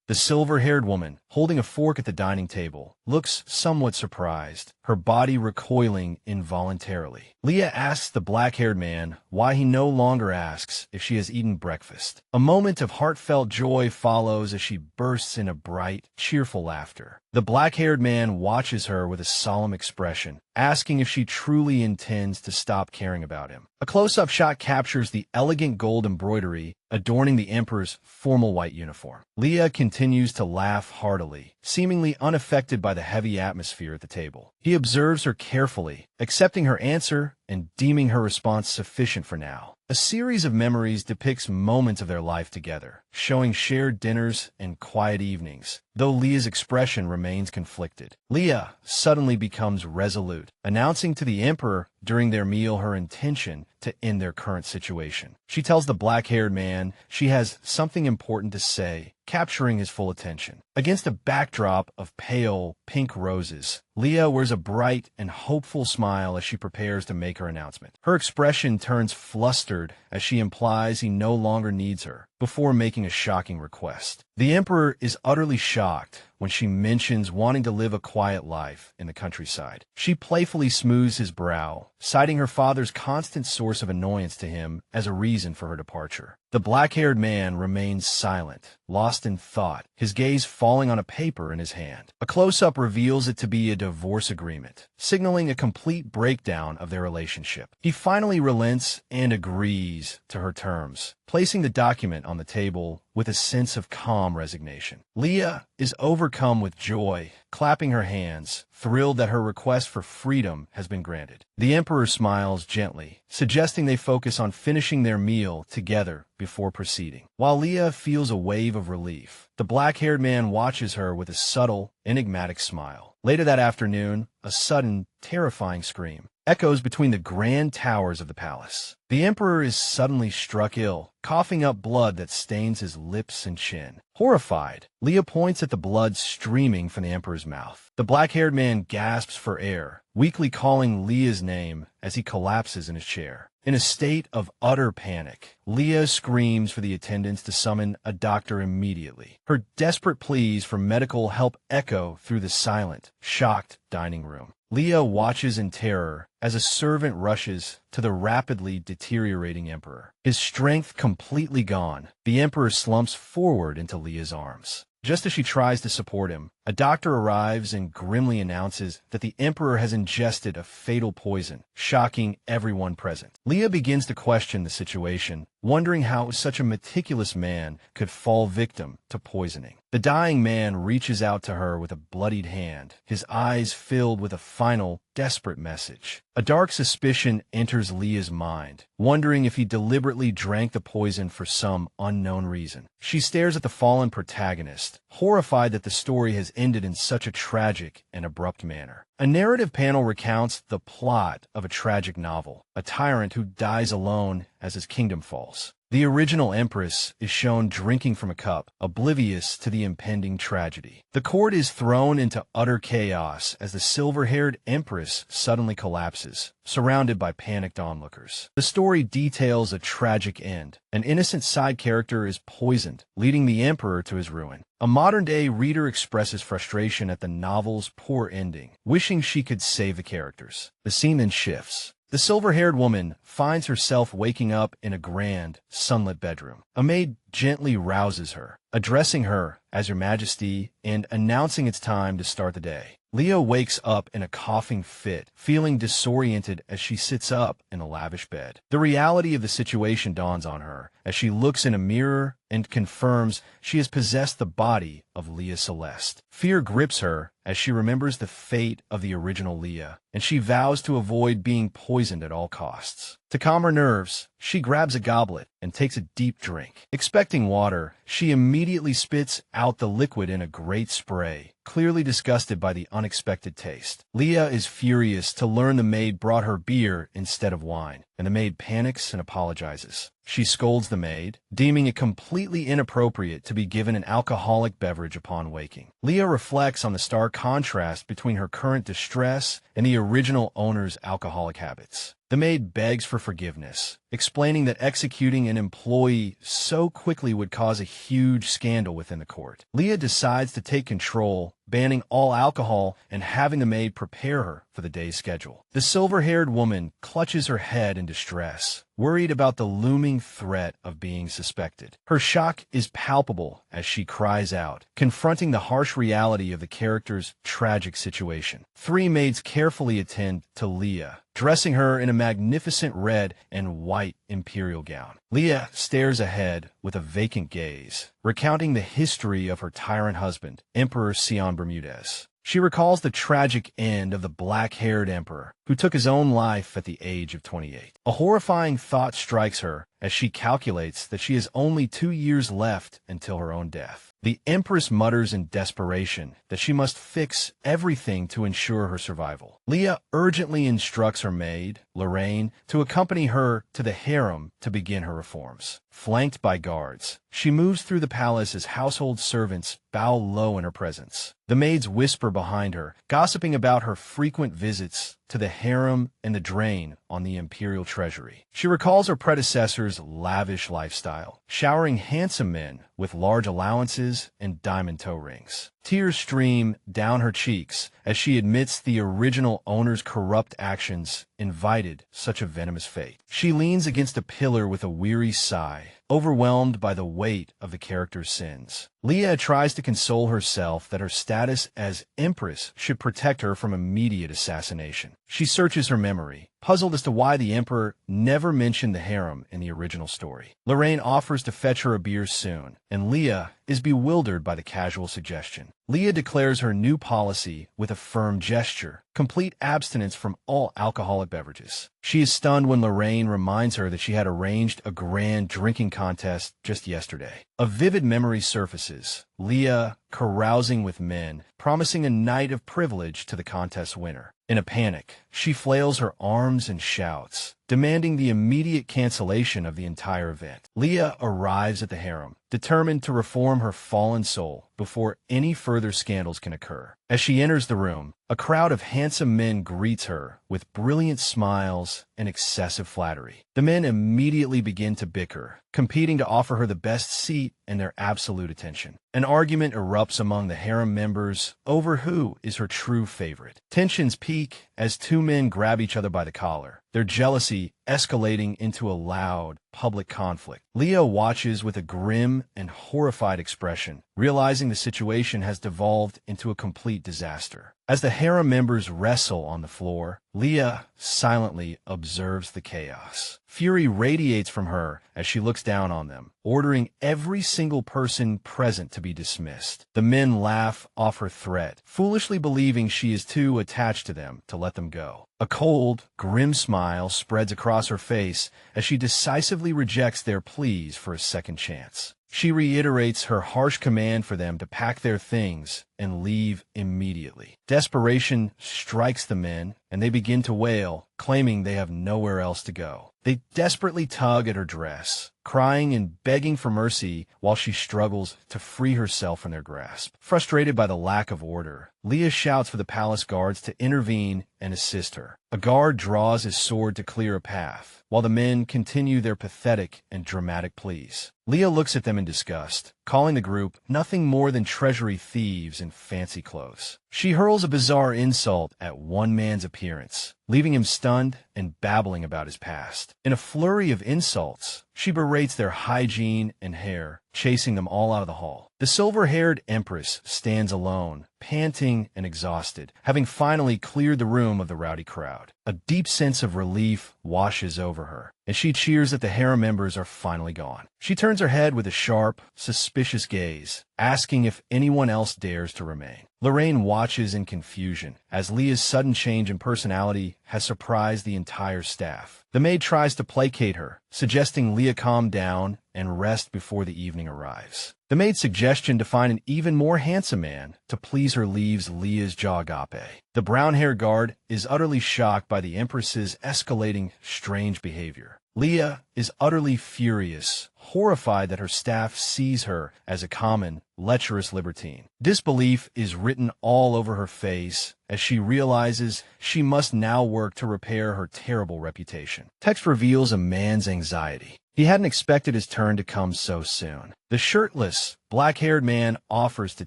The silver-haired woman, holding a fork at the dining table, looks somewhat surprised, her body recoiling involuntarily. Leah asks the black-haired man why he no longer asks if she has eaten breakfast. A moment of heartfelt joy follows as she bursts into bright, cheerful laughter. The black-haired man watches her with a solemn expression, asking if she truly intends to stop caring about him. A close-up shot captures the elegant gold embroidery adorning the Emperor's formal white uniform. Leah continues to laugh heartily, seemingly unaffected by the heavy atmosphere at the table. He observes her carefully, accepting her answer and deeming her response sufficient for now. A series of memories depicts moments of their life together, showing shared dinners and quiet evenings, though Leah's expression remains conflicted. Leah suddenly becomes resolute, announcing to the Emperor during their meal her intention to end their current situation. She tells the black-haired man she has something important to say, capturing his full attention. Against a backdrop of pale, pink roses, Leah wears a bright and hopeful smile as she prepares to make her announcement. Her expression turns flustered as she implies he no longer needs her, before making a shocking request. The Emperor is utterly shocked when she mentions wanting to live a quiet life in the countryside. She playfully smooths his brow, citing her father's constant source of annoyance to him as a reason for her departure. The black-haired man remains silent, lost in thought, his gaze falling on a paper in his hand. A close-up reveals it to be a divorce agreement, signaling a complete breakdown of their relationship. He finally relents and agrees to her terms, placing the document on the table with a sense of calm resignation. Leah is overcome with joy, clapping her hands, thrilled that her request for freedom has been granted. The Emperor smiles gently, suggesting they focus on finishing their meal together before proceeding. While Leah feels a wave of relief, the black-haired man watches her with a subtle, enigmatic smile. Later that afternoon, a sudden, terrifying scream echoes between the grand towers of the palace. The Emperor is suddenly struck ill, coughing up blood that stains his lips and chin. Horrified, Leah points at the blood streaming from the Emperor's mouth. The black-haired man gasps for air, weakly calling Leah's name as he collapses in his chair. In a state of utter panic, Leah screams for the attendants to summon a doctor immediately. Her desperate pleas for medical help echo through the silent, shocked dining room. Leah watches in terror as a servant rushes to the rapidly deteriorating Emperor. His strength completely gone, the Emperor slumps forward into Leah's arms. Just as she tries to support him, a doctor arrives and grimly announces that the Emperor has ingested a fatal poison, shocking everyone present. Leah begins to question the situation, wondering how such a meticulous man could fall victim to poisoning. The dying man reaches out to her with a bloodied hand, his eyes filled with a final, desperate message. A dark suspicion enters Leah's mind, wondering if he deliberately drank the poison for some unknown reason. She stares at the fallen protagonist, horrified that the story has ended in such a tragic and abrupt manner. A narrative panel recounts the plot of a tragic novel, a tyrant who dies alone as his kingdom falls. The original Empress is shown drinking from a cup, oblivious to the impending tragedy. The court is thrown into utter chaos as the silver-haired Empress suddenly collapses, surrounded by panicked onlookers. The story details a tragic end. An innocent side character is poisoned, leading the Emperor to his ruin. A modern-day reader expresses frustration at the novel's poor ending, wishing she could save the characters. The scene then shifts. The silver-haired woman finds herself waking up in a grand, sunlit bedroom. A maid gently rouses her, addressing her as Your Majesty and announcing it's time to start the day. Leah wakes up in a coughing fit, feeling disoriented as she sits up in a lavish bed. The reality of the situation dawns on her as she looks in a mirror and confirms she has possessed the body of Leah Celeste. Fear grips her as she remembers the fate of the original Leah, and she vows to avoid being poisoned at all costs. To calm her nerves, she grabs a goblet and takes a deep drink. Expecting water, she immediately spits out the liquid in a great spray, clearly disgusted by the unexpected taste. Leah is furious to learn the maid brought her beer instead of wine, and the maid panics and apologizes. She scolds the maid, deeming it completely inappropriate to be given an alcoholic beverage upon waking. Leah reflects on the stark contrast between her current distress and the original owner's alcoholic habits. The maid begs for forgiveness, explaining that executing an employee so quickly would cause a huge scandal within the court. Leah decides to take control, banning all alcohol and having the maid prepare her for the day's schedule. The silver-haired woman clutches her head in distress, worried about the looming threat of being suspected. Her shock is palpable as she cries out, confronting the harsh reality of the character's tragic situation. Three maids carefully attend to Leah, dressing her in a magnificent red and white imperial gown. Leah stares ahead with a vacant gaze, recounting the history of her tyrant husband, Emperor Sion Bermudez. She recalls the tragic end of the black-haired emperor, who took his own life at the age of 28. A horrifying thought strikes her as she calculates that she has only 2 years left until her own death. The Empress mutters in desperation that she must fix everything to ensure her survival. Leah urgently instructs her maid, Lorraine, to accompany her to the harem to begin her reforms. Flanked by guards, she moves through the palace as household servants bow low in her presence. The maids whisper behind her, gossiping about her frequent visits to the harem and the drain on the imperial treasury. She recalls her predecessor's lavish lifestyle, showering handsome men with large allowances and diamond toe rings. Tears stream down her cheeks as she admits the original owner's corrupt actions invited such a venomous fate. She leans against a pillar with a weary sigh, overwhelmed by the weight of the character's sins. Leah tries to console herself that her status as Empress should protect her from immediate assassination. She searches her memory, puzzled as to why the Emperor never mentioned the harem in the original story. Lorraine offers to fetch her a beer soon, and Leah is bewildered by the casual suggestion. Leah declares her new policy with a firm gesture: complete abstinence from all alcoholic beverages. She is stunned when Lorraine reminds her that she had arranged a grand drinking contest just yesterday. A vivid memory surfaces, Leah carousing with men, promising a night of privilege to the contest winner. In a panic, she flails her arms and shouts, demanding the immediate cancellation of the entire event. Leah arrives at the harem, determined to reform her fallen soul before any further scandals can occur. As she enters the room, a crowd of handsome men greets her with brilliant smiles and excessive flattery. The men immediately begin to bicker, competing to offer her the best seat and their absolute attention. An argument erupts among the harem members over who is her true favorite. Tensions peak as two men grab each other by the collar, their jealousy escalating into a loud, public conflict. Leah watches with a grim and horrified expression, realizing the situation has devolved into a complete disaster. As the harem members wrestle on the floor, Leah silently observes the chaos. Fury radiates from her as she looks down on them, ordering every single person present to be dismissed. The men laugh off her threat, foolishly believing she is too attached to them to let them go. A cold, grim smile spreads across her face as she decisively rejects their pleas for a second chance. She reiterates her harsh command for them to pack their things and leave immediately. Desperation strikes the men, and they begin to wail, claiming they have nowhere else to go. They desperately tug at her dress, crying and begging for mercy while she struggles to free herself from their grasp. Frustrated by the lack of order, Leah shouts for the palace guards to intervene and assist her. A guard draws his sword to clear a path, while the men continue their pathetic and dramatic pleas. Leah looks at them in disgust, calling the group nothing more than treasury thieves in fancy clothes. She hurls a bizarre insult at one man's appearance, leaving him stunned and babbling about his past. In a flurry of insults, she berates their hygiene and hair, chasing them all out of the hall. The silver-haired Empress stands alone, panting and exhausted, having finally cleared the room of the rowdy crowd. A deep sense of relief washes over her, and she cheers that the harem members are finally gone. She turns her head with a sharp, suspicious gaze, asking if anyone else dares to remain. Lorraine watches in confusion, as Leah's sudden change in personality has surprised the entire staff. The maid tries to placate her, suggesting Leah calm down and rest before the evening arrives. The maid's suggestion to find an even more handsome man to please her leaves Leah's jaw agape. The brown-haired guard is utterly shocked by the Empress's escalating strange behavior. Leah is utterly furious, horrified that her staff sees her as a common, lecherous libertine. Disbelief is written all over her face as she realizes she must now work to repair her terrible reputation. Text reveals a man's anxiety. He hadn't expected his turn to come so soon. The shirtless, black-haired man offers to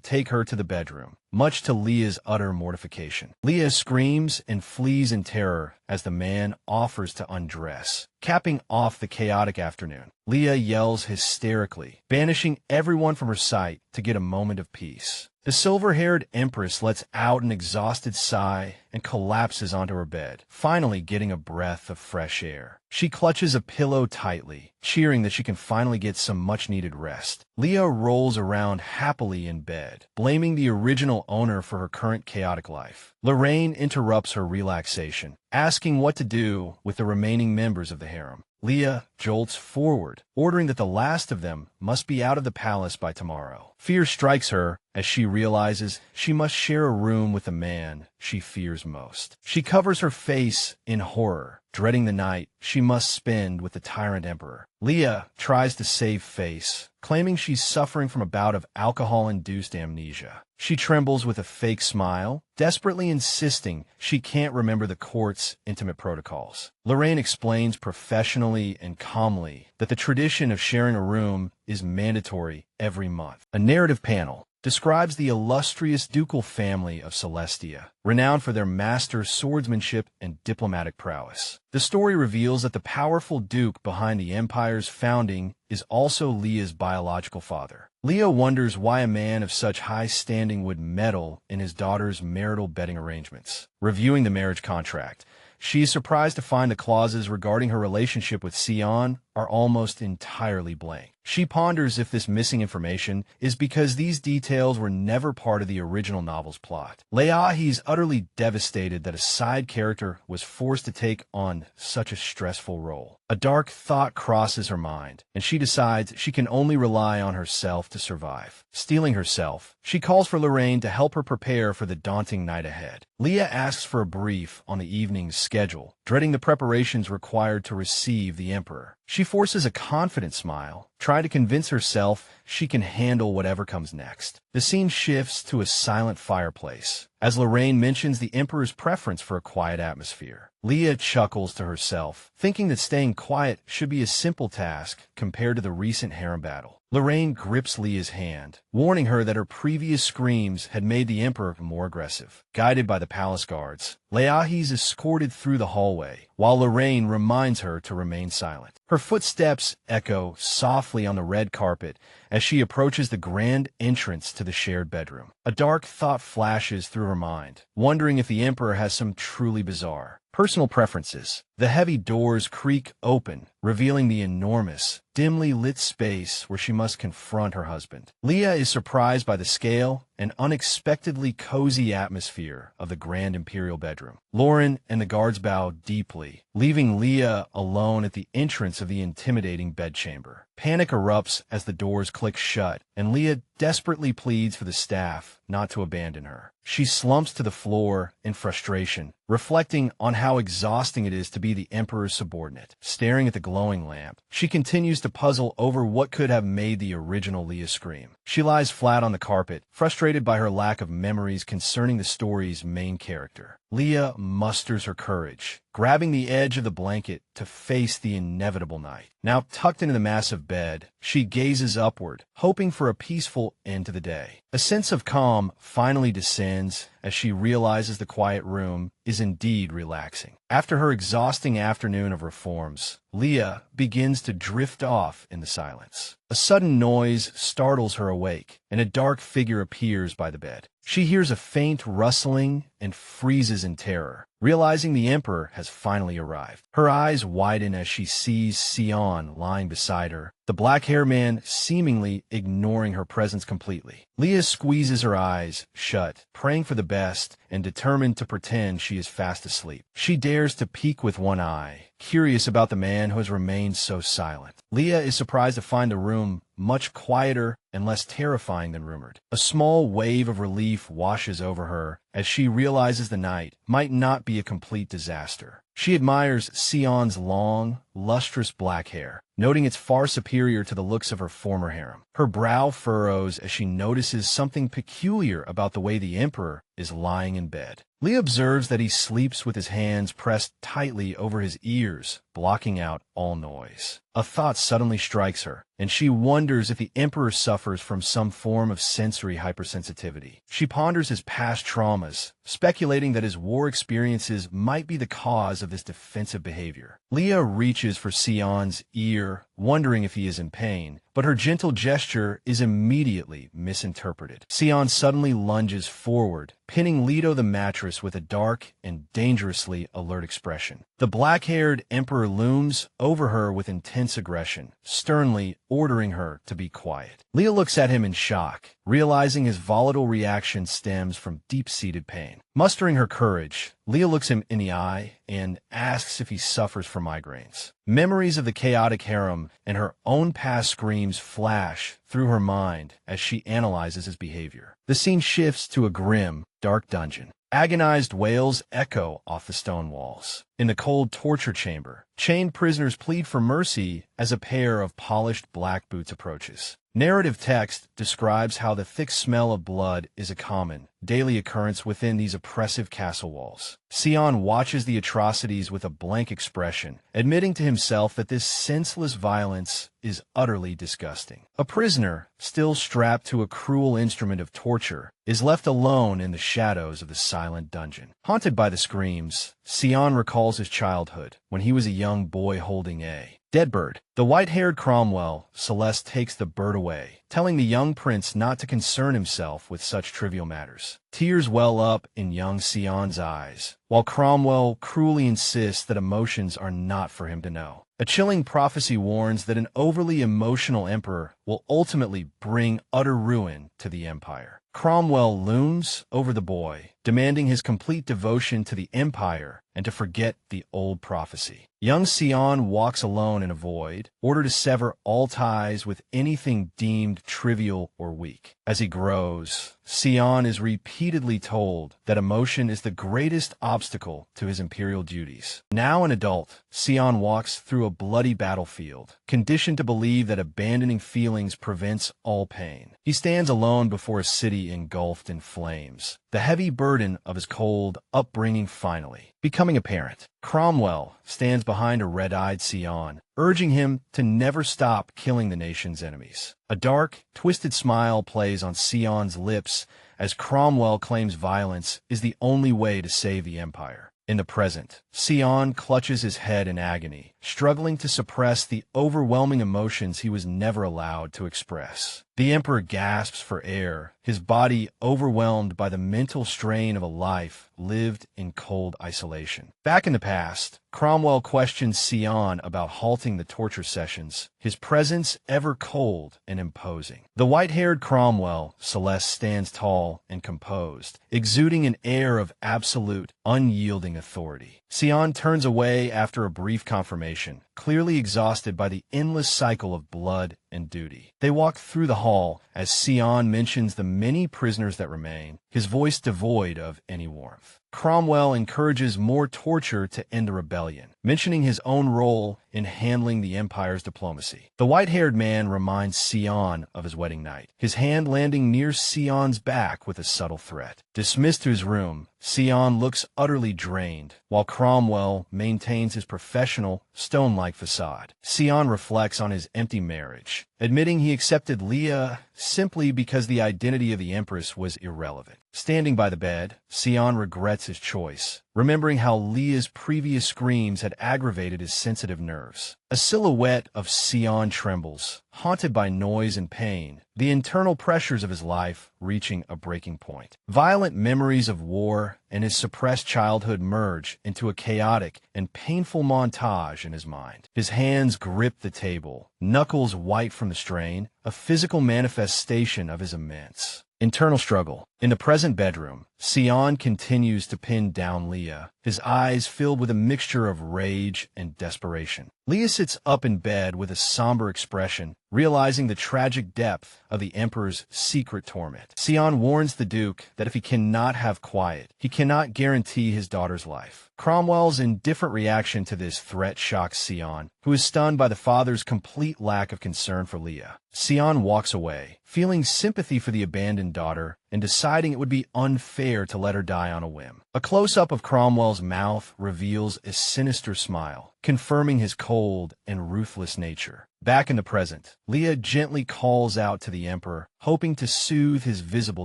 take her to the bedroom, much to Leah's utter mortification. Leah screams and flees in terror as the man offers to undress, capping off the chaotic afternoon. Leah yells hysterically, banishing everyone from her sight to get a moment of peace. The silver-haired Empress lets out an exhausted sigh and collapses onto her bed, finally getting a breath of fresh air. She clutches a pillow tightly, cheering that she can finally get some much-needed rest. Leah rolls around happily in bed, blaming the original owner for her current chaotic life. Lorraine interrupts her relaxation, asking what to do with the remaining members of the harem. Leah jolts forward, ordering that the last of them must be out of the palace by tomorrow. Fear strikes her as she realizes she must share a room with the man she fears most. She covers her face in horror, dreading the night she must spend with the Tyrant Emperor. Leah tries to save face, claiming she's suffering from a bout of alcohol-induced amnesia. She trembles with a fake smile, desperately insisting she can't remember the court's intimate protocols. Lorraine explains professionally and calmly that the tradition of sharing a room is mandatory every month. A narrative panel describes the illustrious ducal family of Celestia, renowned for their master swordsmanship and diplomatic prowess. The story reveals that the powerful duke behind the empire's founding is also Leah's biological father. Leah wonders why a man of such high standing would meddle in his daughter's marital betting arrangements. Reviewing the marriage contract, she is surprised to find the clauses regarding her relationship with Sion are almost entirely blank. She ponders if this missing information is because these details were never part of the original novel's plot. Leahi is utterly devastated that a side character was forced to take on such a stressful role. A dark thought crosses her mind, and she decides she can only rely on herself to survive. Steeling herself, she calls for Lorraine to help her prepare for the daunting night ahead. Leah asks for a brief on the evening's schedule, dreading the preparations required to receive the Emperor. She forces a confident smile, trying to convince herself she can handle whatever comes next. The scene shifts to a silent fireplace, as Lorraine mentions the Emperor's preference for a quiet atmosphere. Leah chuckles to herself, thinking that staying quiet should be a simple task compared to the recent harem battle. Lorraine grips Leah's hand, warning her that her previous screams had made the Emperor more aggressive. Guided by the palace guards, Leahi is escorted through the hallway, while Lorraine reminds her to remain silent. Her footsteps echo softly on the red carpet as she approaches the grand entrance to the shared bedroom. A dark thought flashes through her mind, wondering if the Emperor has some truly bizarre personal preferences. The heavy doors creak open, revealing the enormous, dimly lit space where she must confront her husband. Leah is surprised by the scale and unexpectedly cozy atmosphere of the grand imperial bedroom. Lauren and the guards bow deeply, leaving Leah alone at the entrance of the intimidating bedchamber. Panic erupts as the doors click shut, and Leah desperately pleads for the staff not to abandon her. She slumps to the floor in frustration, reflecting on how exhausting it is to be the Emperor's subordinate. Staring at the glowing lamp, she continues to puzzle over what could have made the original Leah scream. She lies flat on the carpet, frustrated by her lack of memories concerning the story's main character. Leah musters her courage, grabbing the edge of the blanket to face the inevitable night. Now tucked into the massive bed, she gazes upward, hoping for a peaceful end to the day. A sense of calm finally descends as she realizes the quiet room is indeed relaxing. After her exhausting afternoon of reforms, Leah begins to drift off in the silence. A sudden noise startles her awake, and a dark figure appears by the bed. She hears a faint rustling and freezes in terror, realizing the Emperor has finally arrived. Her eyes widen as she sees Sion lying beside her, the black-haired man seemingly ignoring her presence completely. Leah squeezes her eyes shut, praying for the best and determined to pretend she is fast asleep. She dares to peek with one eye, curious about the man who has remained so silent. Leah is surprised to find the room much quieter and less terrifying than rumored. A small wave of relief washes over her as she realizes the night might not be a complete disaster. She admires Sion's long, lustrous black hair, noting it's far superior to the looks of her former harem. Her brow furrows as she notices something peculiar about the way the Emperor is lying in bed. Leah observes that he sleeps with his hands pressed tightly over his ears, blocking out all noise. A thought suddenly strikes her, and she wonders if the Emperor suffers from some form of sensory hypersensitivity. She ponders his past traumas, speculating that his war experiences might be the cause of this defensive behavior. Leah reaches for Sion's ear, wondering if he is in pain, but her gentle gesture is immediately misinterpreted. Sion suddenly lunges forward, pinning Leto the mattress with a dark and dangerously alert expression. The black-haired Emperor looms over her with intense aggression, sternly ordering her to be quiet. Leah looks at him in shock, realizing his volatile reaction stems from deep-seated pain. Mustering her courage, Leah looks him in the eye and asks if he suffers from migraines. Memories of the chaotic harem and her own past screams flash through her mind as she analyzes his behavior. The scene shifts to a grim, dark dungeon. Agonized wails echo off the stone walls. In the cold torture chamber, chained prisoners plead for mercy as a pair of polished black boots approaches. Narrative text describes how the thick smell of blood is a common, daily occurrence within these oppressive castle walls. Sion watches the atrocities with a blank expression, admitting to himself that this senseless violence is utterly disgusting. A prisoner, still strapped to a cruel instrument of torture, is left alone in the shadows of the silent dungeon. Haunted by the screams, Sion recalls his childhood, when he was a young boy holding a dead bird. The white-haired Cromwell, Celeste takes the bird away, telling the young prince not to concern himself with such trivial matters. Tears well up in young Sion's eyes, while Cromwell cruelly insists that emotions are not for him to know. A chilling prophecy warns that an overly emotional emperor will ultimately bring utter ruin to the empire. Cromwell looms over the boy, demanding his complete devotion to the empire and to forget the old prophecy. Young Sion walks alone in a void, ordered to sever all ties with anything deemed trivial or weak. As he grows, Sion is repeatedly told that emotion is the greatest obstacle to his imperial duties. Now an adult, Sion walks through a bloody battlefield, conditioned to believe that abandoning feelings prevents all pain. He stands alone before a city engulfed in flames, the heavy burden of his cold upbringing finally becoming apparent. Cromwell stands behind a red-eyed Sion, urging him to never stop killing the nation's enemies. A dark, twisted smile plays on Sion's lips as Cromwell claims violence is the only way to save the empire. In the present, Sion clutches his head in agony, struggling to suppress the overwhelming emotions he was never allowed to express. The Emperor gasps for air, his body overwhelmed by the mental strain of a life lived in cold isolation. Back in the past, Cromwell questions Sion about halting the torture sessions, his presence ever cold and imposing. The white-haired Cromwell, Celeste, stands tall and composed, exuding an air of absolute, unyielding authority. Sion turns away after a brief confirmation, clearly exhausted by the endless cycle of blood and duty. They walk through the hall as Sion mentions the many prisoners that remain, his voice devoid of any warmth. Cromwell encourages more torture to end the rebellion, mentioning his own role in handling the empire's diplomacy. The white-haired man reminds Sion of his wedding night, his hand landing near Sion's back with a subtle threat. Dismissed to his room, Sion looks utterly drained, while Cromwell maintains his professional, stone-like facade. Sion reflects on his empty marriage, admitting he accepted Leah simply because the identity of the Empress was irrelevant. Standing by the bed, Sion regrets his choice, remembering how Leah's previous screams had aggravated his sensitive nerves. A silhouette of Sion trembles, haunted by noise and pain, the internal pressures of his life reaching a breaking point. Violent memories of war and his suppressed childhood merge into a chaotic and painful montage in his mind. His hands grip the table, knuckles white from the strain, a physical manifestation of his immense internal struggle. In the present bedroom, Sion continues to pin down Leah, his eyes filled with a mixture of rage and desperation. Leah sits up in bed with a somber expression, realizing the tragic depth of the Emperor's secret torment. Sion warns the Duke that if he cannot have quiet, he cannot guarantee his daughter's life. Cromwell's indifferent reaction to this threat shocks Sion, who is stunned by the father's complete lack of concern for Leah. Sion walks away, feeling sympathy for the abandoned daughter and deciding it would be unfair to let her die on a whim. A close-up of Cromwell's mouth reveals a sinister smile, confirming his cold and ruthless nature. Back in the present, Leah gently calls out to the Emperor, hoping to soothe his visible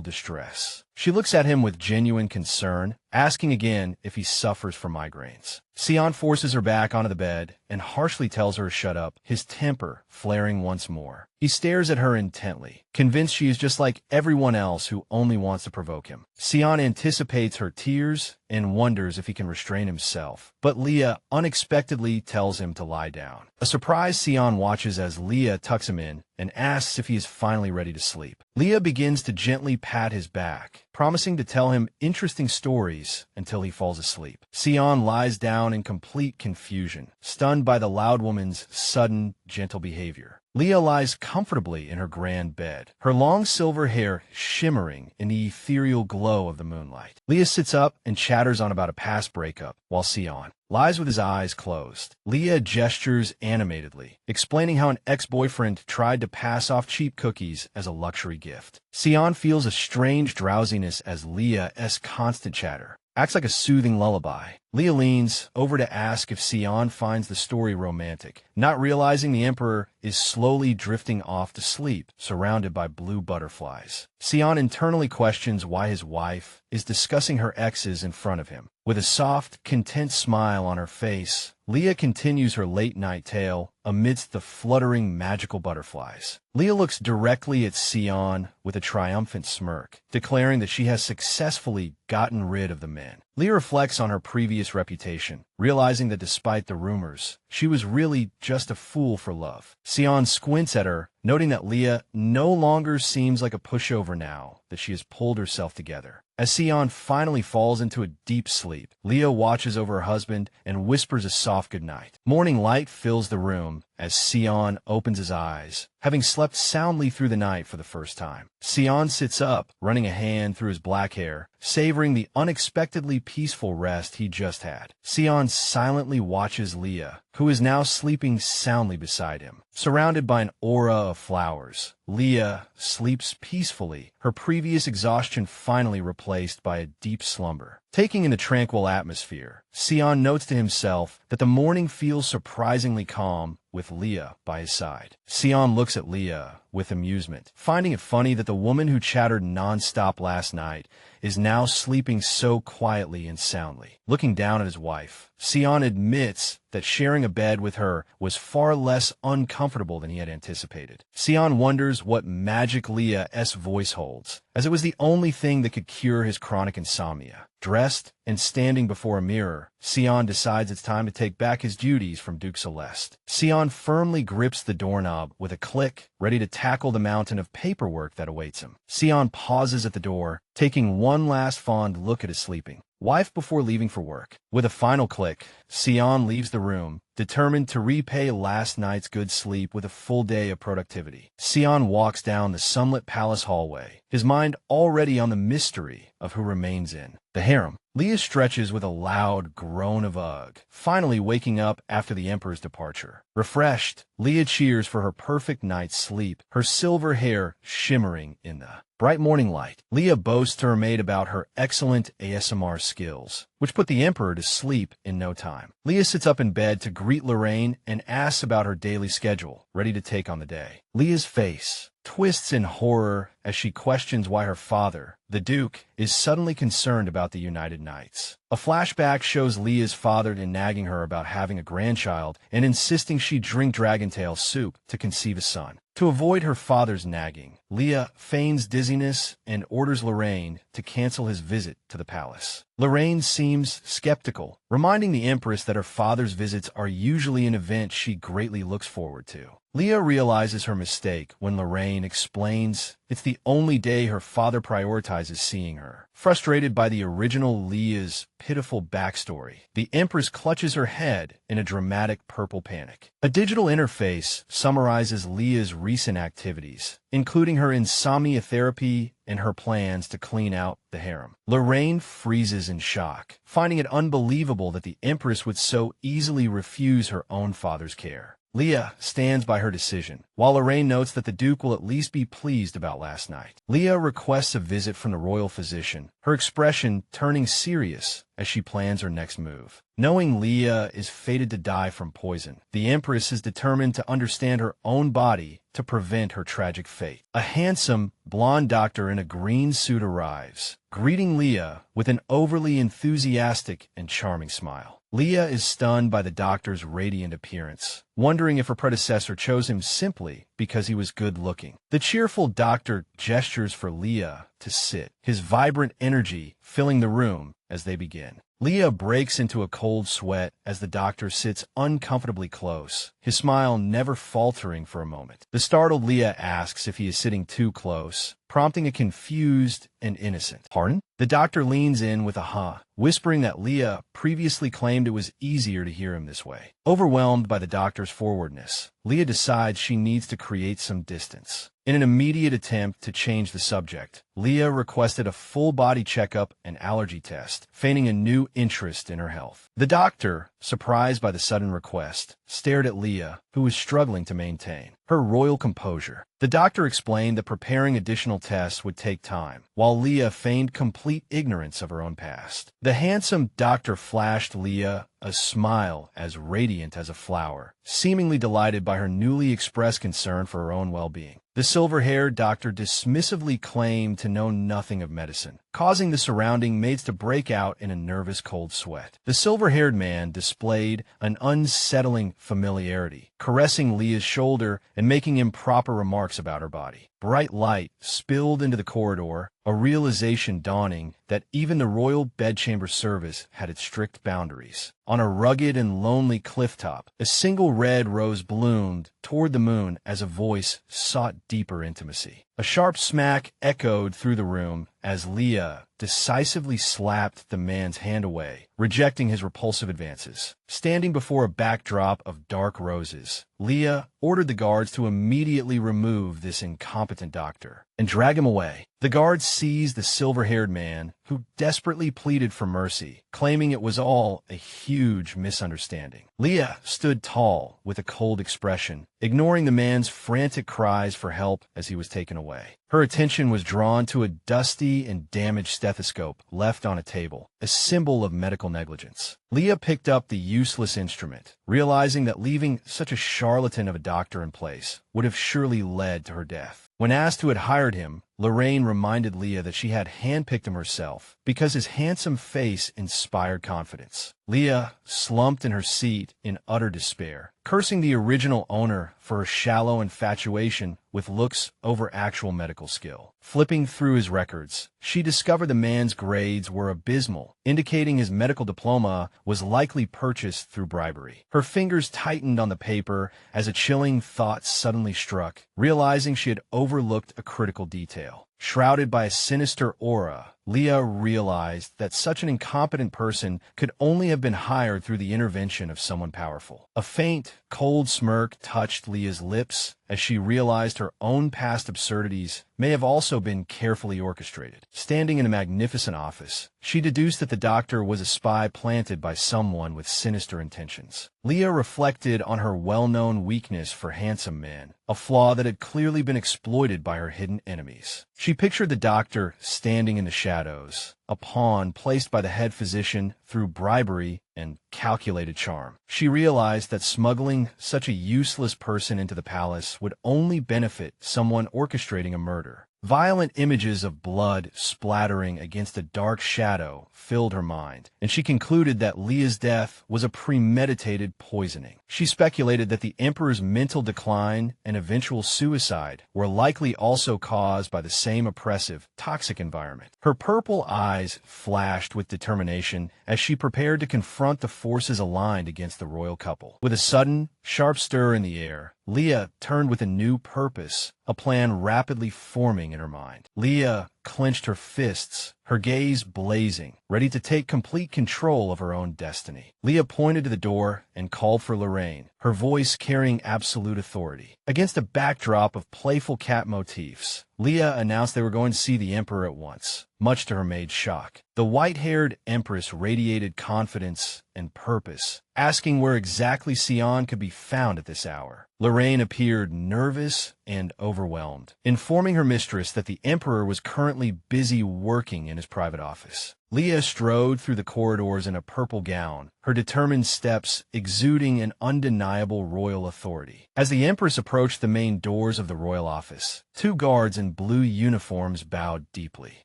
distress. She looks at him with genuine concern, asking again if he suffers from migraines. Sion forces her back onto the bed and harshly tells her to shut up, his temper flaring once more. He stares at her intently, convinced she is just like everyone else who only wants to provoke him. Sion anticipates her tears and wonders if he can restrain himself, but Leah unexpectedly tells him to lie down. A surprised Sion watches as Leah tucks him in and asks if he is finally ready to sleep. Leah begins to gently pat his back, promising to tell him interesting stories until he falls asleep. Sion lies down in complete confusion, stunned by the loud woman's sudden, gentle behavior. Leah lies comfortably in her grand bed, her long silver hair shimmering in the ethereal glow of the moonlight. Leah sits up and chatters on about a past breakup, while Sion lies with his eyes closed. Leah gestures animatedly, explaining how an ex-boyfriend tried to pass off cheap cookies as a luxury gift. Sion feels a strange drowsiness as Leah's constant chatter acts like a soothing lullaby. Leah leans over to ask if Sion finds the story romantic, not realizing the Emperor is slowly drifting off to sleep, surrounded by blue butterflies. Sion internally questions why his wife is discussing her exes in front of him. With a soft, content smile on her face, Leah continues her late-night tale amidst the fluttering magical butterflies. Leah looks directly at Sion with a triumphant smirk, declaring that she has successfully gotten rid of the men. Leah reflects on her previous reputation, realizing that despite the rumors, she was really just a fool for love. Sion squints at her, noting that Leah no longer seems like a pushover now that she has pulled herself together. As Sion finally falls into a deep sleep, Leah watches over her husband and whispers a soft goodnight. Morning light fills the room as Sion opens his eyes, having slept soundly through the night for the first time. Sion sits up, running a hand through his black hair, savoring the unexpectedly peaceful rest he just had. Sion silently watches Leah, who is now sleeping soundly beside him. Surrounded by an aura of flowers, Leah sleeps peacefully, her previous exhaustion finally replaced by a deep slumber. Taking in the tranquil atmosphere, Sion notes to himself that the morning feels surprisingly calm with Leah by his side. Sion looks at Leah with amusement, finding it funny that the woman who chattered non-stop last night is now sleeping so quietly and soundly. Looking down at his wife, Sion admits that sharing a bed with her was far less uncomfortable than he had anticipated. Sion wonders what magic Leah's voice holds, as it was the only thing that could cure his chronic insomnia. Dressed and standing before a mirror, Sion decides it's time to take back his duties from Duke Celeste. Sion firmly grips the doorknob with a click, ready to tackle the mountain of paperwork that awaits him. Sion pauses at the door, taking one last fond look at his sleeping wife before leaving for work. With a final click, Sion leaves the room, determined to repay last night's good sleep with a full day of productivity. Sion walks down the sunlit palace hallway, his mind already on the mystery of who remains in the harem. Leah stretches with a loud groan of ugh, finally waking up after the Emperor's departure. Refreshed, Leah cheers for her perfect night's sleep, her silver hair shimmering in the bright morning light. Leah boasts to her maid about her excellent ASMR skills, which put the Emperor to sleep in no time. Leah sits up in bed to greet Lorraine and asks about her daily schedule, ready to take on the day. Leah's face twists in horror as she questions why her father, the Duke, is suddenly concerned about the United Knights. A flashback shows Leah's father nagging her about having a grandchild and insisting she drink dragontail soup to conceive a son. To avoid her father's nagging, Leah feigns dizziness and orders Lorraine to cancel his visit to the palace. Lorraine seems skeptical, reminding the Empress that her father's visits are usually an event she greatly looks forward to. Leah realizes her mistake when Lorraine explains it's the only day her father prioritizes seeing her. Frustrated by the original Leah's pitiful backstory, the Empress clutches her head in a dramatic purple panic. A digital interface summarizes Leah's recent activities, including her insomnia therapy and her plans to clean out the harem. Lorraine freezes in shock, finding it unbelievable that the Empress would so easily refuse her own father's care. Leah stands by her decision, while Lorraine notes that the Duke will at least be pleased about last night. Leah requests a visit from the royal physician, her expression turning serious as she plans her next move. Knowing Leah is fated to die from poison, the Empress is determined to understand her own body to prevent her tragic fate. A handsome, blonde doctor in a green suit arrives, greeting Leah with an overly enthusiastic and charming smile. Leah is stunned by the doctor's radiant appearance, wondering if her predecessor chose him simply because he was good-looking. The cheerful doctor gestures for Leah to sit, his vibrant energy filling the room as they begin. Leah breaks into a cold sweat as the doctor sits uncomfortably close, his smile never faltering for a moment. The startled Leah asks if he is sitting too close, prompting a confused and innocent "Pardon?" The doctor leans in with a "huh," whispering that Leah previously claimed it was easier to hear him this way. Overwhelmed by the doctor's forwardness, Leah decides she needs to create some distance. In an immediate attempt to change the subject, Leah requested a full-body checkup and allergy test, feigning a new interest in her health. The doctor, surprised by the sudden request, stared at Leah, who was struggling to maintain her royal composure. The doctor explained that preparing additional tests would take time, while Leah feigned complete ignorance of her own past. The handsome doctor flashed Leah a smile as radiant as a flower, seemingly delighted by her newly expressed concern for her own well-being. The silver-haired doctor dismissively claimed to know nothing of medicine, causing the surrounding maids to break out in a nervous cold sweat. The silver-haired man displayed an unsettling familiarity, caressing Leah's shoulder and making improper remarks about her body. Bright light spilled into the corridor, a realization dawning that even the royal bedchamber service had its strict boundaries. On a rugged and lonely clifftop, a single red rose bloomed toward the moon as a voice sought deeper intimacy. A sharp smack echoed through the room as Leah decisively slapped the man's hand away, rejecting his repulsive advances. Standing before a backdrop of dark roses, Leah ordered the guards to immediately remove this incompetent doctor and drag him away. The guards seized the silver-haired man, who desperately pleaded for mercy, claiming it was all a huge misunderstanding. Leah stood tall with a cold expression, ignoring the man's frantic cries for help as he was taken away. Her attention was drawn to a dusty and damaged stethoscope left on a table, a symbol of medical negligence. Leah picked up the useless instrument, realizing that leaving such a charlatan of a doctor in place would have surely led to her death. When asked who had hired him, Lorraine reminded Leah that she had handpicked him herself because his handsome face inspired confidence. Leah slumped in her seat in utter despair, cursing the original owner for her shallow infatuation with looks over actual medical skill. Flipping through his records, she discovered the man's grades were abysmal, indicating his medical diploma was likely purchased through bribery. Her fingers tightened on the paper as a chilling thought suddenly struck, realizing she had overlooked a critical detail. Shrouded by a sinister aura, Leah realized that such an incompetent person could only have been hired through the intervention of someone powerful. A faint, cold smirk touched Leah's lips as she realized her own past absurdities may have also been carefully orchestrated. Standing in a magnificent office, she deduced that the doctor was a spy planted by someone with sinister intentions. Leah reflected on her well-known weakness for handsome men, a flaw that had clearly been exploited by her hidden enemies. She pictured the doctor standing in the shadows, a pawn placed by the head physician through bribery and calculated charm. She realized that smuggling such a useless person into the palace would only benefit someone orchestrating a murder. Violent images of blood splattering against a dark shadow filled her mind, and she concluded that Leah's death was a premeditated poisoning. She speculated that the Emperor's mental decline and eventual suicide were likely also caused by the same oppressive, toxic environment. Her purple eyes flashed with determination as she prepared to confront the forces aligned against the royal couple. With a sudden, sharp stir in the air, Leah turned with a new purpose, a plan rapidly forming in her mind. Leah clenched her fists, her gaze blazing, ready to take complete control of her own destiny. Leah pointed to the door and called for Lorraine, her voice carrying absolute authority. Against a backdrop of playful cat motifs, Leah announced they were going to see the Emperor at once, much to her maid's shock. The white-haired Empress radiated confidence and purpose, asking where exactly Sion could be found at this hour. Lorraine appeared nervous and overwhelmed, informing her mistress that the Emperor was currently busy working in his private office. Leah strode through the corridors in a purple gown, her determined steps exuding an undeniable royal authority. As the Empress approached the main doors of the royal office, two guards in blue uniforms bowed deeply.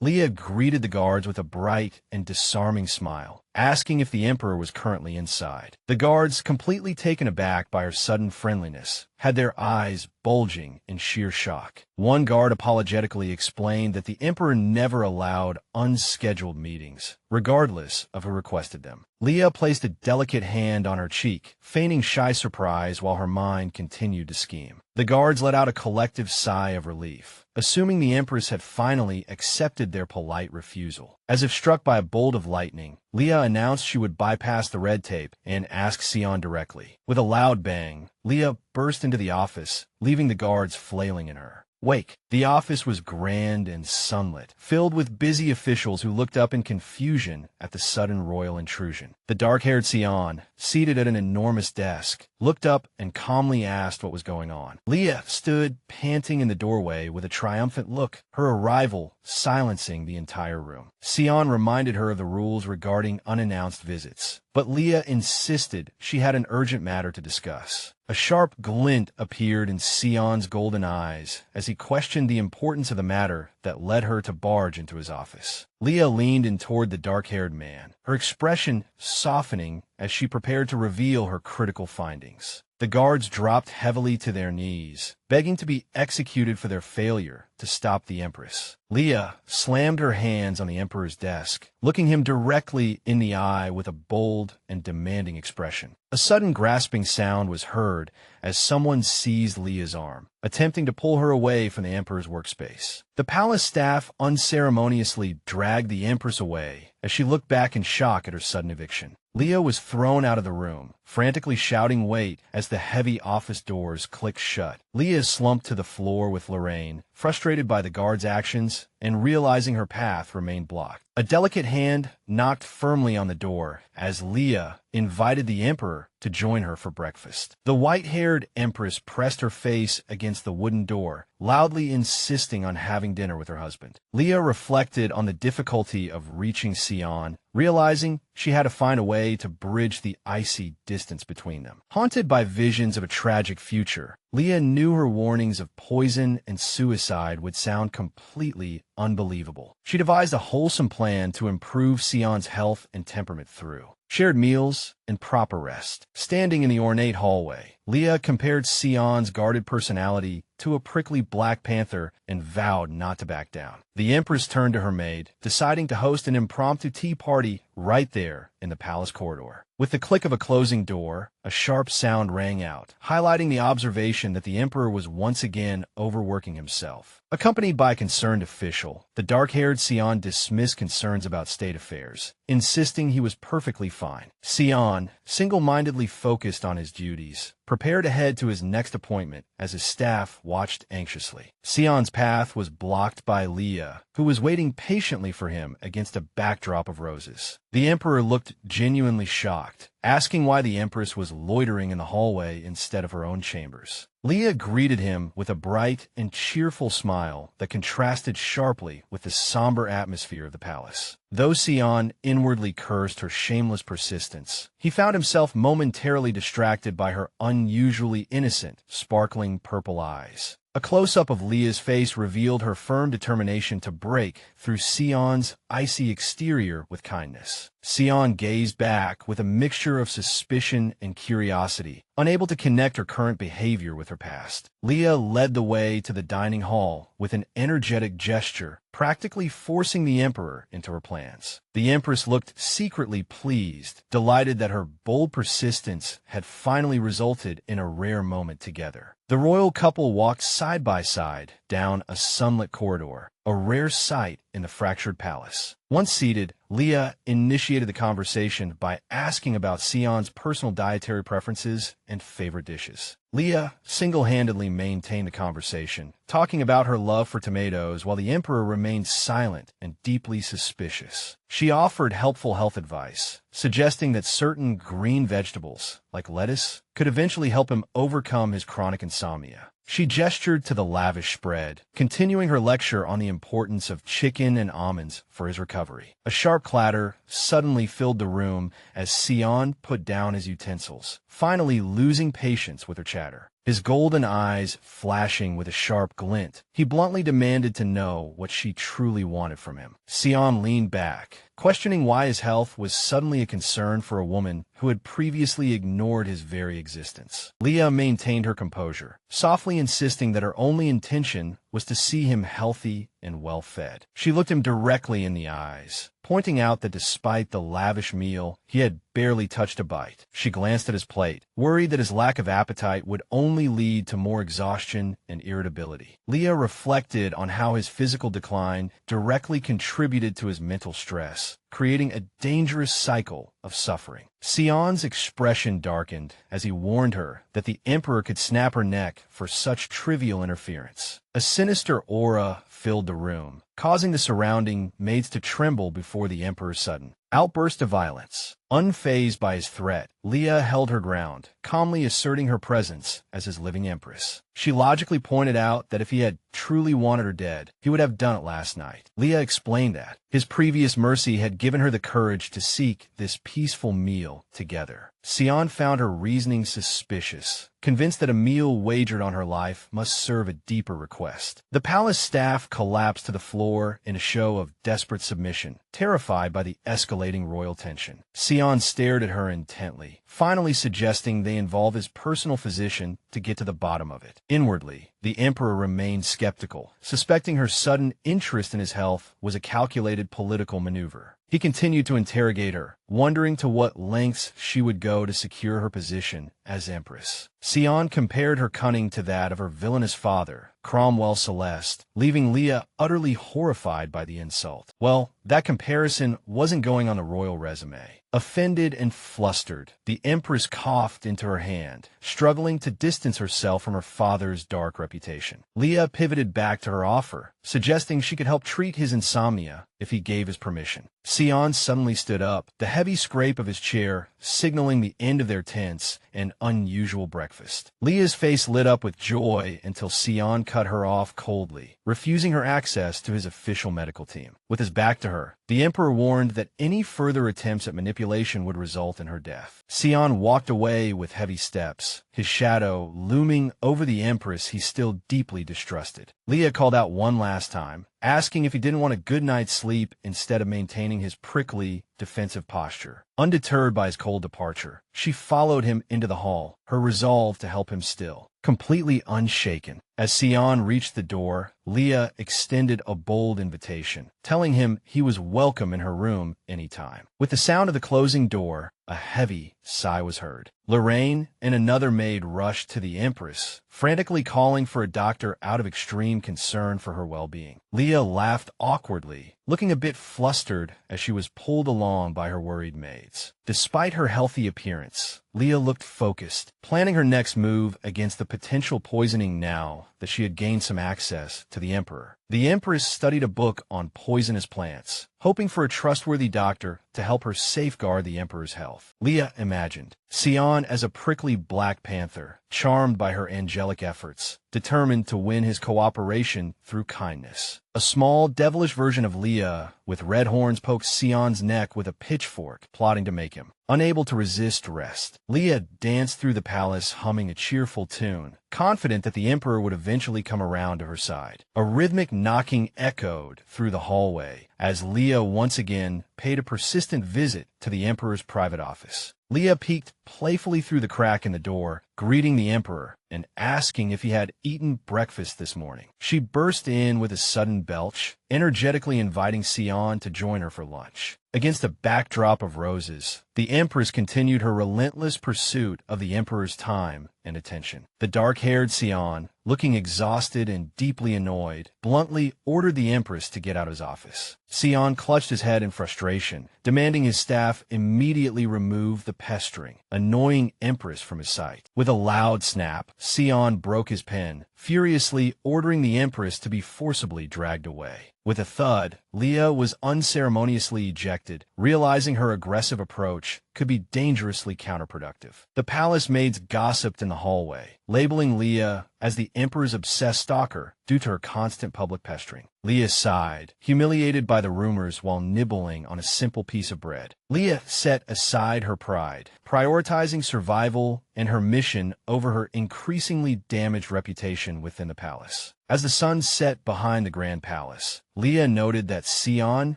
Leah greeted the guards with a bright and disarming smile, asking if the Emperor was currently inside. The guards, completely taken aback by her sudden friendliness, had their eyes bulging in sheer shock. One guard apologetically explained that the Emperor never allowed unscheduled meetings, regardless of who requested them. Leah placed a delicate hand on her cheek, feigning shy surprise while her mind continued to scheme. The guards let out a collective sigh of relief, assuming the Empress had finally accepted their polite refusal. As if struck by a bolt of lightning, Leah announced she would bypass the red tape and ask Sion directly. With a loud bang, Leah burst into the office, leaving the guards flailing in her wake. The office was grand and sunlit, filled with busy officials who looked up in confusion at the sudden royal intrusion. The dark-haired Sion, seated at an enormous desk, looked up and calmly asked what was going on. Leah stood panting in the doorway with a triumphant look, her arrival silencing the entire room. Sion reminded her of the rules regarding unannounced visits, but Leah insisted she had an urgent matter to discuss. A sharp glint appeared in Sion's golden eyes as he questioned the importance of the matter that led her to barge into his office. Leah leaned in toward the dark-haired man, her expression softening as she prepared to reveal her critical findings. The guards dropped heavily to their knees, begging to be executed for their failure to stop the Empress. Leah slammed her hands on the Emperor's desk, looking him directly in the eye with a bold and demanding expression. A sudden grasping sound was heard as someone seized Leah's arm, attempting to pull her away from the Emperor's workspace. The palace staff unceremoniously dragged the Empress away as she looked back in shock at her sudden eviction. Leah was thrown out of the room, frantically shouting "wait" as the heavy office doors clicked shut. Leah slumped to the floor with Lorraine, frustrated by the guard's actions and realizing her path remained blocked. A delicate hand knocked firmly on the door as Leah invited the Emperor to join her for breakfast. The white-haired Empress pressed her face against the wooden door, loudly insisting on having dinner with her husband. Leah reflected on the difficulty of reaching Sion, realizing she had to find a way to bridge the icy distance between them. Haunted by visions of a tragic future, Leah knew her warnings of poison and suicide would sound completely unbelievable. She devised a wholesome plan to improve Sion's health and temperament through shared meals and proper rest. Standing in the ornate hallway, Leah compared Sion's guarded personality to a prickly Black Panther and vowed not to back down. The Empress turned to her maid, deciding to host an impromptu tea party right there in the palace corridor. With the click of a closing door, a sharp sound rang out, highlighting the observation that the Emperor was once again overworking himself. Accompanied by a concerned official, the dark-haired Sion dismissed concerns about state affairs, insisting he was perfectly fine. Sion, single-mindedly focused on his duties, prepared to head to his next appointment as his staff watched anxiously. Sion's path was blocked by Leah, who was waiting patiently for him against a backdrop of roses. The Emperor looked genuinely shocked, asking why the Empress was loitering in the hallway instead of her own chambers. Leah greeted him with a bright and cheerful smile that contrasted sharply with the somber atmosphere of the palace. Though Sion inwardly cursed her shameless persistence, he found himself momentarily distracted by her unusually innocent, sparkling purple eyes. A close-up of Leah's face revealed her firm determination to break through Sion's icy exterior with kindness. Sion gazed back with a mixture of suspicion and curiosity, unable to connect her current behavior with her past. Leah led the way to the dining hall with an energetic gesture, practically forcing the Emperor into her plans. The Empress looked secretly pleased, delighted that her bold persistence had finally resulted in a rare moment together. The royal couple walked side by side down a sunlit corridor, a rare sight in the fractured palace. Once seated, Leah initiated the conversation by asking about Sion's personal dietary preferences and favorite dishes. Leah single-handedly maintained the conversation, talking about her love for tomatoes while the Emperor remained silent and deeply suspicious. She offered helpful health advice, suggesting that certain green vegetables, like lettuce, could eventually help him overcome his chronic insomnia. She gestured to the lavish spread, continuing her lecture on the importance of chicken and almonds for his recovery. A sharp clatter suddenly filled the room as Sion put down his utensils, finally losing patience with her chatter. His golden eyes flashing with a sharp glint, he bluntly demanded to know what she truly wanted from him. Sion leaned back, questioning why his health was suddenly a concern for a woman who had previously ignored his very existence. Leah maintained her composure, softly insisting that her only intention was to see him healthy and well-fed. She looked him directly in the eyes, pointing out that despite the lavish meal, he had barely touched a bite. She glanced at his plate, worried that his lack of appetite would only lead to more exhaustion and irritability. Leah reflected on how his physical decline directly contributed to his mental stress, creating a dangerous cycle of suffering. Sion's expression darkened as he warned her that the Emperor could snap her neck for such trivial interference. A sinister aura filled the room, causing the surrounding maids to tremble before the Emperor's sudden outburst of violence. Unfazed by his threat, Leah held her ground, calmly asserting her presence as his living empress. She logically pointed out that if he had truly wanted her dead, he would have done it last night. Leah explained that his previous mercy had given her the courage to seek this peaceful meal together. Sion found her reasoning suspicious, convinced that a meal wagered on her life must serve a deeper request. The palace staff collapsed to the floor in a show of desperate submission, terrified by the escalating royal tension. Sion stared at her intently, finally suggesting they involve his personal physician to get to the bottom of it. Inwardly, the Emperor remained skeptical, suspecting her sudden interest in his health was a calculated political maneuver. He continued to interrogate her, wondering to what lengths she would go to secure her position as Empress. Sion compared her cunning to that of her villainous father, Cromwell Celeste, leaving Leah utterly horrified by the insult. Well, that comparison wasn't going on the royal resume. Offended and flustered, the Empress coughed into her hand, struggling to distance herself from her father's dark reputation. Leah pivoted back to her offer, suggesting she could help treat his insomnia if he gave his permission. Sion suddenly stood up, the heavy scrape of his chair signaling the end of their tense and unusual breakfast. Leah's face lit up with joy until Sion cut her off coldly, refusing her access to his official medical team. With his back to her, the Emperor warned that any further attempts at manipulation would result in her death. Sion walked away with heavy steps, his shadow looming over the Empress he still deeply distrusted. Leah called out one last time, asking if he didn't want a good night's sleep instead of maintaining his prickly, defensive posture. Undeterred by his cold departure, she followed him into the hall, her resolve to help him still, completely unshaken. As Sion reached the door, Leah extended a bold invitation, telling him he was welcome in her room anytime. With the sound of the closing door, a heavy sigh was heard. Lorraine and another maid rushed to the Empress, frantically calling for a doctor out of extreme concern for her well-being. Leah laughed awkwardly, looking a bit flustered as she was pulled along by her worried maids. Despite her healthy appearance, Leah looked focused, planning her next move against the potential poisoning now that she had gained some access to the Emperor. The Empress studied a book on poisonous plants, hoping for a trustworthy doctor to help her safeguard the Emperor's health. Leah imagined Sion as a prickly black panther, charmed by her angelic efforts, determined to win his cooperation through kindness. A small, devilish version of Leah with red horns poked Sion's neck with a pitchfork, plotting to make him unable to resist rest. Leah danced through the palace humming a cheerful tune, confident that the Emperor would eventually come around to her side. A rhythmic knocking echoed through the hallway as Leah once again paid a persistent visit to the Emperor's private office. Leah peeked playfully through the crack in the door, greeting the Emperor and asking if he had eaten breakfast this morning. She burst in with a sudden belch, energetically inviting Sion to join her for lunch. Against a backdrop of roses, the Empress continued her relentless pursuit of the Emperor's time and attention. The dark-haired Sion, looking exhausted and deeply annoyed, bluntly ordered the Empress to get out of his office. Sion clutched his head in frustration, demanding his staff immediately remove the pestering, annoying Empress from his sight. With a loud snap, Sion broke his pen, furiously ordering the Empress to be forcibly dragged away. With a thud, Leah was unceremoniously ejected, realizing her aggressive approach could be dangerously counterproductive. The palace maids gossiped in the hallway, labeling Leah as the Emperor's obsessed stalker due to her constant public pestering. Leah sighed, humiliated by the rumors while nibbling on a simple piece of bread. Leah set aside her pride, prioritizing survival and her mission over her increasingly damaged reputation within the palace. As the sun set behind the Grand Palace, Leah noted that Sion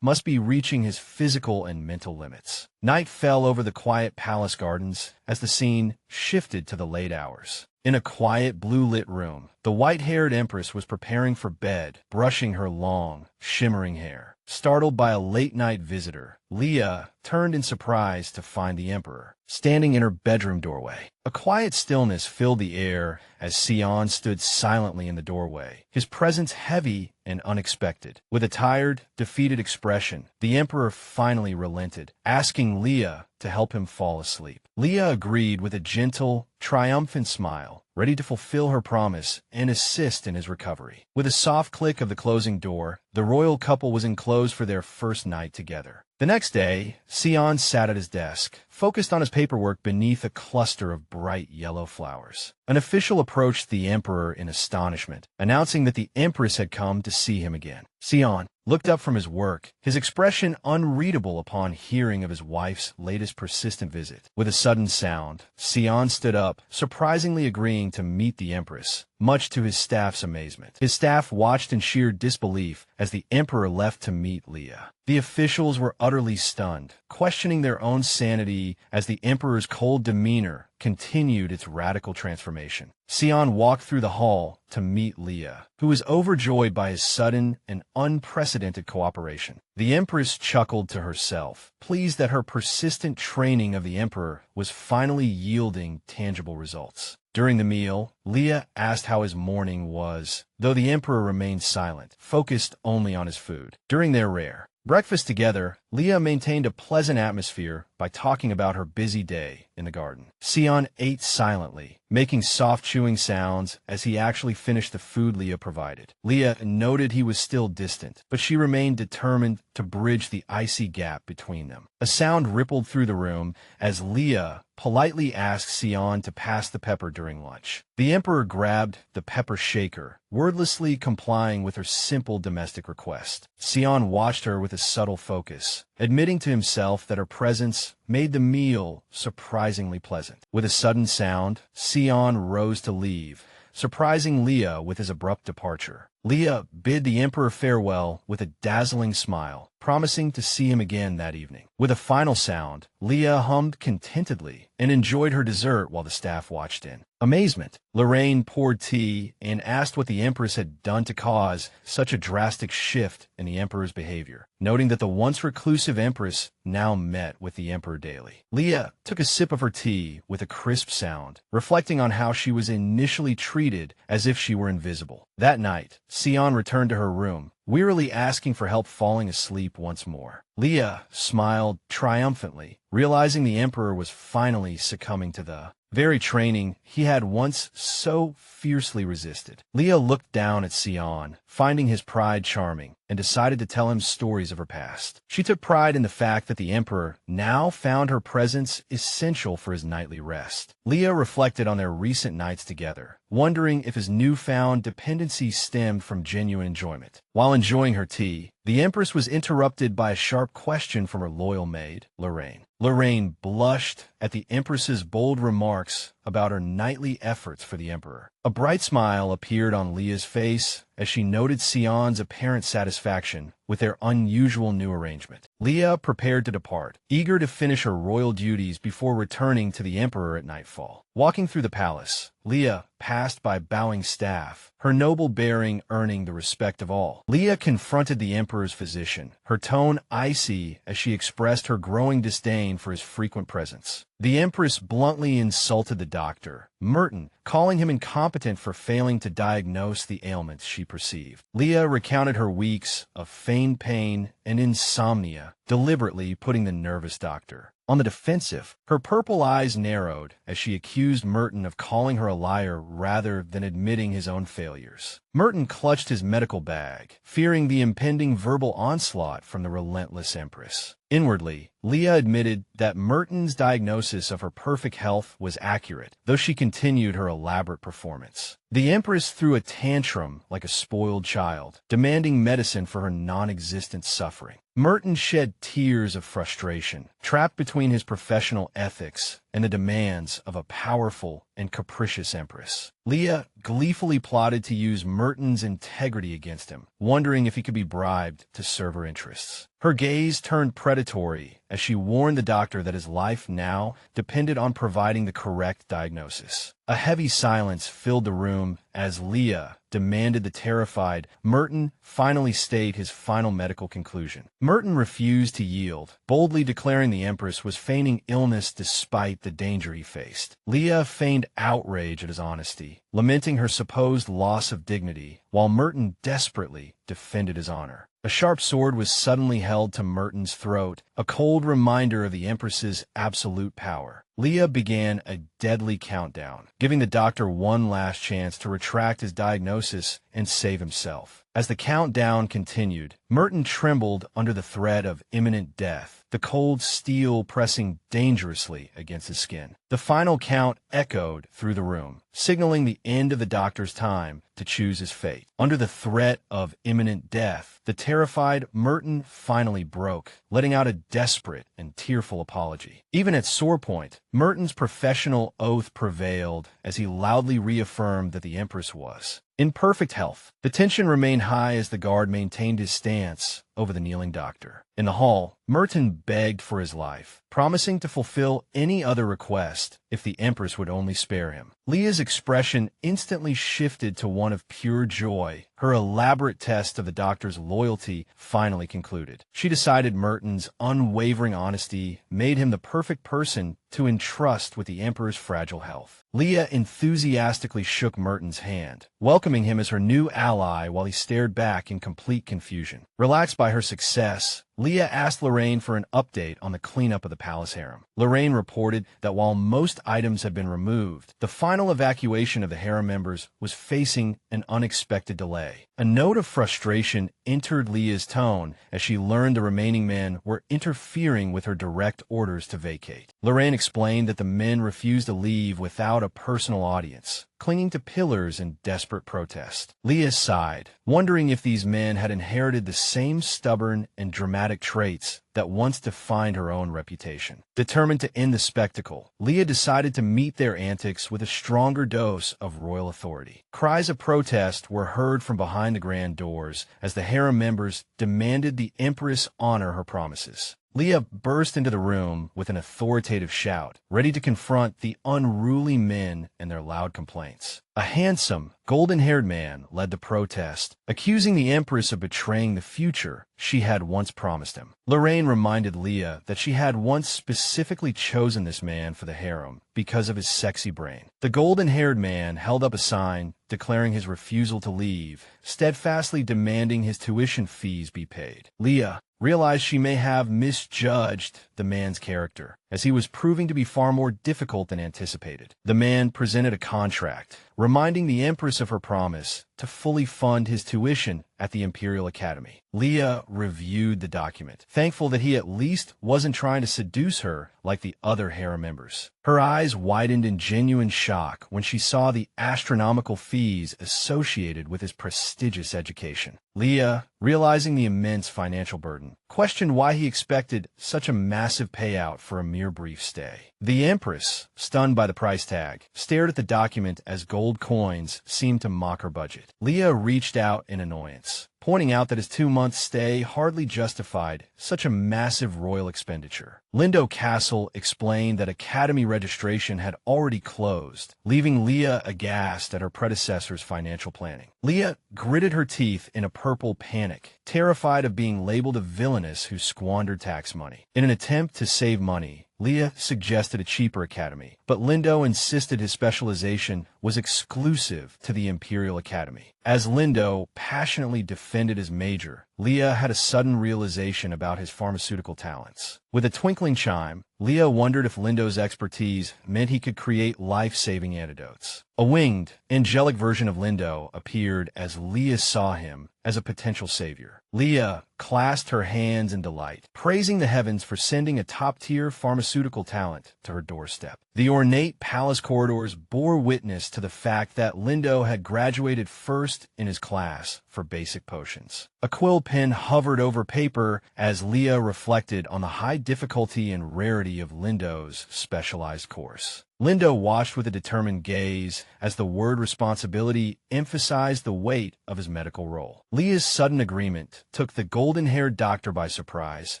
must be reaching his physical and mental limits. Night fell over the quiet palace gardens as the scene shifted to the late hours. In a quiet, blue-lit room, the white-haired Empress was preparing for bed, brushing her long, shimmering hair. Startled by a late-night visitor, Leah turned in surprise to find the Emperor standing in her bedroom doorway. A quiet stillness filled the air as Sion stood silently in the doorway, his presence heavy and unexpected. With a tired, defeated expression, the Emperor finally relented, asking Leah to help him fall asleep. Leah agreed with a gentle, triumphant smile, ready to fulfill her promise and assist in his recovery. With a soft click of the closing door, the royal couple was enclosed for their first night together. The next day, Sion sat at his desk, focused on his paperwork beneath a cluster of bright yellow flowers. An official approached the Emperor in astonishment, announcing that the Empress had come to see him again. Sion looked up from his work, his expression unreadable upon hearing of his wife's latest persistent visit. With a sudden sound, Sion stood up, surprisingly agreeing to meet the Empress, much to his staff's amazement. His staff watched in sheer disbelief as the Emperor left to meet Leah. The officials were utterly stunned, questioning their own sanity as the Emperor's cold demeanor continued its radical transformation. Sion walked through the hall to meet Leah, who was overjoyed by his sudden and unprecedented cooperation. The Empress chuckled to herself, pleased that her persistent training of the Emperor was finally yielding tangible results. During the meal, Leah asked how his morning was, though the Emperor remained silent, focused only on his food. During their rare breakfast together, Leah maintained a pleasant atmosphere by talking about her busy day in the garden. Sion ate silently, making soft chewing sounds as he actually finished the food Leah provided. Leah noted he was still distant, but she remained determined to bridge the icy gap between them. A sound rippled through the room as Leah politely asked Sion to pass the pepper during lunch. The Emperor grabbed the pepper shaker, wordlessly complying with her simple domestic request. Sion watched her with a subtle focus, admitting to himself that her presence made the meal surprisingly pleasant. With a sudden sound, Sion rose to leave, surprising Leah with his abrupt departure. Leah bid the Emperor farewell with a dazzling smile, promising to see him again that evening. With a final sound, Leah hummed contentedly and enjoyed her dessert while the staff watched in amazement. Lorraine poured tea and asked what the Empress had done to cause such a drastic shift in the Emperor's behavior, noting that the once reclusive Empress now met with the Emperor daily. Leah took a sip of her tea with a crisp sound, reflecting on how she was initially treated as if she were invisible. That night, Sion returned to her room, wearily asking for help falling asleep once more. Leah smiled triumphantly, realizing the Emperor was finally succumbing to the very training he had once so fiercely resisted. Leah looked down at Sion, finding his pride charming, and decided to tell him stories of her past. She took pride in the fact that the Emperor now found her presence essential for his nightly rest. Leah reflected on their recent nights together, wondering if his newfound dependency stemmed from genuine enjoyment. While enjoying her tea, the Empress was interrupted by a sharp question from her loyal maid, Lorraine. Lorraine blushed at the Empress's bold remarks about her nightly efforts for the Emperor. A bright smile appeared on Leah's face as she noted Sion's apparent satisfaction with their unusual new arrangement. Leah prepared to depart, eager to finish her royal duties before returning to the Emperor at nightfall. Walking through the palace, Leah passed by bowing staff, her noble bearing earning the respect of all. Leah confronted the Emperor's physician, her tone icy as she expressed her growing disdain for his frequent presence. The Empress bluntly insulted the doctor, Merton, calling him incompetent for failing to diagnose the ailments she perceived. Leah recounted her weeks of feigned pain and insomnia, deliberately putting the nervous doctor on the defensive. Her purple eyes narrowed as she accused Merton of calling her a liar rather than admitting his own failures. Merton clutched his medical bag, fearing the impending verbal onslaught from the relentless Empress. Inwardly, Leah admitted that Merton's diagnosis of her perfect health was accurate, though she continued her elaborate performance. The Empress threw a tantrum like a spoiled child, demanding medicine for her non-existent suffering. Merton shed tears of frustration, trapped between his professional ethics and the demands of a powerful and capricious Empress. Leah gleefully plotted to use Merton's integrity against him, wondering if he could be bribed to serve her interests. Her gaze turned predatory as she warned the doctor that his life now depended on providing the correct diagnosis. A heavy silence filled the room as Leah demanded the terrified Merton finally state his final medical conclusion. Merton refused to yield, boldly declaring the Empress was feigning illness despite the danger he faced. Leah feigned outrage at his honesty, lamenting her supposed loss of dignity, while Merton desperately defended his honor. A sharp sword was suddenly held to Merton's throat, a cold reminder of the Empress's absolute power. Leah began a deadly countdown, giving the doctor one last chance to retract his diagnosis and save himself. As the countdown continued, Merton trembled under the threat of imminent death, the cold steel pressing dangerously against his skin. The final count echoed through the room, signaling the end of the doctor's time to choose his fate. Under the threat of imminent death, the terrified Merton finally broke, letting out a desperate and tearful apology. Even at sore point, Merton's professional oath prevailed as he loudly reaffirmed that the Empress was in perfect health. The tension remained high as the guard maintained his stance over the kneeling doctor. In the hall, Merton begged for his life, promising to fulfill any other request if the Empress would only spare him. Leah's expression instantly shifted to one of pure joy. Her elaborate test of the doctor's loyalty finally concluded. She decided Merton's unwavering honesty made him the perfect person to entrust with the Emperor's fragile health. Leah enthusiastically shook Merton's hand, welcoming him as her new ally while he stared back in complete confusion. Relaxed by her success, Leah asked Lorraine for an update on the cleanup of the palace harem. Lorraine reported that while most items had been removed, the final evacuation of the harem members was facing an unexpected delay. A note of frustration entered Leah's tone as she learned the remaining men were interfering with her direct orders to vacate. Lorraine explained that the men refused to leave without a personal audience, clinging to pillars in desperate protest. Leah sighed, wondering if these men had inherited the same stubborn and dramatic traits that once defined her own reputation. Determined to end the spectacle, Leah decided to meet their antics with a stronger dose of royal authority. Cries of protest were heard from behind the grand doors as the harem members demanded the Empress honor her promises. Leah burst into the room with an authoritative shout, ready to confront the unruly men and their loud complaints. A handsome, golden-haired man led the protest, accusing the Empress of betraying the future she had once promised him. Lorraine reminded Leah that she had once specifically chosen this man for the harem because of his sexy brain. The golden-haired man held up a sign declaring his refusal to leave, steadfastly demanding his tuition fees be paid. Leah realized she may have misjudged the man's character, as he was proving to be far more difficult than anticipated. The man presented a contract, reminding the Empress of her promise to fully fund his tuition at the Imperial Academy. Leah reviewed the document, thankful that he at least wasn't trying to seduce her like the other harem members. Her eyes widened in genuine shock when she saw the astronomical fees associated with his prestigious education. Leah, realizing the immense financial burden, questioned why he expected such a massive payout for a mere brief stay. The Empress, stunned by the price tag, stared at the document as gold coins seemed to mock her budget. Leah reached out in annoyance, pointing out that his 2-month stay hardly justified such a massive royal expenditure. Lindo Castle explained that academy registration had already closed, leaving Leah aghast at her predecessor's financial planning. Leah gritted her teeth in a purple panic, terrified of being labeled a villainess who squandered tax money. In an attempt to save money, Leah suggested a cheaper academy, but Lindo insisted his specialization was exclusive to the Imperial Academy. As Lindo passionately defended his major, Leah had a sudden realization about his pharmaceutical talents. With a twinkling chime, Leah wondered if Lindo's expertise meant he could create life-saving antidotes. A winged, angelic version of Lindo appeared as Leah saw him as a potential savior. Leah clasped her hands in delight, praising the heavens for sending a top-tier pharmaceutical talent to her doorstep. The ornate palace corridors bore witness to the fact that Lindo had graduated first in his class for basic potions. A quill pen hovered over paper as Leah reflected on the high difficulty and rarity of Lindo's specialized course. Lindo watched with a determined gaze as the word responsibility emphasized the weight of his medical role. Leah's sudden agreement took the golden-haired doctor by surprise,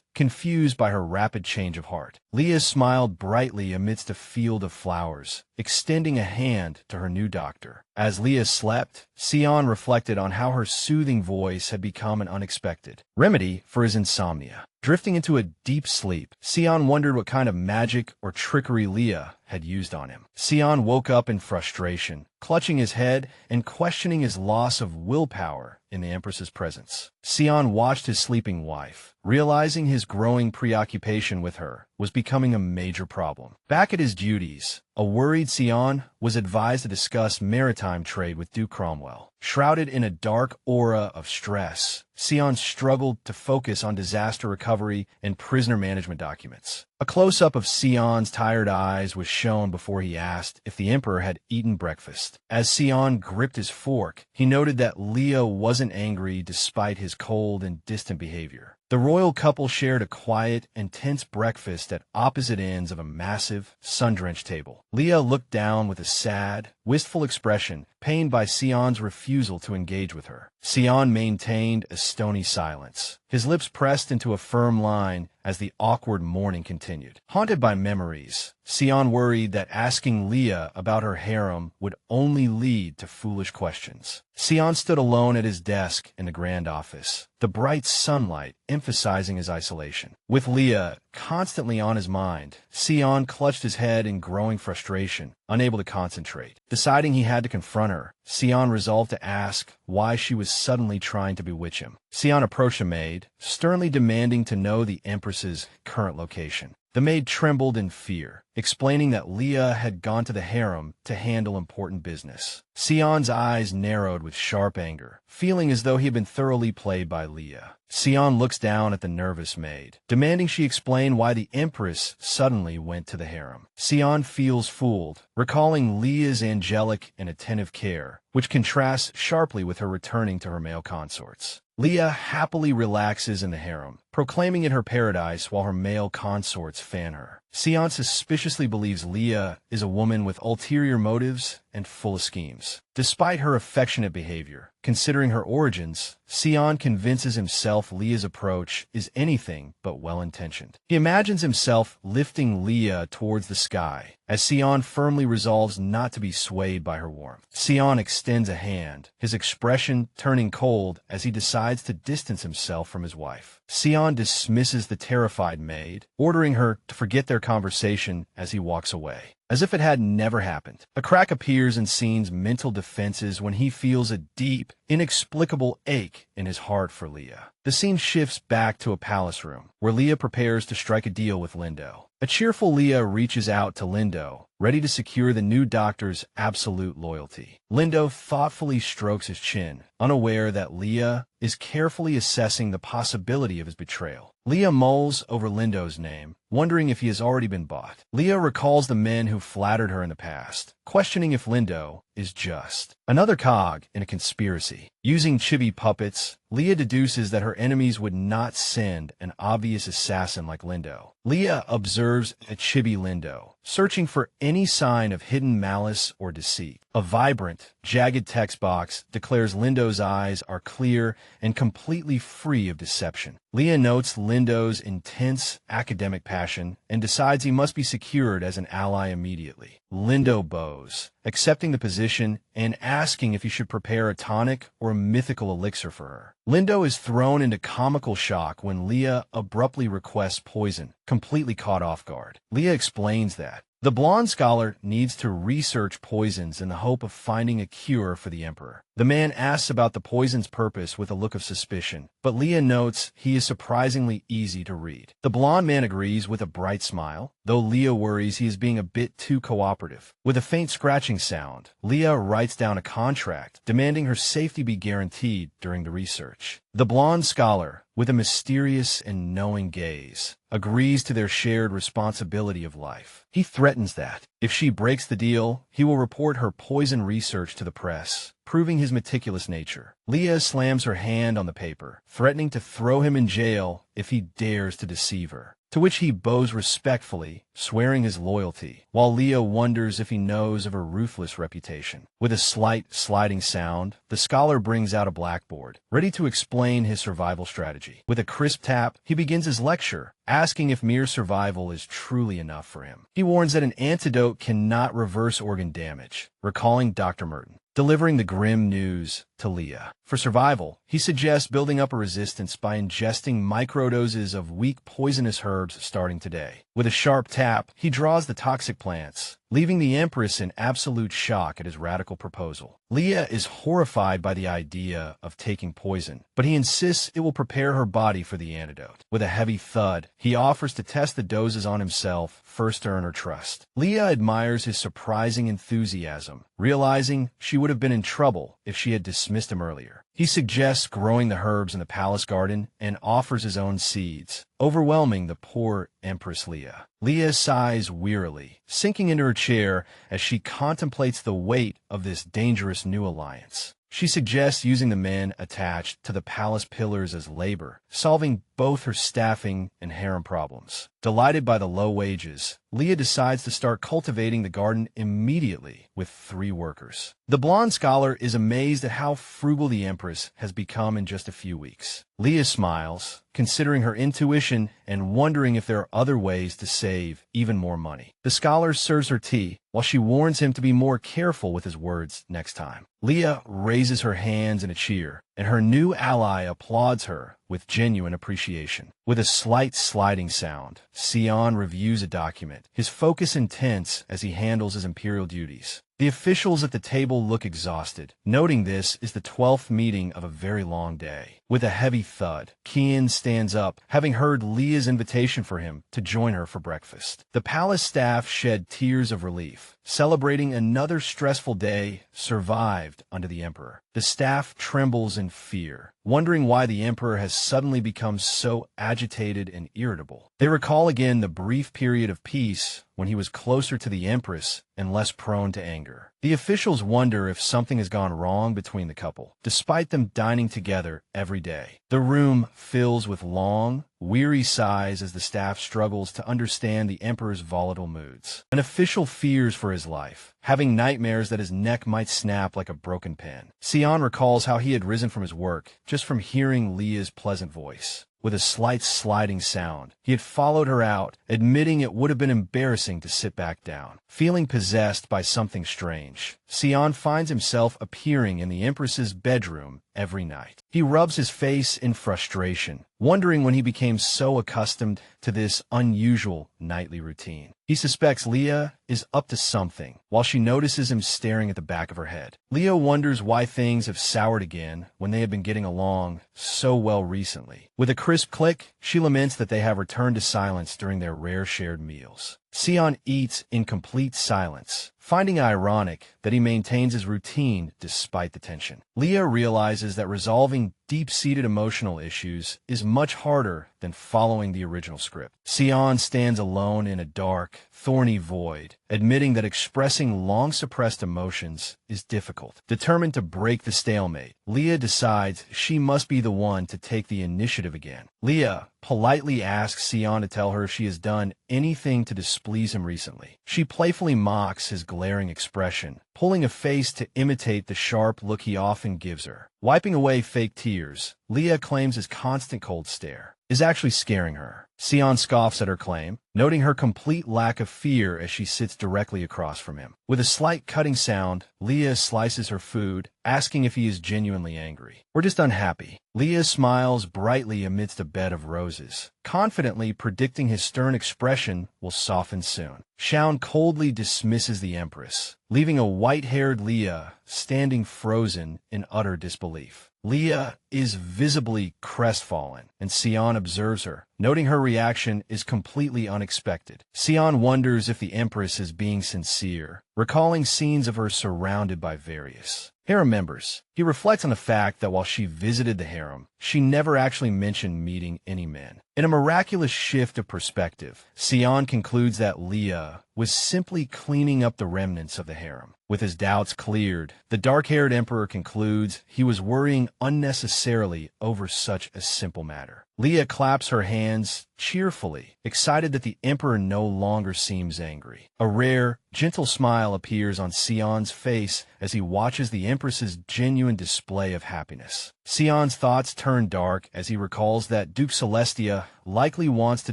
confused by her rapid change of heart. Leah smiled brightly amidst a field of flowers, extending a hand to her new doctor. As Leah slept, Sion reflected on how her soothing voice had become an unexpected remedy for his insomnia. Drifting into a deep sleep, Sion wondered what kind of magic or trickery Leah had used on him. Sion woke up in frustration, clutching his head and questioning his loss of willpower in the Empress's presence. Sion watched his sleeping wife, realizing his growing preoccupation with her was becoming a major problem. Back at his duties, a worried Sion was advised to discuss maritime trade with Duke Cromwell. Shrouded in a dark aura of stress, Sion struggled to focus on disaster recovery and prisoner management documents. A close-up of Sion's tired eyes was shown before he asked if the Emperor had eaten breakfast. As Sion gripped his fork, he noted that Leo wasn't angry despite his cold and distant behavior. The royal couple shared a quiet and tense breakfast at opposite ends of a massive, sun-drenched table. Leah looked down with a sad, wistful expression, pained by Sion's refusal to engage with her. Sion maintained a stony silence, his lips pressed into a firm line as the awkward morning continued. Haunted by memories, Sion worried that asking Leah about her harem would only lead to foolish questions. Sion stood alone at his desk in the grand office, the bright sunlight emphasizing his isolation. With Leah constantly on his mind, Sion clutched his head in growing frustration, unable to concentrate. Deciding he had to confront her, Sion resolved to ask why she was suddenly trying to bewitch him. Sion approached a maid, sternly demanding to know the Empress's current location. The maid trembled in fear, explaining that Leah had gone to the harem to handle important business. Sion's eyes narrowed with sharp anger, feeling as though he had been thoroughly played by Leah. Sion looks down at the nervous maid, demanding she explain why the Empress suddenly went to the harem. Sion feels fooled, recalling Leah's angelic and attentive care, which contrasts sharply with her returning to her male consorts. Leah happily relaxes in the harem, proclaiming it her paradise while her male consorts fan her. Sion suspiciously believes Leah is a woman with ulterior motives and full of schemes. Despite her affectionate behavior, considering her origins, Sion convinces himself Leah's approach is anything but well-intentioned. He imagines himself lifting Leah towards the sky, as Sion firmly resolves not to be swayed by her warmth. Sion extends a hand, his expression turning cold as he decides to distance himself from his wife. Sion dismisses the terrified maid, ordering her to forget their conversation as he walks away, as if it had never happened. A crack appears in Sion's mental defenses when he feels a deep, inexplicable ache in his heart for Leah. The scene shifts back to a palace room, where Leah prepares to strike a deal with Lindo. A cheerful Leah reaches out to Lindo, ready to secure the new doctor's absolute loyalty. Lindo thoughtfully strokes his chin, unaware that Leah is carefully assessing the possibility of his betrayal. Leah mulls over Lindo's name, wondering if he has already been bought. Leah recalls the men who flattered her in the past, questioning if Lindo is just another cog in a conspiracy. Using chibi puppets, Leah deduces that her enemies would not send an obvious assassin like Lindo. Leah observes a chibi Lindo, searching for any sign of hidden malice or deceit. A vibrant, jagged text box declares Lindo's eyes are clear and completely free of deception. Leah notes Lindo's intense academic passion and decides he must be secured as an ally immediately. Lindo bows, accepting the position and asking if he should prepare a tonic or a mythical elixir for her. Lindo is thrown into comical shock when Leah abruptly requests poison, completely caught off guard. Leah explains that the blonde scholar needs to research poisons in the hope of finding a cure for the Emperor. The man asks about the poison's purpose with a look of suspicion, but Leah notes he is surprisingly easy to read. The blonde man agrees with a bright smile, though Leah worries he is being a bit too cooperative. With a faint scratching sound, Leah writes down a contract, demanding her safety be guaranteed during the research. The blonde scholar, with a mysterious and knowing gaze, agrees to their shared responsibility of life. He threatens that, if she breaks the deal, he will report her poison research to the press, proving his meticulous nature. Leah slams her hand on the paper, threatening to throw him in jail if he dares to deceive her, to which he bows respectfully, swearing his loyalty, while Leah wonders if he knows of her ruthless reputation. With a slight sliding sound, the scholar brings out a blackboard, ready to explain his survival strategy. With a crisp tap, he begins his lecture, asking if mere survival is truly enough for him. He warns that an antidote cannot reverse organ damage, recalling Dr. Merton, delivering the grim news to Leah. For survival, he suggests building up a resistance by ingesting microdoses of weak poisonous herbs starting today. With a sharp tap, he draws the toxic plants, leaving the Empress in absolute shock at his radical proposal. Leah is horrified by the idea of taking poison, but he insists it will prepare her body for the antidote. With a heavy thud, he offers to test the doses on himself, first to earn her trust. Leah admires his surprising enthusiasm, realizing she would have been in trouble if she had dismissed him earlier. He suggests growing the herbs in the palace garden and offers his own seeds, overwhelming the poor Empress Leah. Leah sighs wearily, sinking into her chair as she contemplates the weight of this dangerous new alliance. She suggests using the men attached to the palace pillars as labor, solving both her staffing and harem problems. Delighted by the low wages, Leah decides to start cultivating the garden immediately with 3 workers. The blonde scholar is amazed at how frugal the Empress has become in just a few weeks. Leah smiles, considering her intuition and wondering if there are other ways to save even more money. The scholar serves her tea, while she warns him to be more careful with his words next time. Leah raises her hands in a cheer, and her new ally applauds her with genuine appreciation. With a slight sliding sound, Sion reviews a document, his focus intense as he handles his imperial duties. The officials at the table look exhausted, noting this is the 12th meeting of a very long day. With a heavy thud, Kian stands up, having heard Leah's invitation for him to join her for breakfast. The palace staff shed tears of relief, celebrating another stressful day survived under the Emperor. The staff trembles in fear, wondering why the Emperor has suddenly become so agitated and irritable. They recall again the brief period of peace when he was closer to the Empress and less prone to anger. The officials wonder if something has gone wrong between the couple, despite them dining together every day. The room fills with long, weary sighs as the staff struggles to understand the Emperor's volatile moods. An official fears for his life, having nightmares that his neck might snap like a broken pen. Sion recalls how he had risen from his work just from hearing Leah's pleasant voice. With a slight sliding sound, he had followed her out, admitting it would have been embarrassing to sit back down. Feeling possessed by something strange, Sion finds himself appearing in the Empress's bedroom every night. He rubs his face in frustration, wondering when he became so accustomed to this unusual nightly routine. He suspects Leah is up to something, while she notices him staring at the back of her head. Leah wonders why things have soured again when they have been getting along so well recently. With a crisp click, she laments that they have returned to silence during their rare shared meals. Sion eats in complete silence, finding it ironic that he maintains his routine despite the tension. Leah realizes that resolving deep-seated emotional issues is much harder than following the original script. Sion stands alone in a dark, thorny void, admitting that expressing long-suppressed emotions is difficult. Determined to break the stalemate, Leah decides she must be the one to take the initiative again. Leah politely asks Sion to tell her if she has done anything to displease him recently. She playfully mocks his glaring expression, pulling a face to imitate the sharp look he often gives her. Wiping away fake tears, Leah claims his constant cold stare is actually scaring her. Sion scoffs at her claim, noting her complete lack of fear as she sits directly across from him. With a slight cutting sound, Leah slices her food, asking if he is genuinely angry or just unhappy. Leah smiles brightly amidst a bed of roses, confidently predicting his stern expression will soften soon. Shaun coldly dismisses the Empress, leaving a white-haired Leah standing frozen in utter disbelief. Leah is visibly crestfallen, and Sion observes her, noting her reaction is completely unexpected. Sion wonders if the Empress is being sincere, recalling scenes of her surrounded by various harem members. He reflects on the fact that while she visited the harem, she never actually mentioned meeting any men. In a miraculous shift of perspective, Sion concludes that Leah was simply cleaning up the remnants of the harem. With his doubts cleared, the dark-haired emperor concludes he was worrying unnecessarily over such a simple matter. Leah claps her hands cheerfully, excited that the emperor no longer seems angry. A rare, gentle smile appears on Sion's face as he watches the Empress's genuine display of happiness. Sion's thoughts turn dark as he recalls that Duke Celestia likely wants to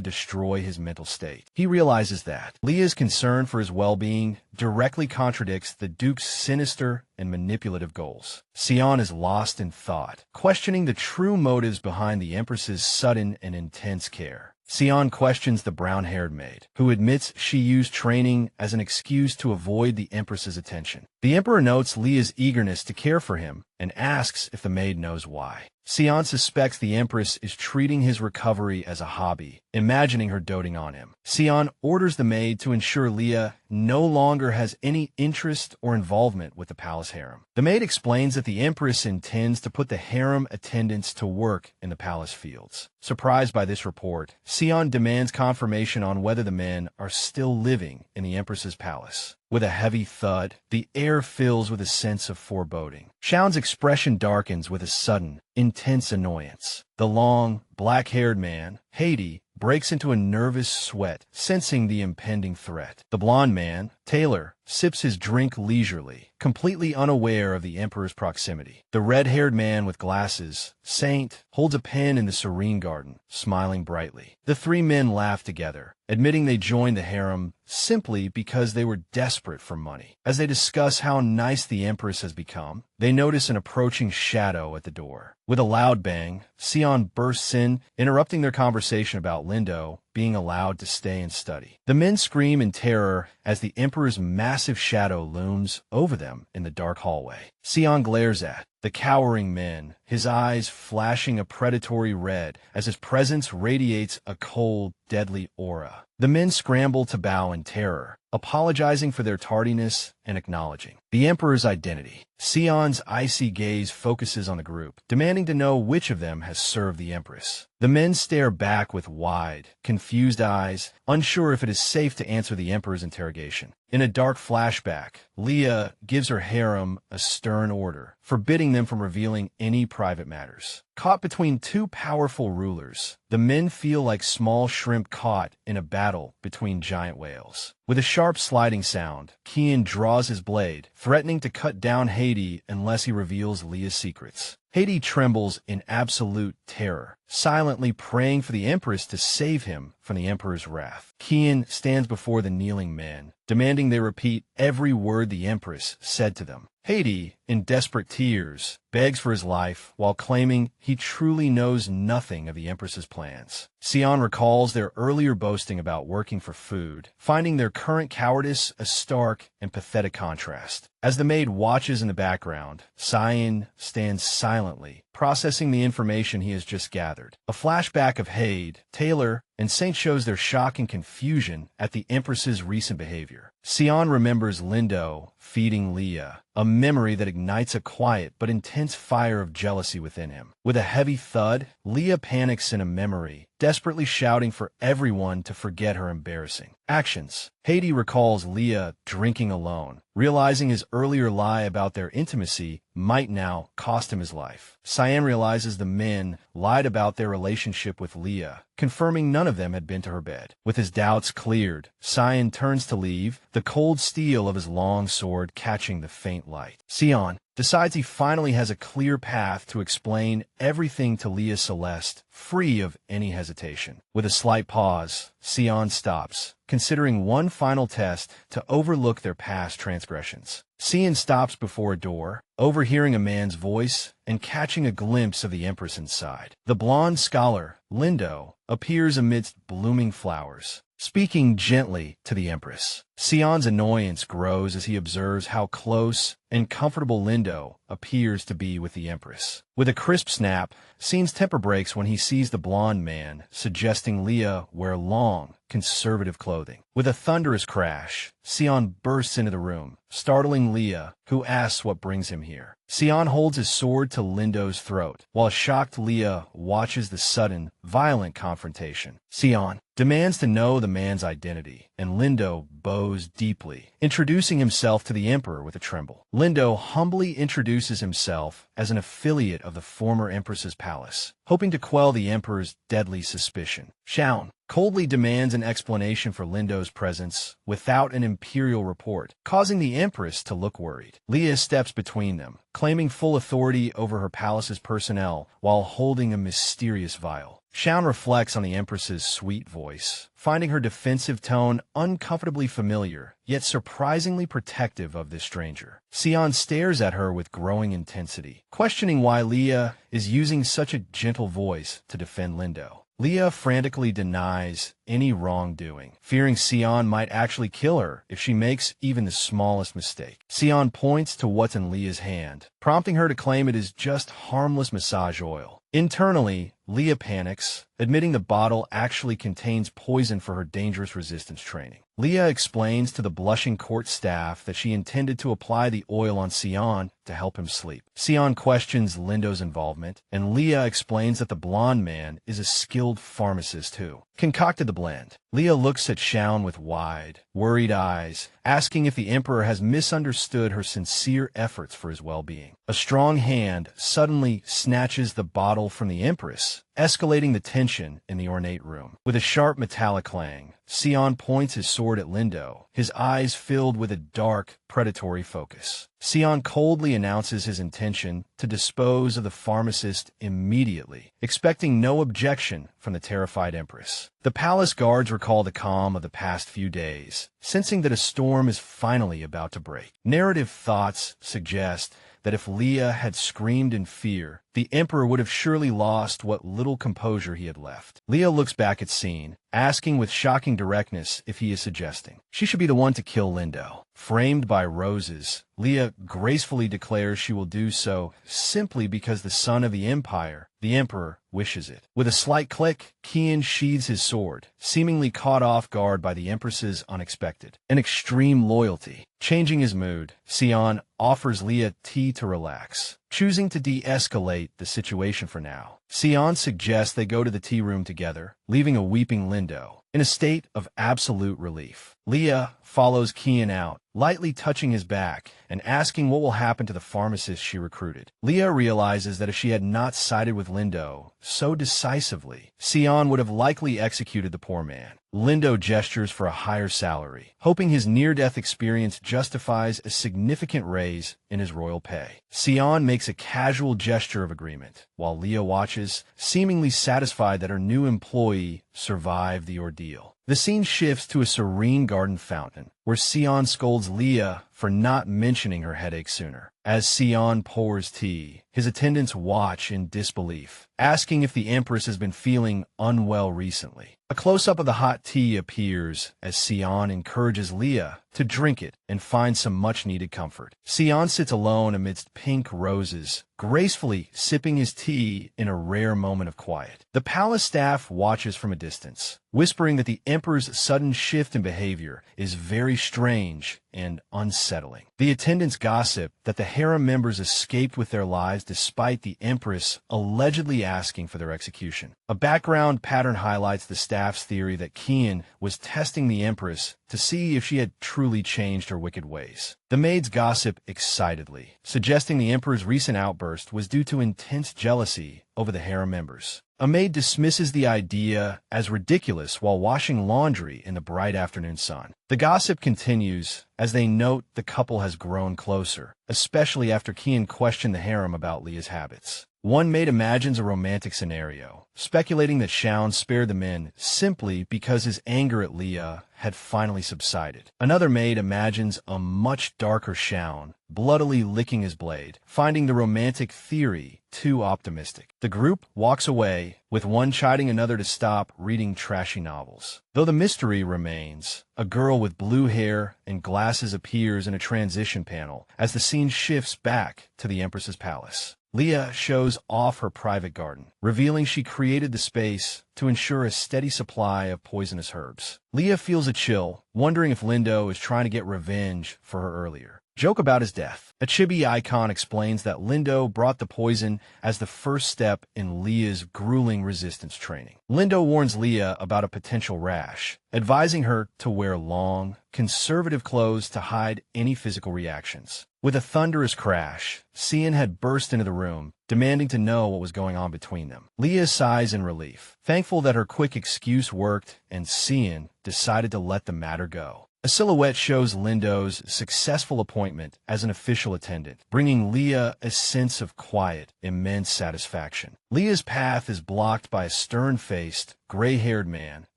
destroy his mental state. He realizes that Leah's concern for his well-being directly contradicts the Duke's sinister and manipulative goals. Sion is lost in thought, questioning the true motives behind the Empress's sudden and intense care. Sion questions the brown-haired maid, who admits she used training as an excuse to avoid the Empress's attention. The Emperor notes Leah's eagerness to care for him and asks if the maid knows why. Sion suspects the Empress is treating his recovery as a hobby, imagining her doting on him. Sion orders the maid to ensure Leah no longer has any interest or involvement with the palace harem. The maid explains that the Empress intends to put the harem attendants to work in the palace fields. Surprised by this report, Sion demands confirmation on whether the men are still living in the Empress's palace. With a heavy thud, the air fills with a sense of foreboding. Shaun's expression darkens with a sudden, intense annoyance. The long, black-haired man, Haiti, breaks into a nervous sweat, sensing the impending threat. The blond man, Taylor, sips his drink leisurely, completely unaware of the Emperor's proximity. The red-haired man with glasses, Saint, holds a pen in the serene garden, smiling brightly. The three men laugh together, admitting they joined the harem simply because they were desperate for money. As they discuss how nice the Empress has become, they notice an approaching shadow at the door. With a loud bang, Sion bursts in, interrupting their conversation about Lindo being allowed to stay and study. The men scream in terror as the Emperor's massive shadow looms over them in the dark hallway. Sion glares at the cowering men, his eyes flashing a predatory red as his presence radiates a cold, deadly aura. The men scramble to bow in terror, apologizing for their tardiness and acknowledging the Emperor's identity. Sion's icy gaze focuses on the group, demanding to know which of them has served the Empress. The men stare back with wide, confused eyes, unsure if it is safe to answer the Emperor's interrogation. In a dark flashback, Leah gives her harem a stern order, forbidding them from revealing any private matters. Caught between two powerful rulers, the men feel like small shrimp caught in a battle between giant whales. With a sharp sliding sound, Kian draws his blade, threatening to cut down Haiti unless he reveals Leah's secrets. Haiti trembles in absolute terror, silently praying for the Empress to save him from the Emperor's wrath. Kian stands before the kneeling men, demanding they repeat every word the Empress said to them. Haiti, in desperate tears, begs for his life while claiming he truly knows nothing of the Empress's plans. Sion recalls their earlier boasting about working for food, finding their current cowardice a stark and pathetic contrast. As the maid watches in the background, Sion stands silently, processing the information he has just gathered. A flashback of Haid, Taylor, and Saint shows their shock and confusion at the Empress's recent behavior. Sion remembers Lindo feeding Leah, a memory that ignites a quiet but intense fire of jealousy within him. With a heavy thud, Leah panics in a memory, desperately shouting for everyone to forget her embarrassing actions. Haiti recalls Leah drinking alone, realizing his earlier lie about their intimacy might now cost him his life. Cyan realizes the men lied about their relationship with Leah, confirming none of them had been to her bed. With his doubts cleared, Cyan turns to leave, the cold steel of his long sword catching the faint light. Sion decides he finally has a clear path to explain everything to Leah Celeste, free of any hesitation. With a slight pause, Sion stops, considering one final test to overlook their past transgressions. Sion stops before a door, overhearing a man's voice and catching a glimpse of the Empress inside. The blonde scholar, Lindo, appears amidst blooming flowers, speaking gently to the Empress. Sion's annoyance grows as he observes how close and comfortable Lindo appears to be with the Empress. With a crisp snap, Sion's temper breaks when he sees the blonde man, suggesting Leah wear long, conservative clothing. With a thunderous crash, Sion bursts into the room, startling Leah, who asks what brings him here. Sion holds his sword to Lindo's throat, while shocked Leah watches the sudden, violent confrontation. Sion demands to know the man's identity, and Lindo bows deeply, introducing himself to the Emperor with a tremble. Lindo humbly introduces himself as an affiliate of the former Empress's palace, hoping to quell the Emperor's deadly suspicion. Shaun coldly demands an explanation for Lindo's presence without an imperial report, causing the Empress to look worried. Leah steps between them, claiming full authority over her palace's personnel while holding a mysterious vial. Shaun reflects on the Empress's sweet voice, finding her defensive tone uncomfortably familiar, yet surprisingly protective of this stranger. Sion stares at her with growing intensity, questioning why Leah is using such a gentle voice to defend Lindo. Leah frantically denies any wrongdoing, fearing Sion might actually kill her if she makes even the smallest mistake. Sion points to what's in Leah's hand, prompting her to claim it is just harmless massage oil. Internally, Leah panics, admitting the bottle actually contains poison for her dangerous resistance training. Leah explains to the blushing court staff that she intended to apply the oil on Sion to help him sleep. Sion questions Lindo's involvement, and Leah explains that the blonde man is a skilled pharmacist who concocted the blend. Leah looks at Shaun with wide, worried eyes, asking if the Emperor has misunderstood her sincere efforts for his well-being. A strong hand suddenly snatches the bottle from the Empress, escalating the tension in the ornate room. With a sharp metallic clang, Sion points his sword at Lindo, his eyes filled with a dark, predatory focus. Sion coldly announces his intention to dispose of the pharmacist immediately, expecting no objection from the terrified Empress. The palace guards recall the calm of the past few days, sensing that a storm is finally about to break. Narrative thoughts suggest that if Leah had screamed in fear, the Emperor would have surely lost what little composure he had left. Leah looks back at Scene, asking with shocking directness if he is suggesting she should be the one to kill Lindo. Framed by roses, Leah gracefully declares she will do so simply because the son of the Empire, the Emperor, wishes it. With a slight click, Kian sheathes his sword, seemingly caught off guard by the Empress's unexpected and extreme loyalty. Changing his mood, Sion offers Leah tea to relax, choosing to de-escalate the situation for now. Sion suggests they go to the tea room together, leaving a weeping Lindo in a state of absolute relief. Leah follows Kian out, lightly touching his back and asking what will happen to the pharmacist she recruited. Leah realizes that if she had not sided with Lindo so decisively, Sion would have likely executed the poor man. Lindo gestures for a higher salary, hoping his near-death experience justifies a significant raise in his royal pay. Sion makes a casual gesture of agreement, while Leah watches, seemingly satisfied that her new employee survived the ordeal. The scene shifts to a serene garden fountain, where Sion scolds Leah for not mentioning her headache sooner. As Sion pours tea, his attendants watch in disbelief, asking if the Empress has been feeling unwell recently. A close-up of the hot tea appears as Sion encourages Leah to drink it and find some much-needed comfort. Sion sits alone amidst pink roses, gracefully sipping his tea in a rare moment of quiet. The palace staff watches from a distance, whispering that the Emperor's sudden shift in behavior is very strange and unsettling. The attendants gossip that the harem members escaped with their lives despite the Empress allegedly asking for their execution. A background pattern highlights the staff's theory that Kian was testing the Empress to see if she had truly changed her wicked ways. The maids gossip excitedly, suggesting the Emperor's recent outburst was due to intense jealousy over the harem members. A maid dismisses the idea as ridiculous while washing laundry in the bright afternoon sun. The gossip continues as they note the couple has grown closer, especially after Kian questioned the harem about Leah's habits. One maid imagines a romantic scenario, speculating that Shaun spared the men simply because his anger at Leah had finally subsided. Another maid imagines a much darker Shaun, bloodily licking his blade, finding the romantic theory too optimistic. The group walks away, with one chiding another to stop reading trashy novels. Though the mystery remains, a girl with blue hair and glasses appears in a transition panel as the scene shifts back to the Empress's palace. Leah shows off her private garden, revealing she created the space to ensure a steady supply of poisonous herbs. Leah feels a chill, wondering if Lindo is trying to get revenge for her earlier joke about his death. A chibi icon explains that Lindo brought the poison as the first step in Leah's grueling resistance training. Lindo warns Leah about a potential rash, advising her to wear long, conservative clothes to hide any physical reactions. With a thunderous crash, Sion had burst into the room, demanding to know what was going on between them. Leah sighs in relief, thankful that her quick excuse worked and Sion decided to let the matter go. A silhouette shows Lindo's successful appointment as an official attendant, bringing Leah a sense of quiet, immense satisfaction. Leah's path is blocked by a stern-faced, gray-haired man,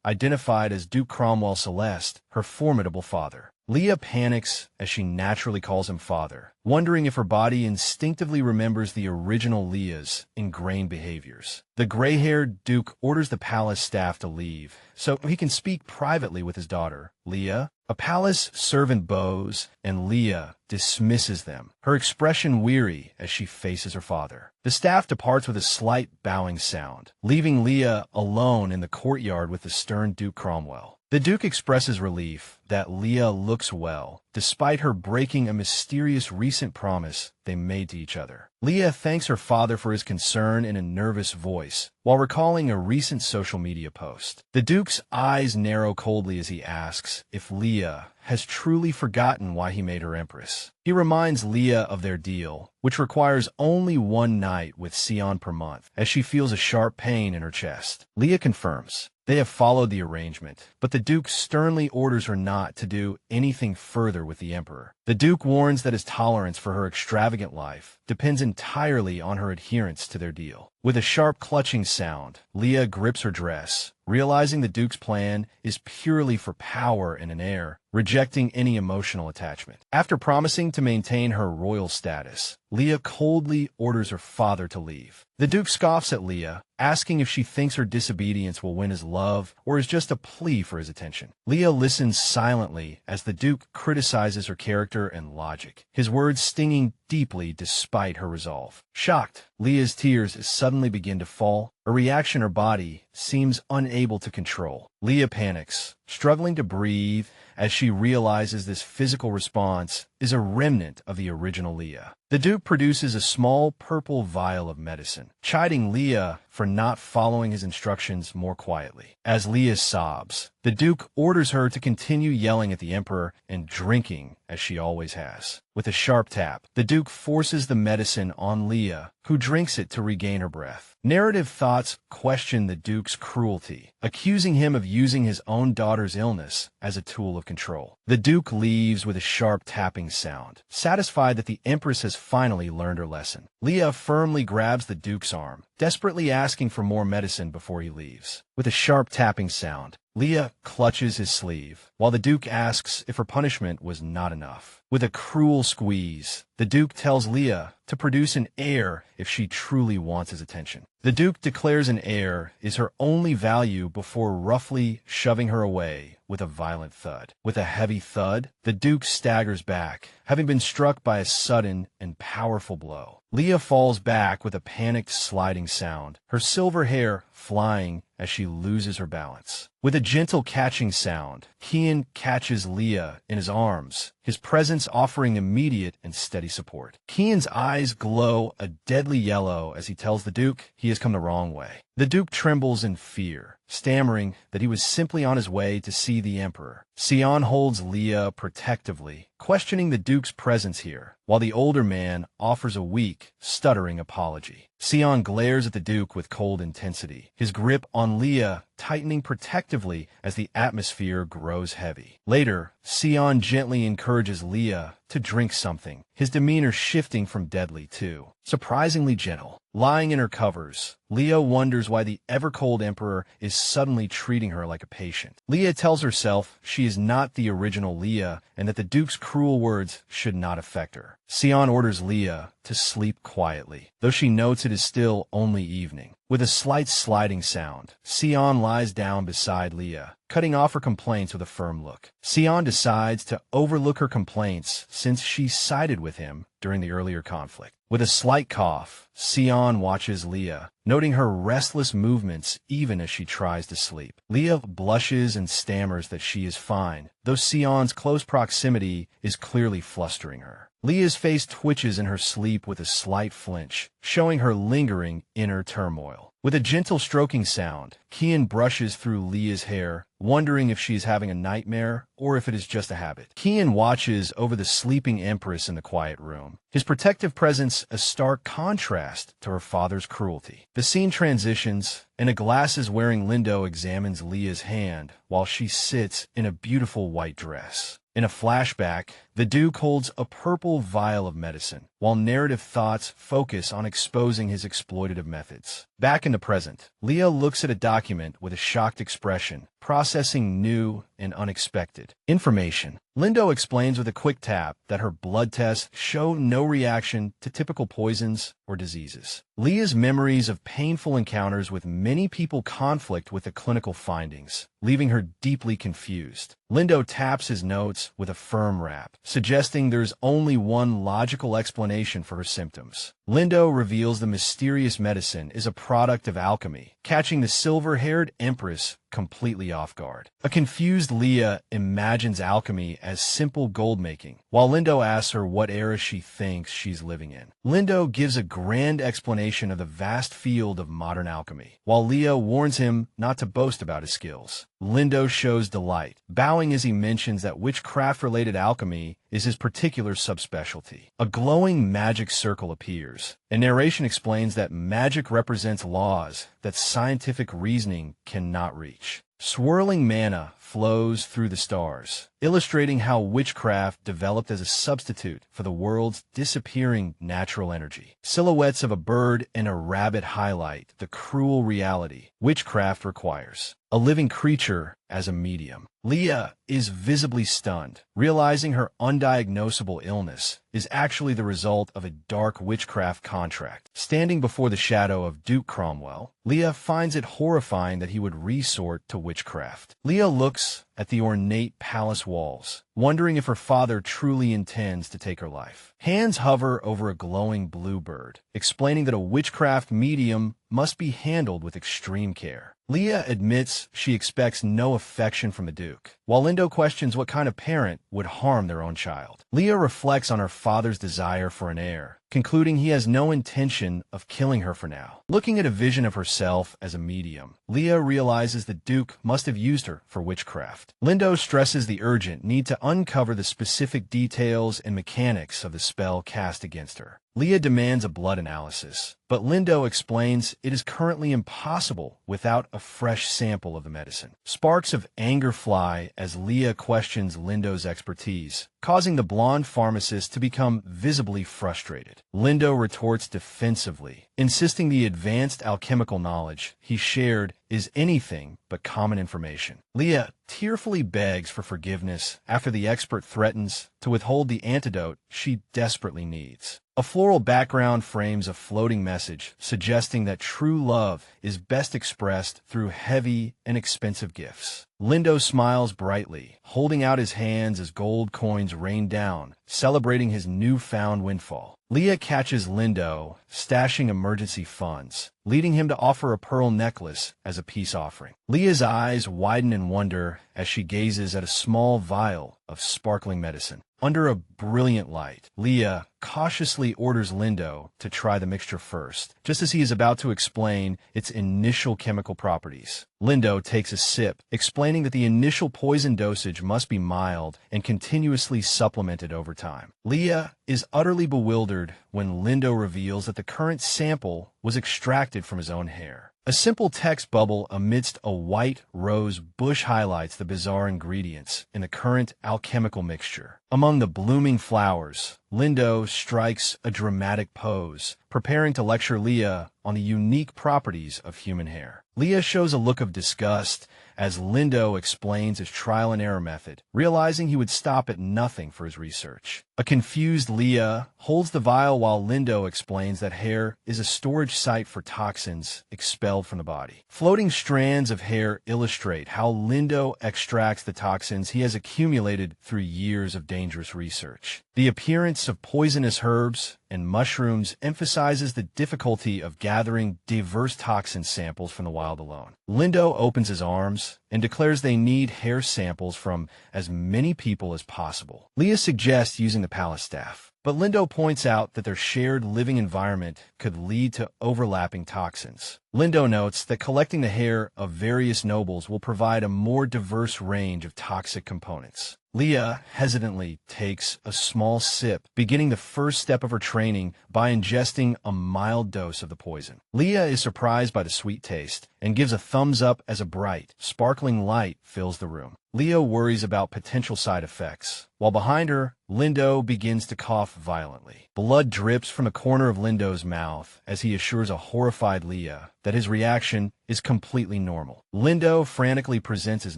identified as Duke Cromwell Celeste, her formidable father. Leah panics as she naturally calls him father, wondering if her body instinctively remembers the original Leah's ingrained behaviors. The gray-haired Duke orders the palace staff to leave so he can speak privately with his daughter, Leah. A palace servant bows, and Leah dismisses them, her expression weary as she faces her father. The staff departs with a slight bowing sound, leaving Leah alone in the courtyard with the stern Duke Cromwell. The Duke expresses relief that Leah looks well, despite her breaking a mysterious recent promise they made to each other. Leah thanks her father for his concern in a nervous voice, while recalling a recent social media post. The Duke's eyes narrow coldly as he asks if Leah has truly forgotten why he made her Empress. He reminds Leah of their deal, which requires only one night with Sion per month, as she feels a sharp pain in her chest. Leah confirms they have followed the arrangement, but the Duke sternly orders her not to do anything further with the Emperor. The Duke warns that his tolerance for her extravagant life depends entirely on her adherence to their deal. With a sharp clutching sound, Leah grips her dress, realizing the Duke's plan is purely for power and an heir, rejecting any emotional attachment. After promising to maintain her royal status, Leah coldly orders her father to leave. The Duke scoffs at Leah, asking if she thinks her disobedience will win his love or is just a plea for his attention. Leah listens silently as the Duke criticizes her character and logic, his words stinging deeply despite her resolve. Shocked, Leah's tears suddenly begin to fall, a reaction her body seems unable to control. Leah panics, struggling to breathe as she realizes this physical response is a remnant of the original Leah. The Duke produces a small purple vial of medicine, chiding Leah for not following his instructions more quietly. As Leah sobs, the Duke orders her to continue yelling at the Emperor and drinking as she always has. With a sharp tap, the Duke forces the medicine on Leah, who drinks it to regain her breath. Narrative thoughts question the Duke's cruelty, accusing him of using his own daughter's illness as a tool of control. The Duke leaves with a sharp tapping sound, satisfied that the Empress has finally learned her lesson. Leah firmly grabs the Duke's arm, desperately asking for more medicine before he leaves. With a sharp tapping sound, Leah clutches his sleeve, while the Duke asks if her punishment was not enough. With a cruel squeeze, the Duke tells Leah to produce an heir if she truly wants his attention. The Duke declares an heir is her only value before roughly shoving her away with a violent thud. With a heavy thud, the Duke staggers back, having been struck by a sudden and powerful blow. Leah falls back with a panicked sliding sound, her silver hair flying as she loses her balance. With a gentle catching sound, Kian catches Leah in his arms, his presence offering immediate and steady support. Kian's eyes glow a deadly yellow as he tells the Duke he has come the wrong way. The Duke trembles in fear, stammering that he was simply on his way to see the Emperor. Sion holds Leah protectively, questioning the Duke's presence here, while the older man offers a weak, stuttering apology. Sion glares at the Duke with cold intensity, his grip on Leah tightening protectively as the atmosphere grows heavy. Later, Sion gently encourages Leah to drink something, his demeanor shifting from deadly to surprisingly gentle. Lying in her covers, Leah wonders why the ever-cold Emperor is suddenly treating her like a patient. Leah tells herself she is not the original Leah and that the Duke's cruel words should not affect her. Sion orders Leah to sleep quietly, though she notes it is still only evening. With a slight sliding sound, Sion lies down beside Leah, cutting off her complaints with a firm look. Sion decides to overlook her complaints since she sided with him during the earlier conflict. With a slight cough, Sion watches Leah, noting her restless movements even as she tries to sleep. Leah blushes and stammers that she is fine, though Sion's close proximity is clearly flustering her. Leah's face twitches in her sleep with a slight flinch, showing her lingering inner turmoil. With a gentle stroking sound, Kian brushes through Leah's hair, wondering if she is having a nightmare or if it is just a habit. Kian watches over the sleeping Empress in the quiet room, his protective presence a stark contrast to her father's cruelty. The scene transitions, and a glasses-wearing Lindo examines Leah's hand while she sits in a beautiful white dress. In a flashback, the Duke holds a purple vial of medicine, while narrative thoughts focus on exposing his exploitative methods. Back in the present, Leah looks at a document with a shocked expression, processing new and unexpected information. Lindo explains with a quick tap that her blood tests show no reaction to typical poisons or diseases. Leah's memories of painful encounters with many people conflict with the clinical findings, leaving her deeply confused. Lindo taps his notes with a firm rap, suggesting there's only one logical explanation for her symptoms. Lindo reveals the mysterious medicine is a product of alchemy, catching the silver-haired Empress completely off guard. A confused Leah imagines alchemy as simple gold-making, while Lindo asks her what era she thinks she's living in. Lindo gives a grand explanation of the vast field of modern alchemy, while Leah warns him not to boast about his skills. Lindo shows delight, bowing as he mentions that witchcraft-related alchemy is his particular subspecialty. A glowing magic circle appears, and narration explains that magic represents laws that scientific reasoning cannot reach. Swirling mana flows through the stars, illustrating how witchcraft developed as a substitute for the world's disappearing natural energy. Silhouettes of a bird and a rabbit highlight the cruel reality witchcraft requires a living creature as a medium. Leah is visibly stunned, realizing her undiagnosable illness is actually the result of a dark witchcraft contract. Standing before the shadow of Duke Cromwell, Leah finds it horrifying that he would resort to witchcraft. Leah looks at the ornate palace walls, wondering if her father truly intends to take her life. Hands hover over a glowing blue bird, explaining that a witchcraft medium must be handled with extreme care. Leah admits she expects no affection from the Duke, while Lindo questions what kind of parent would harm their own child. Leah reflects on her father's desire for an heir, concluding he has no intention of killing her for now. Looking at a vision of herself as a medium, Leah realizes the Duke must have used her for witchcraft. Lindo stresses the urgent need to uncover the specific details and mechanics of the spell cast against her. Leah demands a blood analysis, but Lindo explains it is currently impossible without a fresh sample of the medicine. Sparks of anger fly as Leah questions Lindo's expertise, causing the blonde pharmacist to become visibly frustrated. Lindo retorts defensively, insisting the advanced alchemical knowledge he shared is anything but common information. Leah tearfully begs for forgiveness after the expert threatens to withhold the antidote she desperately needs. A floral background frames a floating message suggesting that true love is best expressed through heavy and expensive gifts. Lindo smiles brightly, holding out his hands as gold coins rain down, celebrating his newfound windfall. Leah catches Lindo, stashing emergency funds, leading him to offer a pearl necklace as a peace offering. Leah's eyes widen in wonder as she gazes at a small vial of sparkling medicine. Under a brilliant light, Leah cautiously orders Lindo to try the mixture first, just as he is about to explain its initial chemical properties. Lindo takes a sip, explaining that the initial poison dosage must be mild and continuously supplemented over time. Leah is utterly bewildered when Lindo reveals that the current sample was extracted from his own hair. A simple text bubble amidst a white rose bush highlights the bizarre ingredients in the current alchemical mixture. Among the blooming flowers, Lindo strikes a dramatic pose, preparing to lecture Leah on the unique properties of human hair. Leah shows a look of disgust as Lindo explains his trial-and-error method, realizing he would stop at nothing for his research. A confused Leah holds the vial while Lindo explains that hair is a storage site for toxins expelled from the body. Floating strands of hair illustrate how Lindo extracts the toxins he has accumulated through years of dangerous research. The appearance of poisonous herbs and mushrooms emphasizes the difficulty of gathering diverse toxin samples from the wild alone. Lindo opens his arms and declares they need hair samples from as many people as possible. Leah suggests using the palace staff, but Lindo points out that their shared living environment could lead to overlapping toxins. Lindo notes that collecting the hair of various nobles will provide a more diverse range of toxic components. Leah hesitantly takes a small sip, beginning the first step of her training by ingesting a mild dose of the poison. Leah is surprised by the sweet taste and gives a thumbs up as a bright, sparkling light fills the room. Leah worries about potential side effects, while behind her, Lindo begins to cough violently. Blood drips from the corner of Lindo's mouth as he assures a horrified Leah that his reaction is completely normal. Lindo frantically presents his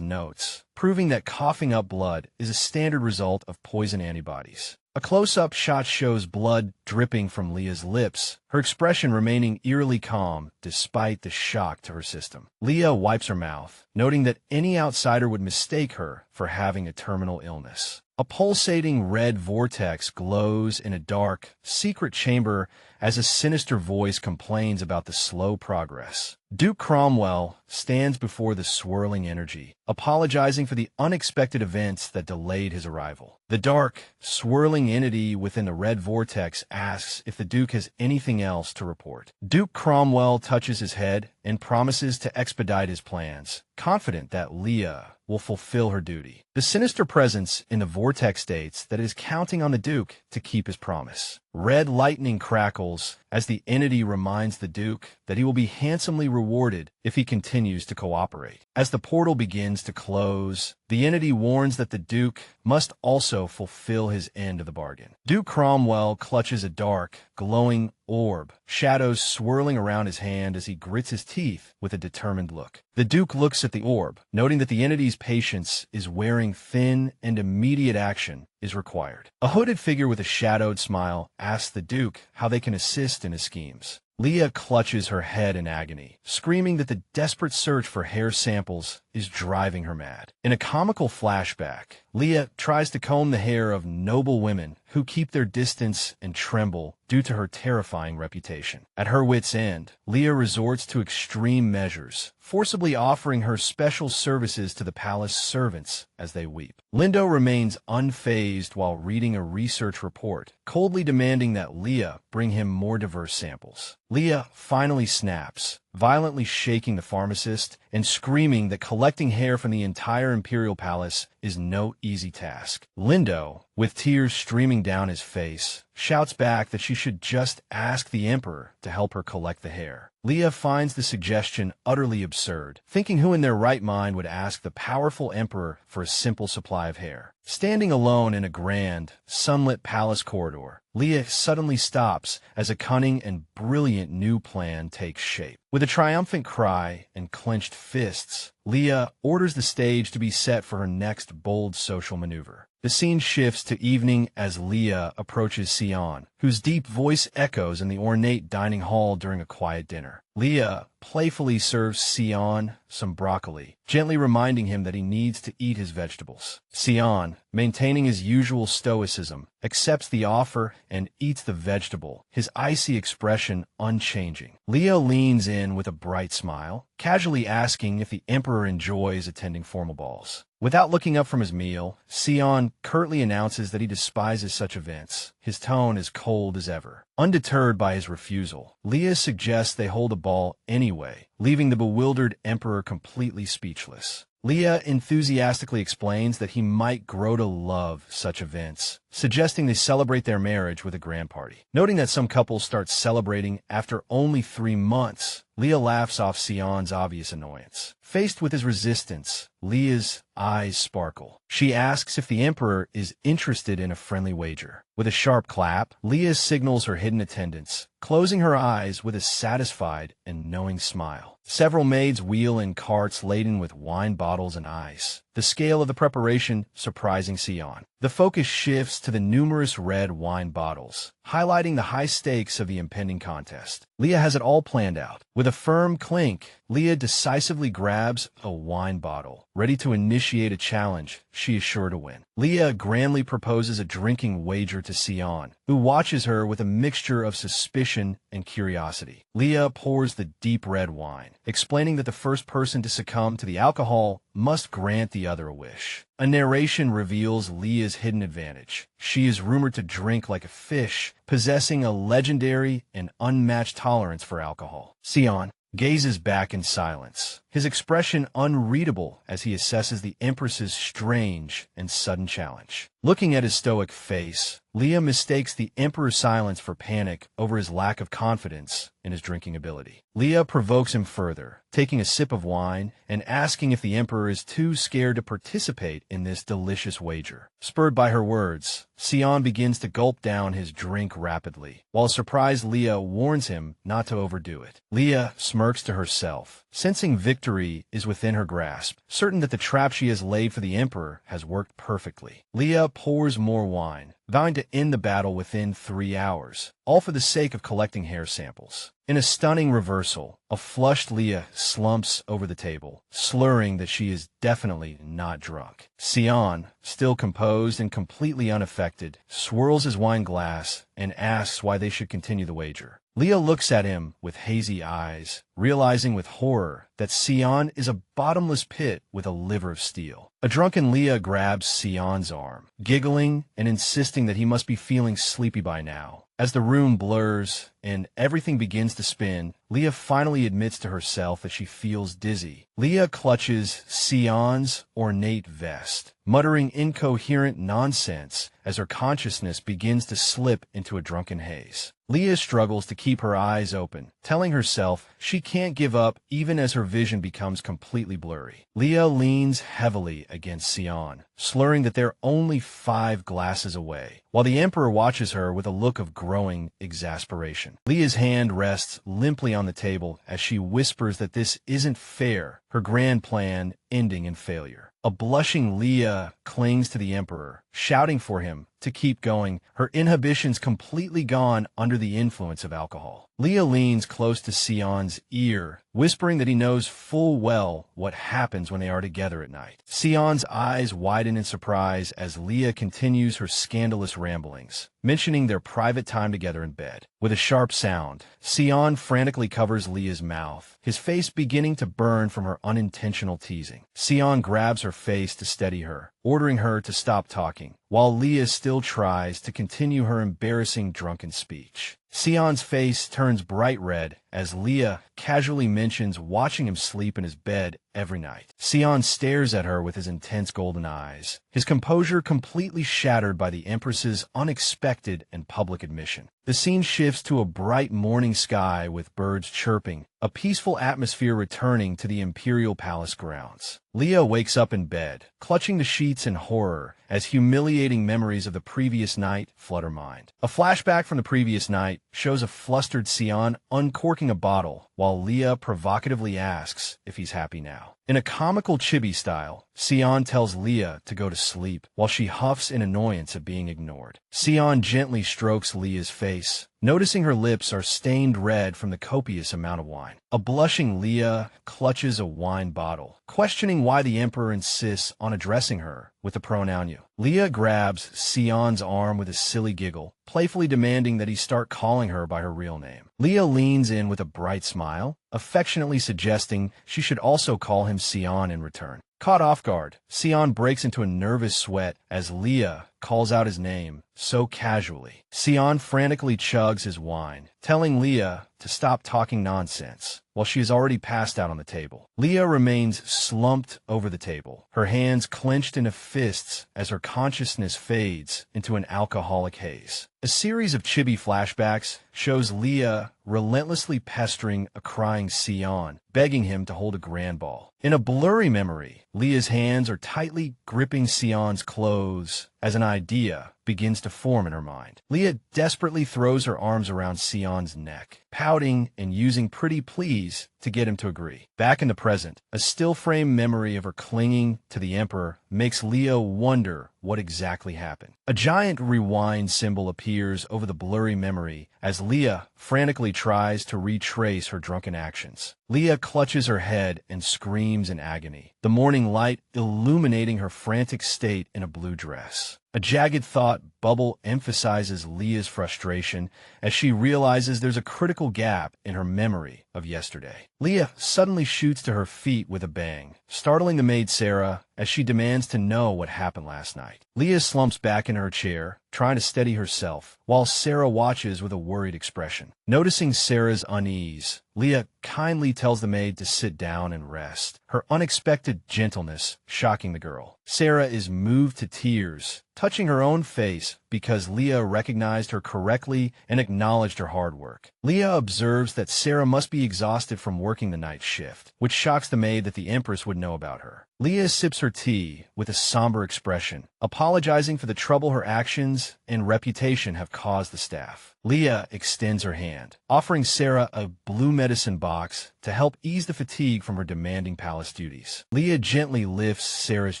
notes, proving that coughing up blood is a standard result of poison antibodies. A close-up shot shows blood dripping from Leah's lips, her expression remaining eerily calm despite the shock to her system. Leah wipes her mouth, noting that any outsider would mistake her for having a terminal illness. A pulsating red vortex glows in a dark, secret chamber as a sinister voice complains about the slow progress. Duke Cromwell stands before the swirling energy, apologizing for the unexpected events that delayed his arrival. The dark, swirling entity within the red vortex asks if the Duke has anything else to report. Duke Cromwell touches his head and promises to expedite his plans, confident that Leah will fulfill her duty. The sinister presence in the vortex states that it is counting on the Duke to keep his promise. Red lightning crackles as the entity reminds the Duke that he will be handsomely rewarded if he continues to cooperate. As the portal begins to close, the entity warns that the Duke must also fulfill his end of the bargain. Duke Cromwell clutches a dark, glowing orb, shadows swirling around his hand as he grits his teeth with a determined look. The Duke looks at the orb, noting that the entity's patience is wearing thin and immediate action is required. A hooded figure with a shadowed smile asks the Duke how they can assist in his schemes. Leah clutches her head in agony, screaming that the desperate search for hair samples is driving her mad. In a comical flashback, Leah tries to comb the hair of noble women who keep their distance and tremble due to her terrifying reputation. At her wit's end, Leah resorts to extreme measures, forcibly offering her special services to the palace servants as they weep. Lindo remains unfazed while reading a research report, coldly demanding that Leah bring him more diverse samples. Leah finally snaps, violently shaking the pharmacist and screaming that collecting hair from the entire imperial palace is no easy task. Lindo, with tears streaming down his face, shouts back that she should just ask the emperor to help her collect the hair. Leah finds the suggestion utterly absurd, thinking who in their right mind would ask the powerful emperor for a simple supply of hair. Standing alone in a grand, sunlit palace corridor, Leah suddenly stops as a cunning and brilliant new plan takes shape. With a triumphant cry and clenched fists, Leah orders the stage to be set for her next bold social maneuver. The scene shifts to evening as Leah approaches Sion, whose deep voice echoes in the ornate dining hall during a quiet dinner. Leah playfully serves Sion some broccoli, gently reminding him that he needs to eat his vegetables. Sion, maintaining his usual stoicism, accepts the offer and eats the vegetable, his icy expression unchanging. Leah leans in with a bright smile, casually asking if the emperor enjoys attending formal balls. Without looking up from his meal, Sion curtly announces that he despises such events, his tone as cold as ever. Undeterred by his refusal, Leah suggests they hold a ball anyway, leaving the bewildered emperor completely speechless. Leah enthusiastically explains that he might grow to love such events, suggesting they celebrate their marriage with a grand party. Noting that some couples start celebrating after only 3 months, Leah laughs off Sion's obvious annoyance. Faced with his resistance, Leah's eyes sparkle. She asks if the emperor is interested in a friendly wager. With a sharp clap, Leah signals her hidden attendance, closing her eyes with a satisfied and knowing smile. Several maids wheel in carts laden with wine bottles and ice, the scale of the preparation surprising Sion. The focus shifts to the numerous red wine bottles, highlighting the high stakes of the impending contest. Leah has it all planned out. With a firm clink, Leah decisively grabs a wine bottle. Ready to initiate a challenge she is sure to win. Leah grandly proposes a drinking wager to Sion, who watches her with a mixture of suspicion and curiosity. Leah pours the deep red wine, explaining that the first person to succumb to the alcohol must grant the other a wish. A narration reveals Leah's hidden advantage. She is rumored to drink like a fish, possessing a legendary and unmatched tolerance for alcohol. Sion gazes back in silence, his expression unreadable as he assesses the Empress's strange and sudden challenge. Looking at his stoic face, Leah mistakes the Emperor's silence for panic over his lack of confidence in his drinking ability. Leah provokes him further, taking a sip of wine and asking if the Emperor is too scared to participate in this delicious wager. Spurred by her words, Sion begins to gulp down his drink rapidly, while surprised Leah warns him not to overdo it. Leah smirks to herself, sensing victory is within her grasp, certain that the trap she has laid for the Emperor has worked perfectly. Leah pours more wine, vowing to end the battle within 3 hours, all for the sake of collecting hair samples. In a stunning reversal, a flushed Leah slumps over the table, slurring that she is definitely not drunk. Sion, still composed and completely unaffected, swirls his wine glass and asks why they should continue the wager. Leah looks at him with hazy eyes, realizing with horror that Sion is a bottomless pit with a liver of steel. A drunken Leah grabs Sion's arm, giggling and insisting that he must be feeling sleepy by now. As the room blurs and everything begins to spin, Leah finally admits to herself that she feels dizzy. Leah clutches Sion's ornate vest, muttering incoherent nonsense as her consciousness begins to slip into a drunken haze. Leah struggles to keep her eyes open, telling herself she can't give up even as her vision becomes completely blurry. Leah leans heavily against Sion, slurring that they're only 5 glasses away, while the Emperor watches her with a look of growing exasperation. Leah's hand rests limply on the table as she whispers that this isn't fair, her grand plan ending in failure. A blushing Leah clings to the Emperor, shouting for him to keep going, her inhibitions completely gone under the influence of alcohol. Leah leans close to Sion's ear, whispering that he knows full well what happens when they are together at night. Sion's eyes widen in surprise as Leah continues her scandalous ramblings, mentioning their private time together in bed. With a sharp sound, Sion frantically covers Leah's mouth, his face beginning to burn from her unintentional teasing. Sion grabs her face to steady her, ordering her to stop talking, while Leah still tries to continue her embarrassing drunken speech. Sion's face turns bright red as Leah casually mentions watching him sleep in his bed every night. Sion stares at her with his intense golden eyes, his composure completely shattered by the Empress's unexpected and public admission. The scene shifts to a bright morning sky with birds chirping, a peaceful atmosphere returning to the Imperial Palace grounds. Leah wakes up in bed, clutching the sheets in horror as humiliating memories of the previous night flood her mind. A flashback from the previous night shows a flustered Sion uncorking a bottle, while Leah provocatively asks if he's happy now. In a comical chibi style, Sion tells Leah to go to sleep, while she huffs in annoyance at being ignored. Sion gently strokes Leah's face, noticing her lips are stained red from the copious amount of wine. A blushing Leah clutches a wine bottle, questioning why the Emperor insists on addressing her with the pronoun you. Leah grabs Sion's arm with a silly giggle, playfully demanding that he start calling her by her real name. Leah leans in with a bright smile, affectionately suggesting she should also call him Sion in return. Caught off guard, Sion breaks into a nervous sweat as Leah calls out his name so casually. Sion frantically chugs his wine, telling Leah to stop talking nonsense, while she is already passed out on the table. Leah remains slumped over the table, her hands clenched into fists as her consciousness fades into an alcoholic haze. A series of chibi flashbacks shows Leah relentlessly pestering a crying Sion, begging him to hold a grand ball. In a blurry memory, Leah's hands are tightly gripping Sion's clothes as an idea begins to form in her mind. Leah desperately throws her arms around Sion's neck, pouting and using pretty please to get him to agree. Back in the present, a still-frame memory of her clinging to the Emperor makes Leah wonder what exactly happened. A giant rewind symbol appears over the blurry memory as Leah frantically tries to retrace her drunken actions. Leah clutches her head and screams in agony, the morning light illuminating her frantic state in a blue dress. A jagged thought bubble emphasizes Leah's frustration as she realizes there's a critical gap in her memory of yesterday. Leah suddenly shoots to her feet with a bang, startling the maid Sarah as she demands to know what happened last night. Leah slumps back in her chair, trying to steady herself, while Sarah watches with a worried expression. Noticing Sarah's unease, Leah kindly tells the maid to sit down and rest, her unexpected gentleness shocking the girl. Sarah is moved to tears, touching her own face because Leah recognized her correctly and acknowledged her hard work. Leah observes that Sarah must be exhausted from working the night shift, which shocks the maid that the Empress would know about her. Leah sips her tea with a somber expression, apologizing for the trouble her actions and reputation have caused the staff. Leah extends her hand, offering Sarah a blue medicine box to help ease the fatigue from her demanding palace duties. Leah gently lifts Sarah's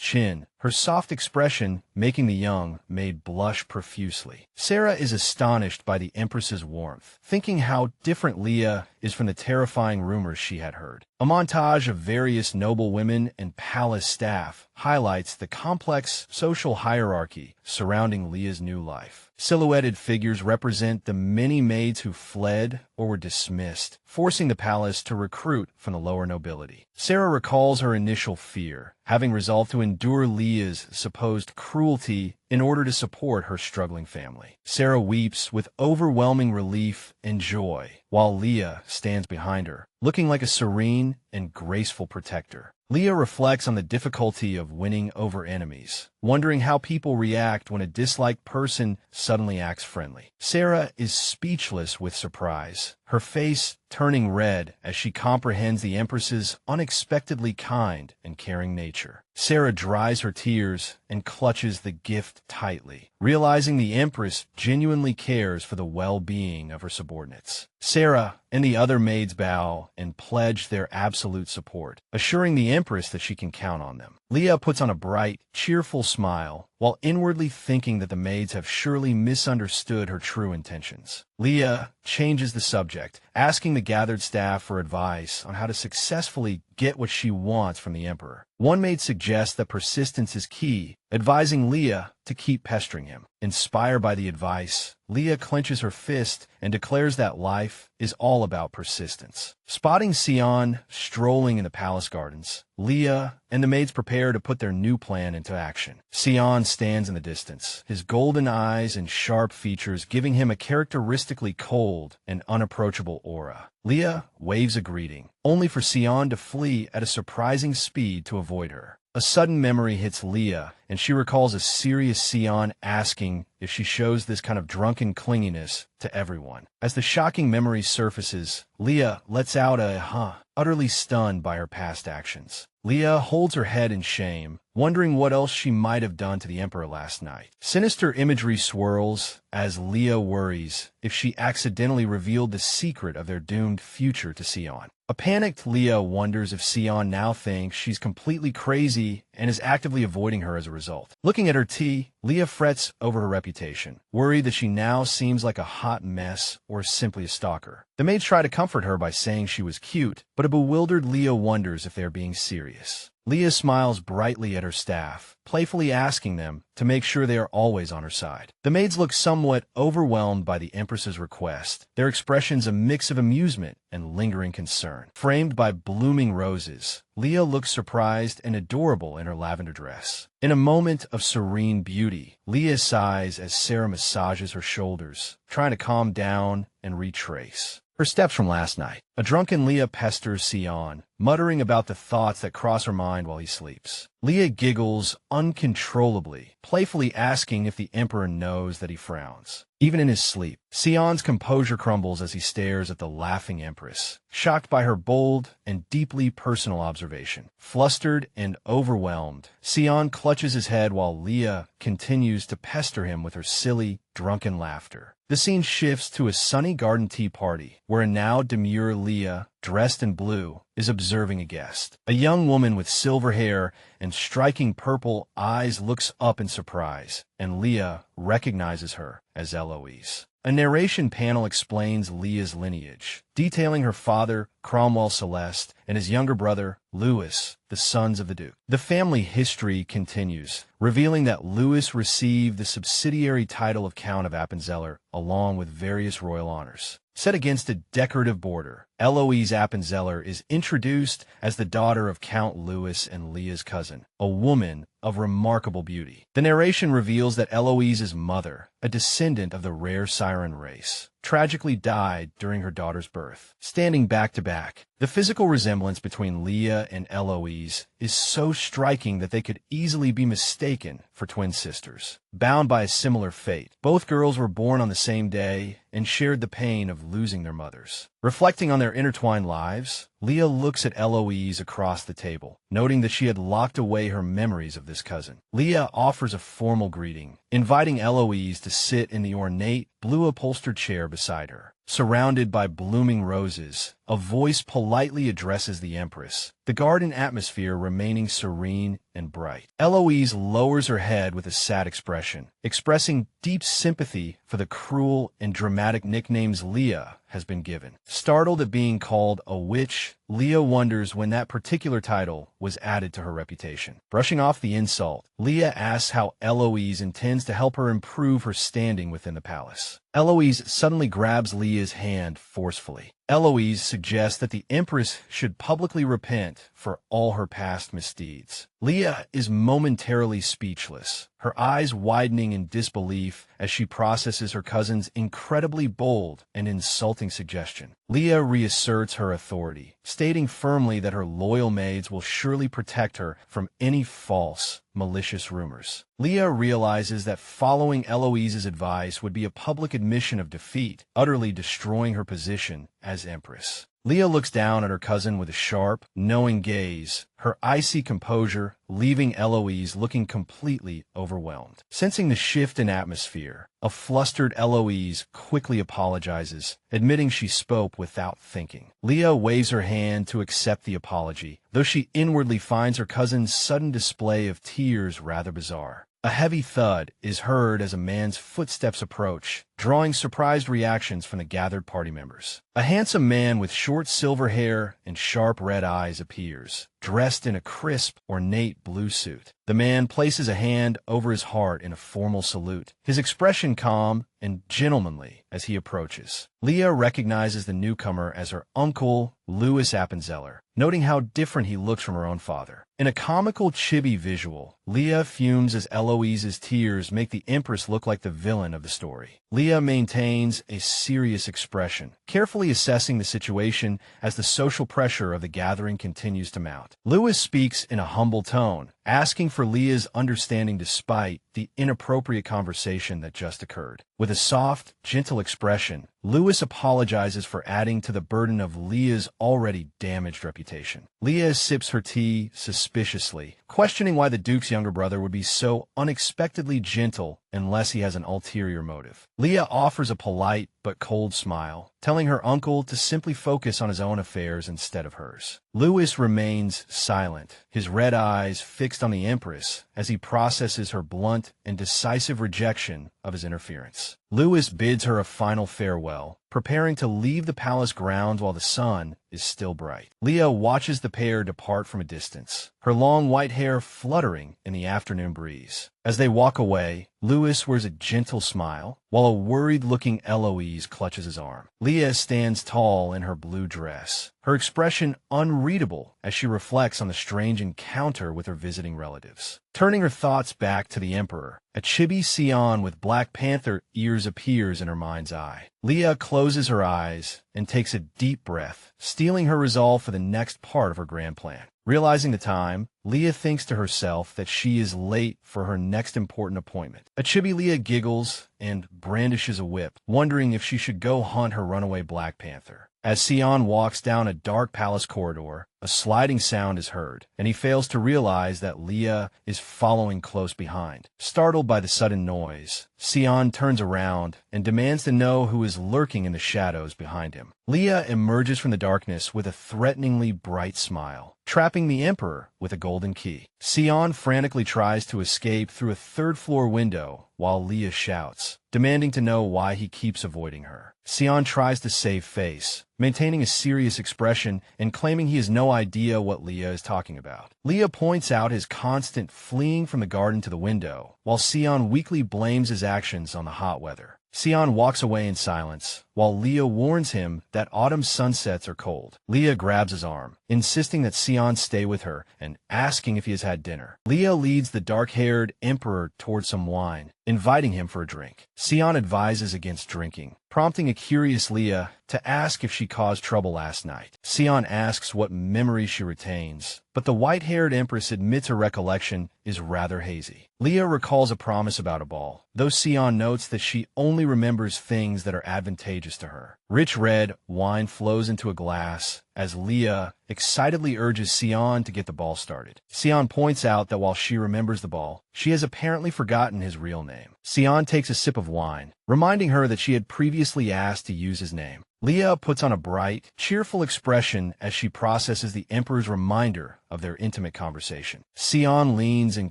chin, her soft expression making the young maid blush profusely. Sarah is astonished by the Empress's warmth, thinking how different Leah is from the terrifying rumors she had heard. A montage of various noble women and palace staff highlights the complex social hierarchy surrounding Leah's new life. Silhouetted figures represent the many maids who fled or were dismissed, forcing the palace to recruit from the lower nobility. Sarah recalls her initial fear, having resolved to endure Leah's supposed cruelty in order to support her struggling family. Sarah weeps with overwhelming relief and joy, while Leah stands behind her, looking like a serene and graceful protector. Leah reflects on the difficulty of winning over enemies, wondering how people react when a disliked person suddenly acts friendly. Sarah is speechless with surprise, her face turning red as she comprehends the Empress's unexpectedly kind and caring nature. Sarah dries her tears and clutches the gift tightly, realizing the Empress genuinely cares for the well-being of her subordinates. Sarah and the other maids bow and pledge their absolute support, assuring the Empress that she can count on them. Leah puts on a bright, cheerful smile, while inwardly thinking that the maids have surely misunderstood her true intentions. Leah changes the subject, asking the gathered staff for advice on how to successfully get what she wants from the Emperor. One maid suggests that persistence is key, advising Leah to keep pestering him. Inspired by the advice, Leah clenches her fist and declares that life is all about persistence. Spotting Sion strolling in the palace gardens, Leah and the maids prepare to put their new plan into action. Sion stands in the distance, his golden eyes and sharp features giving him a characteristically cold and unapproachable aura. Leah waves a greeting, only for Sion to flee at a surprising speed to avoid her. A sudden memory hits Leah, and she recalls a serious Sion asking if she shows this kind of drunken clinginess to everyone. As the shocking memory surfaces, Leah lets out a huh, utterly stunned by her past actions. Leah holds her head in shame, wondering what else she might have done to the Emperor last night. Sinister imagery swirls as Leah worries if she accidentally revealed the secret of their doomed future to Sion. A panicked Leah wonders if Sion now thinks she's completely crazy and is actively avoiding her as a result. Looking at her tea, Leah frets over her reputation, worried that she now seems like a hot mess or simply a stalker. The maids try to comfort her by saying she was cute, but a bewildered Leah wonders if they're being serious. Leah smiles brightly at her staff, playfully asking them to make sure they are always on her side. The maids look somewhat overwhelmed by the Empress's request, their expressions a mix of amusement and lingering concern. Framed by blooming roses, Leah looks surprised and adorable in her lavender dress. In a moment of serene beauty, Leah sighs as Sarah massages her shoulders, trying to calm down and retrace her steps from last night. A drunken Leah pesters Sion, muttering about the thoughts that cross her mind while he sleeps. Leah giggles uncontrollably, playfully asking if the Emperor knows that he frowns, even in his sleep. Sion's composure crumbles as he stares at the laughing Empress, shocked by her bold and deeply personal observation. Flustered and overwhelmed, Sion clutches his head while Leah continues to pester him with her silly, drunken laughter. The scene shifts to a sunny garden tea party, where a now demure Leah, dressed in blue, is observing a guest. A young woman with silver hair and striking purple eyes looks up in surprise, and Leah recognizes her as Eloise. A narration panel explains Leah's lineage, detailing her father, Cromwell Celeste, and his younger brother, Louis, the sons of the Duke. The family history continues, revealing that Louis received the subsidiary title of Count of Appenzeller, along with various royal honors. Set against a decorative border, Eloise Appenzeller is introduced as the daughter of Count Louis and Leah's cousin, a woman of remarkable beauty. The narration reveals that Eloise's mother, a descendant of the rare siren race, tragically died during her daughter's birth. Standing back to back, the physical resemblance between Leah and Eloise is so striking that they could easily be mistaken for twin sisters. Bound by a similar fate, both girls were born on the same day and shared the pain of losing their mothers. Reflecting on their intertwined lives, Leah looks at Eloise across the table, noting that she had locked away her memories of this cousin. Leah offers a formal greeting, inviting Eloise to sit in the ornate, blue-upholstered chair beside her. Surrounded by blooming roses, a voice politely addresses the Empress, the garden atmosphere remaining serene and bright. Eloise lowers her head with a sad expression, expressing deep sympathy for the cruel and dramatic nicknames Leah has been given. Startled at being called a witch, Leah wonders when that particular title was added to her reputation. Brushing off the insult, Leah asks how Eloise intends to help her improve her standing within the palace. Eloise suddenly grabs Leah's hand forcefully. Eloise suggests that the Empress should publicly repent for all her past misdeeds. Leah is momentarily speechless, her eyes widening in disbelief as she processes her cousin's incredibly bold and insulting suggestion. Leah reasserts her authority, stating firmly that her loyal maids will surely protect her from any false malicious rumors. Leah realizes that following Eloise's advice would be a public admission of defeat, utterly destroying her position as Empress. Leah looks down at her cousin with a sharp, knowing gaze, her icy composure leaving Eloise looking completely overwhelmed. Sensing the shift in atmosphere, a flustered Eloise quickly apologizes, admitting she spoke without thinking. Leah waves her hand to accept the apology, though she inwardly finds her cousin's sudden display of tears rather bizarre. A heavy thud is heard as a man's footsteps approach, drawing surprised reactions from the gathered party members. A handsome man with short silver hair and sharp red eyes appears, dressed in a crisp, ornate blue suit. The man places a hand over his heart in a formal salute, his expression calm and gentlemanly as he approaches. Leah recognizes the newcomer as her uncle, Louis Appenzeller, noting how different he looks from her own father. In a comical chibi visual, Leah fumes as Eloise's tears make the Empress look like the villain of the story. Leah maintains a serious expression, carefully assessing the situation as the social pressure of the gathering continues to mount. Louis speaks in a humble tone, asking for Leah's understanding despite the inappropriate conversation that just occurred. With a soft, gentle expression, Louis apologizes for adding to the burden of Leah's already damaged reputation. Leah sips her tea suspiciously, questioning why the Duke's younger brother would be so unexpectedly gentle unless he has an ulterior motive. Leah offers a polite but cold smile, telling her uncle to simply focus on his own affairs instead of hers. Louis remains silent, his red eyes fixed on the Empress as he processes her blunt and decisive rejection of his interference. Louis bids her a final farewell, preparing to leave the palace grounds while the sun is still bright. Leah watches the pair depart from a distance, her long white hair fluttering in the afternoon breeze. As they walk away, Louis wears a gentle smile, while a worried-looking Eloise clutches his arm. Leah stands tall in her blue dress, her expression unreadable as she reflects on the strange encounter with her visiting relatives. Turning her thoughts back to the Emperor, a chibi Sion with Black Panther ears appears in her mind's eye. Leah closes her eyes and takes a deep breath, steeling her resolve for the next part of her grand plan. Realizing the time, Leah thinks to herself that she is late for her next important appointment. A chibi Leah giggles and brandishes a whip, wondering if she should go hunt her runaway Black Panther. As Sion walks down a dark palace corridor, a sliding sound is heard, and he fails to realize that Leah is following close behind. Startled by the sudden noise, Sion turns around and demands to know who is lurking in the shadows behind him. Leah emerges from the darkness with a threateningly bright smile, trapping the Emperor with a golden key. Sion frantically tries to escape through a third-floor window while Leah shouts, demanding to know why he keeps avoiding her. Sion tries to save face, maintaining a serious expression and claiming he has no idea what Leah is talking about. Leah points out his constant fleeing from the garden to the window, while Sion weakly blames his actions on the hot weather. Sion walks away in silence, while Leah warns him that autumn sunsets are cold. Leah grabs his arm, insisting that Sion stay with her and asking if he has had dinner. Leah leads the dark-haired Emperor towards some wine, inviting him for a drink. Sion advises against drinking, prompting a curious Leah to ask if she caused trouble last night. Sion asks what memory she retains, but the white-haired Empress admits her recollection is rather hazy. Leah recalls a promise about a ball, though Sion notes that she only remembers things that are advantageous to her. Rich red wine flows into a glass as Leah excitedly urges Sion to get the ball started. Sion points out that while she remembers the ball, she has apparently forgotten his real name. Sion takes a sip of wine, reminding her that she had previously asked to use his name. Leah puts on a bright, cheerful expression as she processes the Emperor's reminder of their intimate conversation. Sion leans in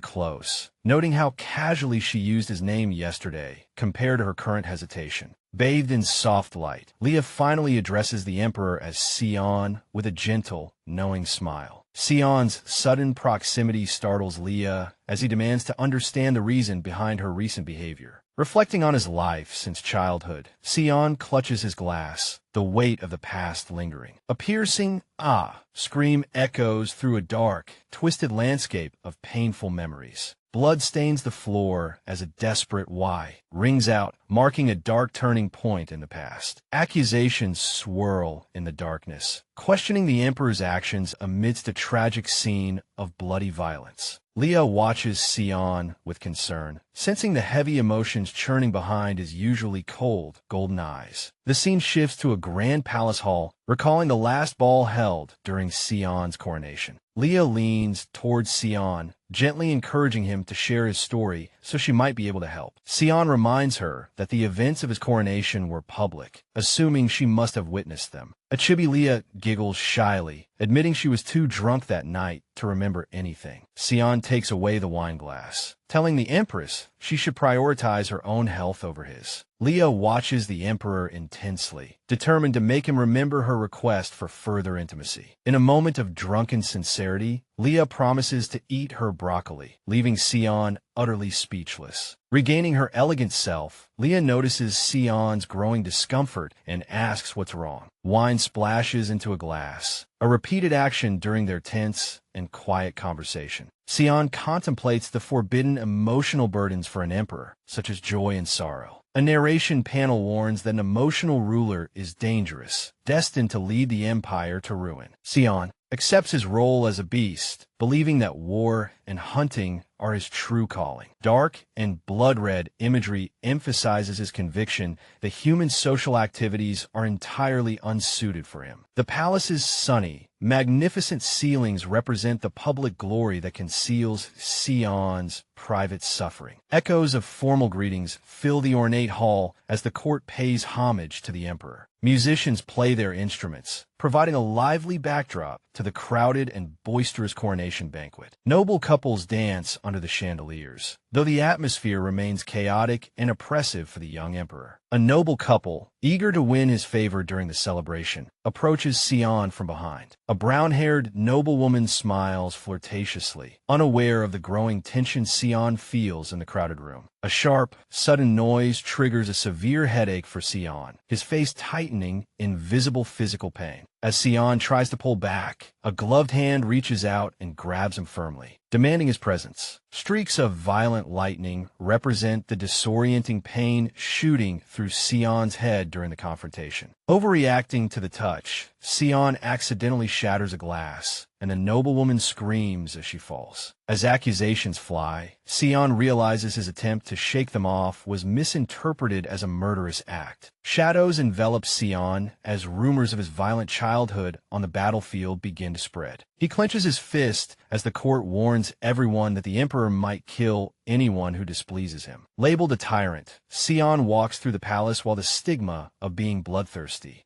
close, noting how casually she used his name yesterday compared to her current hesitation. Bathed in soft light, Leah finally addresses the Emperor as Sion with a gentle, knowing smile. Sion's sudden proximity startles Leah as he demands to understand the reason behind her recent behavior. Reflecting on his life since childhood, Sion clutches his glass, the weight of the past lingering. A piercing "ah" scream echoes through a dark, twisted landscape of painful memories. Blood stains the floor as a desperate "why" rings out, marking a dark turning point in the past. Accusations swirl in the darkness, questioning the Emperor's actions amidst a tragic scene of bloody violence. Leah watches Sion with concern, sensing the heavy emotions churning behind his usually cold, golden eyes. The scene shifts to a grand palace hall, recalling the last ball held during Sion's coronation. Leah leans towards Sion, gently encouraging him to share his story so she might be able to help. Sion reminds her that the events of his coronation were public, assuming she must have witnessed them. A chibi Leah giggles shyly, admitting she was too drunk that night to remember anything. Sion takes away the wine glass, telling the Empress she should prioritize her own health over his. Leah watches the Emperor intensely, determined to make him remember her request for further intimacy. In a moment of drunken sincerity, Leah promises to eat her broccoli, leaving Sion utterly speechless. Regaining her elegant self, Leah notices Sion's growing discomfort and asks what's wrong. Wine splashes into a glass, a repeated action during their tense and quiet conversation. Sion contemplates the forbidden emotional burdens for an emperor, such as joy and sorrow. A narration panel warns that an emotional ruler is dangerous, destined to lead the empire to ruin. Sion accepts his role as a beast, believing that war and hunting are his true calling. Dark and blood-red imagery emphasizes his conviction that human social activities are entirely unsuited for him. The palace's sunny, magnificent ceilings represent the public glory that conceals Sion's private suffering. Echoes of formal greetings fill the ornate hall as the court pays homage to the emperor. Musicians play their instruments, providing a lively backdrop to the crowded and boisterous coronation banquet. Noble couples dance under the chandeliers, though the atmosphere remains chaotic and oppressive for the young emperor. A noble couple, eager to win his favor during the celebration, approaches Sion from behind. A brown-haired noblewoman smiles flirtatiously, unaware of the growing tension Sion feels in the crowded room. A sharp, sudden noise triggers a severe headache for Sion, his face tightening in visible physical pain. As Sion tries to pull back, a gloved hand reaches out and grabs him firmly, demanding his presence. Streaks of violent lightning represent the disorienting pain shooting through Sion's head during the confrontation. Overreacting to the touch, Sion accidentally shatters a glass, and the noblewoman screams as she falls. As accusations fly, Sion realizes his attempt to shake them off was misinterpreted as a murderous act. Shadows envelop Sion as rumors of his violent childhood on the battlefield begin to spread. He clenches his fist as the court warns everyone that the Emperor might kill anyone who displeases him. Labeled a tyrant, Sion walks through the palace while the stigma of being bloodthirsty.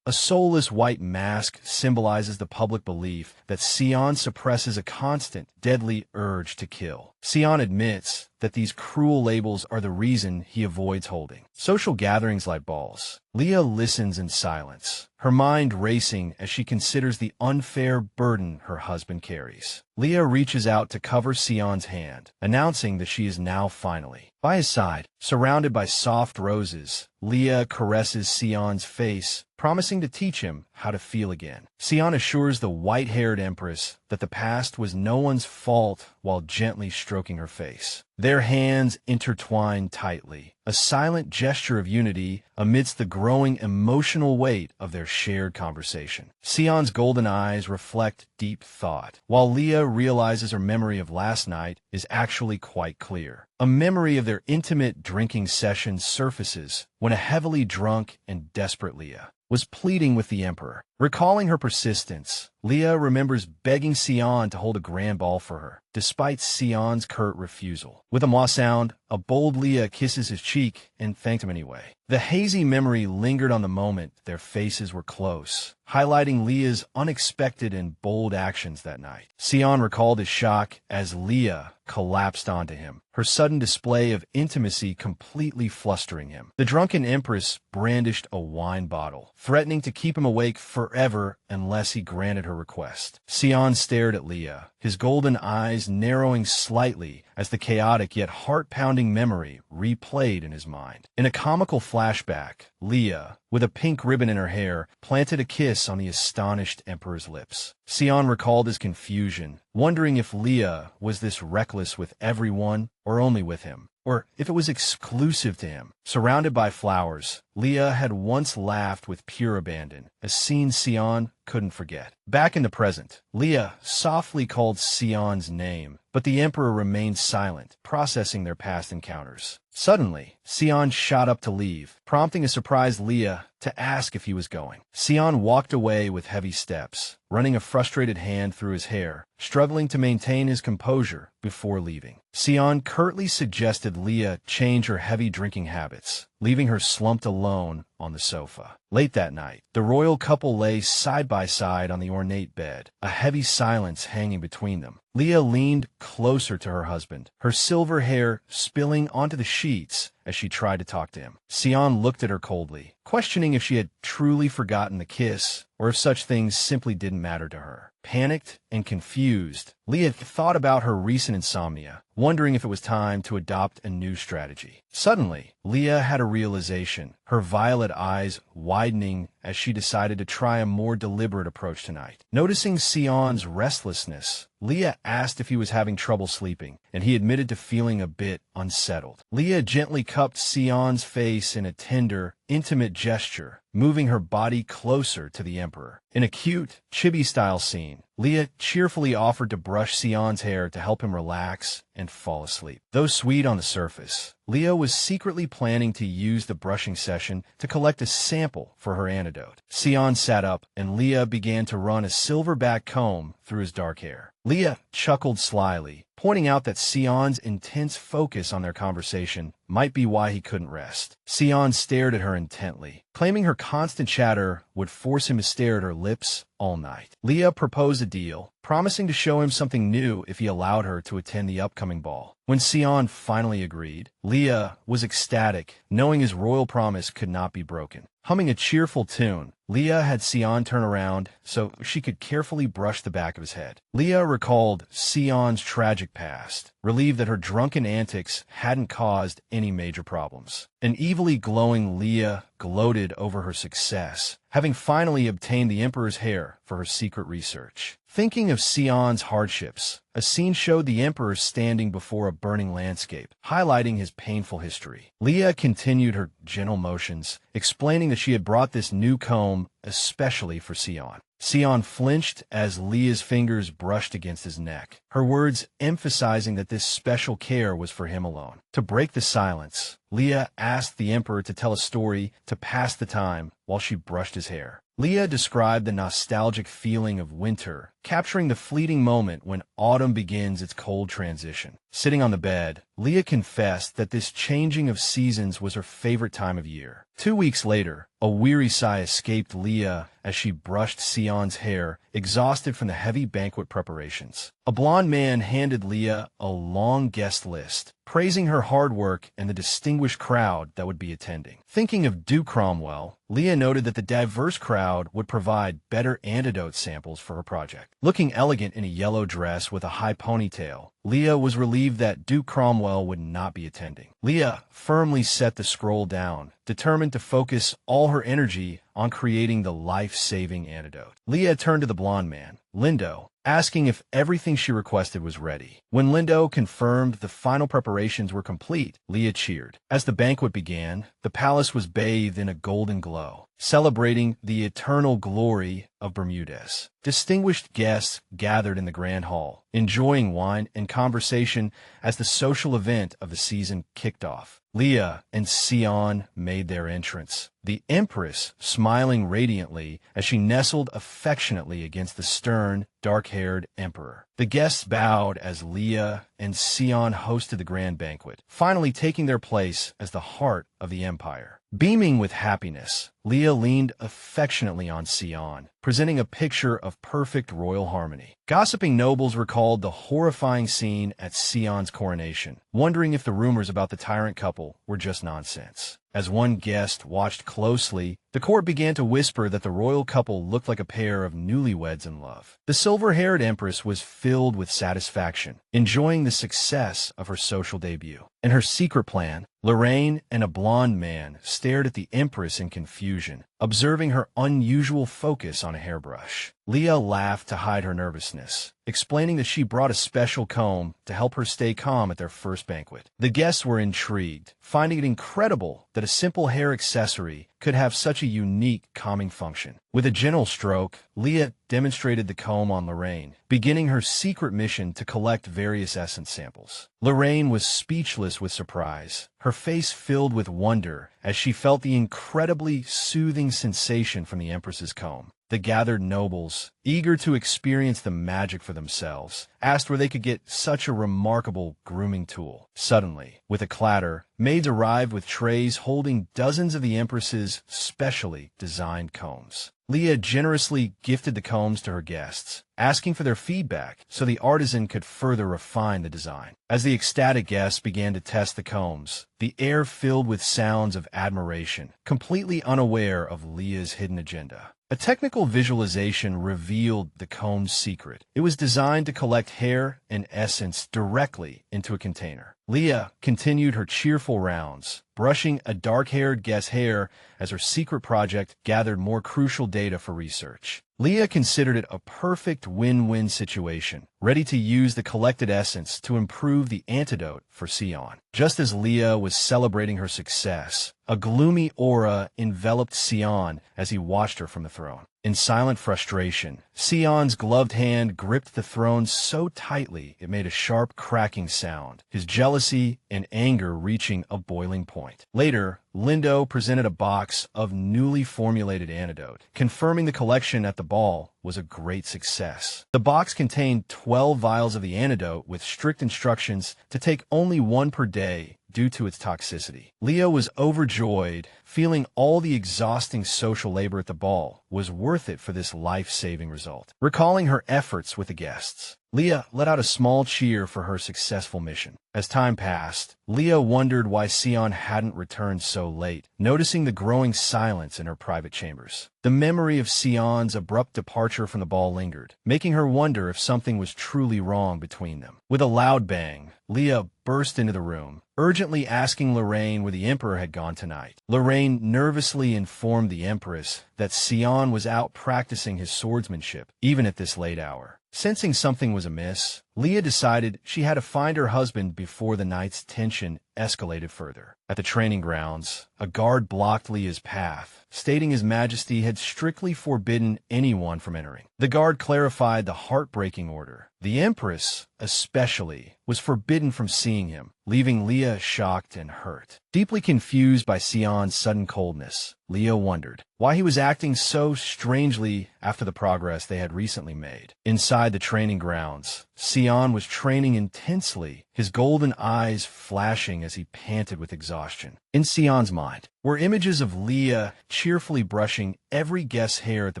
A soulless white mask symbolizes the public belief that Sion suppresses a constant, deadly urge to kill. Sion admits that these cruel labels are the reason he avoids holding social gatherings like balls. Leah listens in silence, her mind racing as she considers the unfair burden her husband carries. Leah reaches out to cover Sion's hand, announcing that she is now finally by his side. Surrounded by soft roses, Leah caresses Sion's face, promising to teach him how to feel again. Sion assures the white-haired Empress that the past was no one's fault while gently stroking her face. Their hands intertwine tightly, a silent gesture of unity amidst the growing emotional weight of their shared conversation. Sion's golden eyes reflect deep thought, while Leah realizes her memory of last night is actually quite clear. A memory of their intimate drinking session surfaces when a heavily drunk and desperate Leah was pleading with the Emperor. Recalling her persistence, Leah remembers begging Sion to hold a grand ball for her, despite Sion's curt refusal. With a maw sound, a bold Leah kisses his cheek and thanked him anyway. The hazy memory lingered on the moment their faces were close, highlighting Leah's unexpected and bold actions that night. Sion recalled his shock as Leah collapsed onto him, her sudden display of intimacy completely flustering him. The drunken Empress brandished a wine bottle, threatening to keep him awake forever unless he granted her request. Sion stared at Leah, his golden eyes narrowing slightly as the chaotic yet heart-pounding memory replayed in his mind. In a comical flashback, Leah, with a pink ribbon in her hair, planted a kiss on the astonished Emperor's lips. Sion recalled his confusion, wondering if Leah was this reckless with everyone or only with him, or if it was exclusive to him. Surrounded by flowers, Leah had once laughed with pure abandon, a scene Sion couldn't forget. Back in the present, Leah softly called Sion's name, but the Emperor remained silent, processing their past encounters. Suddenly, Sion shot up to leave, prompting a surprised Leah to ask if he was going. Sion walked away with heavy steps, running a frustrated hand through his hair, struggling to maintain his composure before leaving. Sion curtly suggested Leah change her heavy drinking habits, leaving her slumped alone on the sofa. Late that night, the royal couple lay side by side on the ornate bed, a heavy silence hanging between them. Leah leaned closer to her husband, her silver hair spilling onto the sheets as she tried to talk to him. Sion looked at her coldly, questioning if she had truly forgotten the kiss or if such things simply didn't matter to her. Panicked and confused, Leah thought about her recent insomnia, wondering if it was time to adopt a new strategy. Suddenly, Leah had a realization, her violet eyes widening as she decided to try a more deliberate approach tonight. Noticing Sion's restlessness, Leah asked if he was having trouble sleeping, and he admitted to feeling a bit unsettled. Leah gently cupped Sion's face in a tender, intimate gesture, moving her body closer to the Emperor. In a cute, chibi-style scene, Leah cheerfully offered to brush Sion's hair to help him relax and fall asleep. Though sweet on the surface, Leah was secretly planning to use the brushing session to collect a sample for her antidote. Sion sat up, and Leah began to run a silverback comb through his dark hair. Leah chuckled slyly, pointing out that Sion's intense focus on their conversation might be why he couldn't rest. Sion stared at her intently, claiming her constant chatter would force him to stare at her lips all night. Leah proposed a deal, promising to show him something new if he allowed her to attend the upcoming ball. When Sion finally agreed, Leah was ecstatic, knowing his royal promise could not be broken. Humming a cheerful tune, Leah had Sion turn around so she could carefully brush the back of his head. Leah recalled Sion's tragic past, relieved that her drunken antics hadn't caused any major problems. An evilly glowing Leah gloated over her success, having finally obtained the Emperor's hair for her secret research. Thinking of Sion's hardships, a scene showed the Emperor standing before a burning landscape, highlighting his painful history. Leah continued her gentle motions, explaining that she had brought this new comb especially for Sion. Sion flinched as Leah's fingers brushed against his neck, her words emphasizing that this special care was for him alone. To break the silence, Leah asked the Emperor to tell a story to pass the time while she brushed his hair. Leah described the nostalgic feeling of winter, capturing the fleeting moment when autumn begins its cold transition. Sitting on the bed, Leah confessed that this changing of seasons was her favorite time of year. 2 weeks later, a weary sigh escaped Leah as she brushed Sion's hair, exhausted from the heavy banquet preparations. A blond man handed Leah a long guest list, praising her hard work and the distinguished crowd that would be attending. Thinking of Duke Cromwell, Leah noted that the diverse crowd would provide better antidote samples for her project. Looking elegant in a yellow dress with a high ponytail, Leah was relieved that Duke Cromwell would not be attending. Leah firmly set the scroll down, determined to focus all her energy on creating the life-saving antidote. Leah turned to the blonde man, Lindo, asking if everything she requested was ready. When Lindo confirmed the final preparations were complete, Leah cheered. As the banquet began, the palace was bathed in a golden glow, celebrating the eternal glory of Bermudez. Distinguished guests gathered in the grand hall, enjoying wine and conversation as the social event of the season kicked off. Leah and Sion made their entrance, the Empress smiling radiantly as she nestled affectionately against the stern, dark-haired Emperor. The guests bowed as Leah and Sion hosted the grand banquet, finally taking their place as the heart of the empire. Beaming with happiness, Leah leaned affectionately on Sion, presenting a picture of perfect royal harmony. Gossiping nobles recalled the horrifying scene at Sion's coronation, wondering if the rumors about the tyrant couple were just nonsense. As one guest watched closely, the court began to whisper that the royal couple looked like a pair of newlyweds in love. The silver-haired Empress was filled with satisfaction, enjoying the success of her social debut. In her secret plan, Lorraine and a blonde man stared at the Empress in confusion, observing her unusual focus on a hairbrush. Leah laughed to hide her nervousness, explaining that she brought a special comb to help her stay calm at their first banquet. The guests were intrigued, finding it incredible that a simple hair accessory could have such a unique calming function. With a gentle stroke, Leah demonstrated the comb on Lorraine, beginning her secret mission to collect various essence samples. Lorraine was speechless with surprise, her face filled with wonder as she felt the incredibly soothing sensation from the Empress's comb. The gathered nobles, eager to experience the magic for themselves, asked where they could get such a remarkable grooming tool. Suddenly, with a clatter, maids arrived with trays holding dozens of the Empress's specially designed combs. Leah generously gifted the combs to her guests, asking for their feedback so the artisan could further refine the design. As the ecstatic guests began to test the combs, the air filled with sounds of admiration, completely unaware of Leah's hidden agenda. A technical visualization revealed the comb's secret. It was designed to collect hair and essence directly into a container. Leah continued her cheerful rounds, brushing a dark-haired guest's hair as her secret project gathered more crucial data for research. Leah considered it a perfect win-win situation, ready to use the collected essence to improve the antidote for Sion. Just as Leah was celebrating her success, a gloomy aura enveloped Sion as he watched her from the throne. In silent frustration, Sion's gloved hand gripped the throne so tightly it made a sharp cracking sound, his jealousy and anger reaching a boiling point. Later, Lindo presented a box of newly formulated antidote, confirming the collection at the ball was a great success. The box contained 12 vials of the antidote with strict instructions to take only one per day due to its toxicity. Leah was overjoyed, feeling all the exhausting social labor at the ball was worth it for this life-saving result. Recalling her efforts with the guests, Leah let out a small cheer for her successful mission. As time passed, Leah wondered why Sion hadn't returned so late, noticing the growing silence in her private chambers. The memory of Sion's abrupt departure from the ball lingered, making her wonder if something was truly wrong between them. With a loud bang, Leah burst into the room, urgently asking Lorraine where the Emperor had gone tonight. Lorraine nervously informed the Empress that Sion was out practicing his swordsmanship, even at this late hour. Sensing something was amiss, Leah decided she had to find her husband before the night's tension escalated further. At the training grounds, a guard blocked Leah's path, stating His Majesty had strictly forbidden anyone from entering. The guard clarified the heartbreaking order. The Empress, especially, was forbidden from seeing him, leaving Leah shocked and hurt. Deeply confused by Sion's sudden coldness, Leah wondered why he was acting so strangely after the progress they had recently made. Inside the training grounds, Sion was training intensely, his golden eyes flashing as he panted with exhaustion. In Sion's mind were images of Leah cheerfully brushing every guest's hair at the